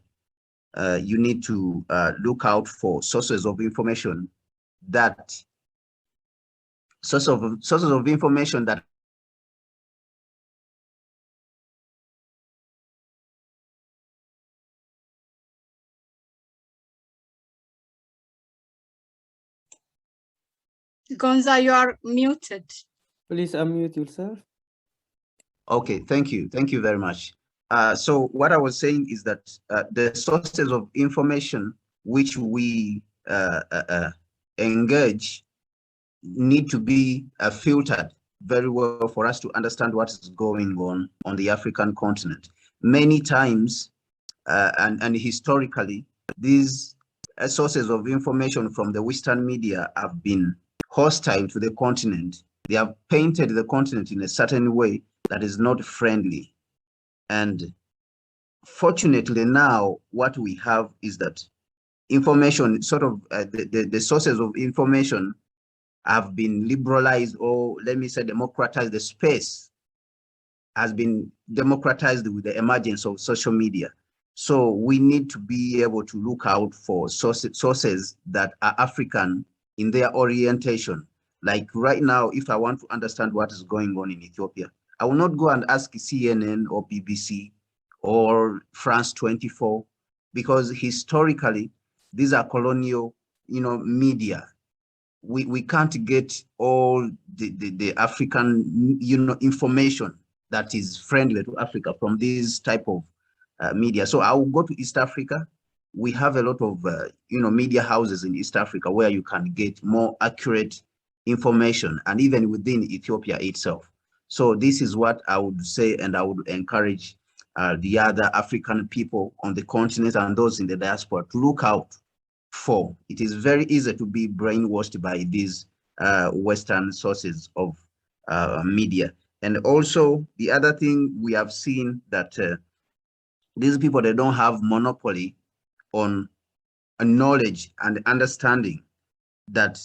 you need to look out for sources of information that Gonza, you are muted. Please unmute yourself. Okay, thank you very much. So what I was saying is that the sources of information which we engage need to be filtered very well for us to understand what is going on the African continent. Many times and historically, these sources of information from the Western media have been hostile to the continent. They have painted the continent in a certain way that is not friendly. And fortunately now, what we have is that information, sort of the sources of information have been liberalized, or let me say democratized. The space has been democratized with the emergence of social media. So we need to be able to look out for sources that are African in their orientation. Like right now, if I want to understand what is going on in Ethiopia, I will not go and ask CNN or BBC or France 24, because historically, these are colonial, media. we can't get all the African, information that is friendly to Africa from this type of media. So I will go to East Africa. We have a lot of, media houses in East Africa where you can get more accurate information, and even within Ethiopia itself. So this is what I would say, and I would encourage the other African people on the continent and those in the diaspora to look out for. It is very easy to be brainwashed by these Western sources of media. And also the other thing we have seen that these people, they don't have monopoly on knowledge and understanding that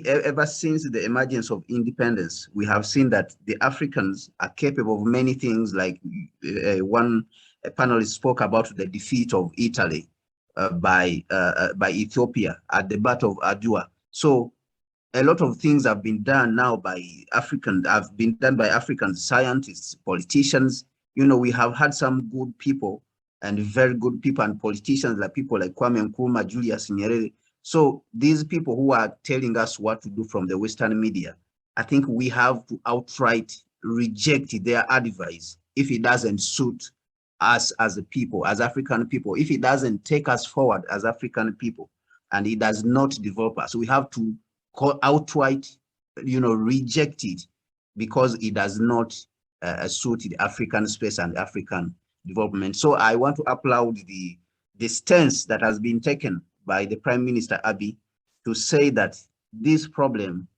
ever since the emergence of independence, we have seen that the Africans are capable of many things, like one panelist spoke about the defeat of Italy by Ethiopia at the Battle of Adwa. So a lot of things have been done now by African scientists, politicians. We have had some good people and very good people and politicians, like people like Kwame Nkrumah, Julius Nyerere. So these people who are telling us what to do from the Western media, I think we have to outright reject their advice if it doesn't suit us as a people, as African people, if it doesn't take us forward as African people, and it does not develop us. We have to outright, reject it because it does not suit the African space and African development. So I want to applaud the stance that has been taken by the Prime Minister Abiy to say that this problem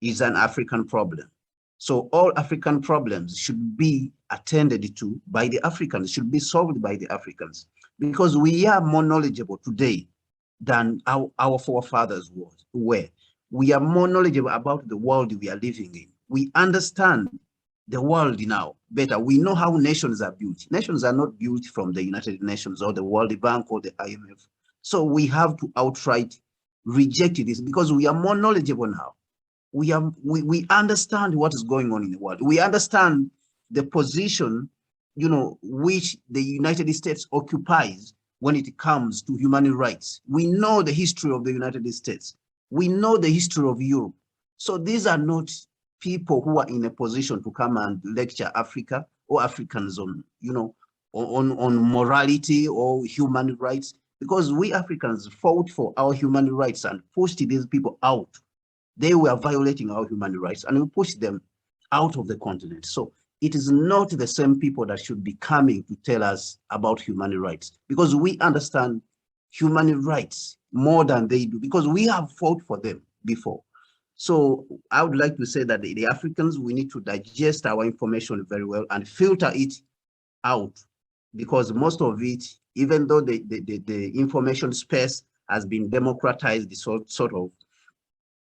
is an African problem. So all African problems should be attended to by the Africans, should be solved by the Africans, because we are more knowledgeable today than our forefathers were. We are more knowledgeable about the world we are living in. We understand the world now better. We know how nations are built. Nations are not built from the United Nations or the World Bank or the IMF. So we have to outright reject this because we are more knowledgeable now. We understand what is going on in the world. We understand the position, which the United States occupies when it comes to human rights. We know the history of the United States. We know the history of Europe. So these are not people who are in a position to come and lecture Africa or Africans on, on morality or human rights, because we Africans fought for our human rights and pushed these people out. They were violating our human rights and we pushed them out of the continent. So it is not the same people that should be coming to tell us about human rights, because we understand human rights more than they do, because we have fought for them before. So I would like to say that the Africans, we need to digest our information very well and filter it out, because most of it, even though the information space has been democratized, sort of,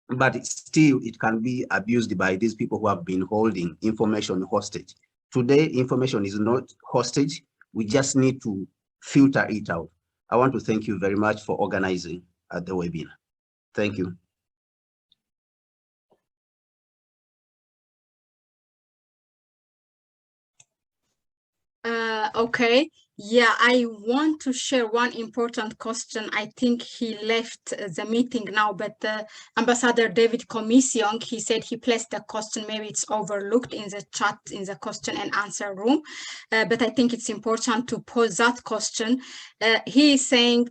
but still it can be abused by these people who have been holding information hostage. Today, information is not hostage. We just need to filter it out. I want to thank you very much for organizing the webinar. Thank you. Okay. Yeah, I want to share one important question. I think he left the meeting now, but Ambassador David Komisyong, he said he placed the question, maybe it's overlooked in the chat, in the question and answer room, but I think it's important to pose that question. He is saying,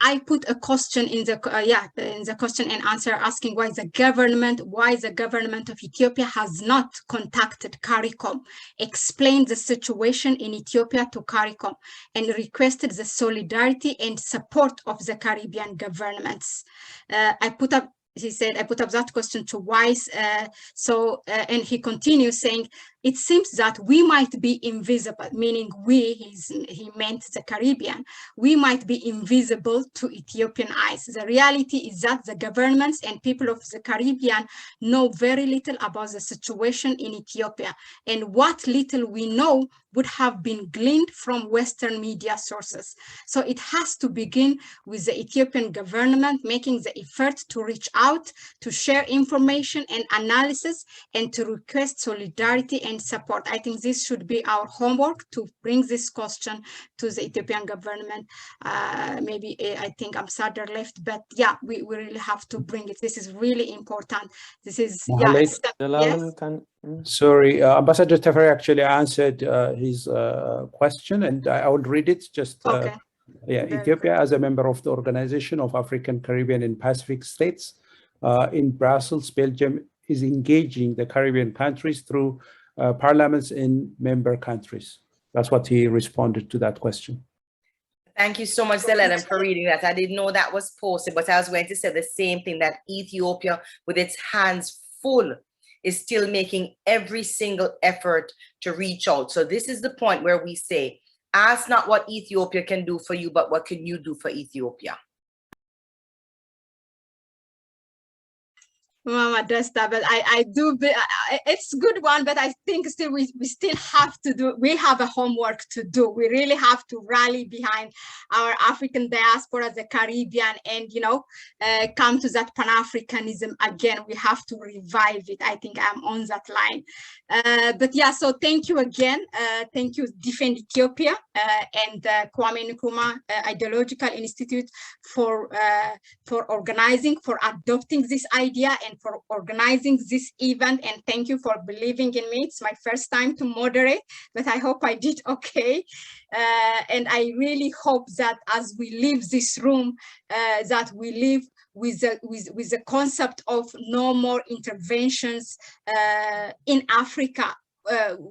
I put a question in the question and answer asking why the government of Ethiopia has not contacted CARICOM, explained the situation in Ethiopia to CARICOM, and requested the solidarity and support of the Caribbean governments. He said, I put up that question to Wise. And he continues saying, it seems that we might be invisible, meaning he meant the Caribbean, we might be invisible to Ethiopian eyes. The reality is that the governments and people of the Caribbean know very little about the situation in Ethiopia, and what little we know would have been gleaned from Western media sources. So it has to begin with the Ethiopian government making the effort to reach out, to share information and analysis, and to request solidarity and and support. I think this should be our homework to bring this question to the Ethiopian government. Maybe I think Ambassador left, but yeah, we really have to bring it. This is really important. This is, yes. Sorry, Ambassador Tafari actually answered his question, and I will read it just. Okay. Yeah, Ethiopia, as a member of the Organization of African, Caribbean, and Pacific States in Brussels, Belgium, is engaging the Caribbean countries through parliaments in member countries. That's what he responded to that question. Thank you so much, Zeledam, for reading that. I didn't know that was posted, but I was going to say the same thing, that Ethiopia, with its hands full, is still making every single effort to reach out. So this is the point where we say, ask not what Ethiopia can do for you, but what can you do for Ethiopia? Mama Desta, but I do, it's a good one, but I think still we still have to do, we have a homework to do. We really have to rally behind our African diaspora, the Caribbean, and, you know, come to that Pan-Africanism again. We have to revive it. I think I'm on that line. But yeah, so thank you again. Thank you, Defend Ethiopia and Kwame Nkrumah Ideological Institute for organizing, for adopting this idea, and for organizing this event. And thank you for believing in me. It's my first time to moderate, but I hope I did okay. And I really hope that as we leave this room, that we leave with the concept of no more interventions in Africa.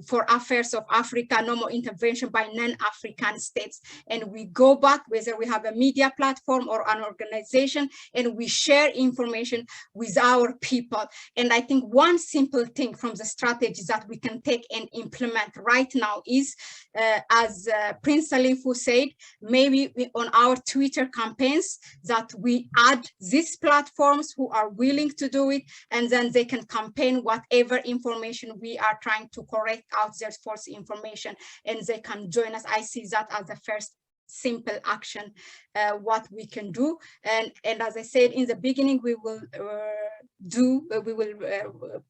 For affairs of Africa, no more intervention by non-African states. And we go back, whether we have a media platform or an organization, and we share information with our people. And I think one simple thing from the strategies that we can take and implement right now is, as Prince Salifu said, maybe on our Twitter campaigns, that we add these platforms who are willing to do it, and then they can campaign whatever information we are trying to correct out their false information, and they can join us. I see that as the first simple action, what we can do. And as I said in the beginning, we will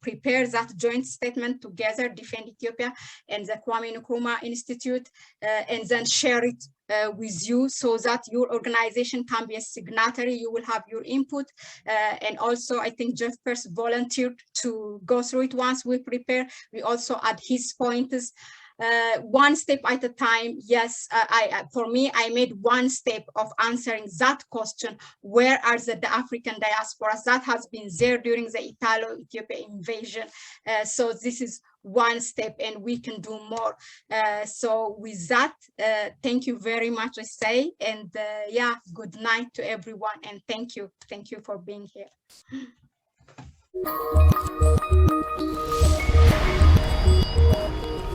prepare that joint statement together, Defend Ethiopia and the Kwame Nkrumah Institute, and then share it with you, so that your organization can be a signatory. You will have your input, and also I think Jeff Pearce volunteered to go through it once we prepare. We also add his pointers. One step at a time. Yes, for me, I made one step of answering that question: where are the African diasporas? That has been there during the Italo-Ethiopia invasion. So this is one step, and we can do more. So with that, thank you very much, I say, and yeah, good night to everyone, and thank you for being here.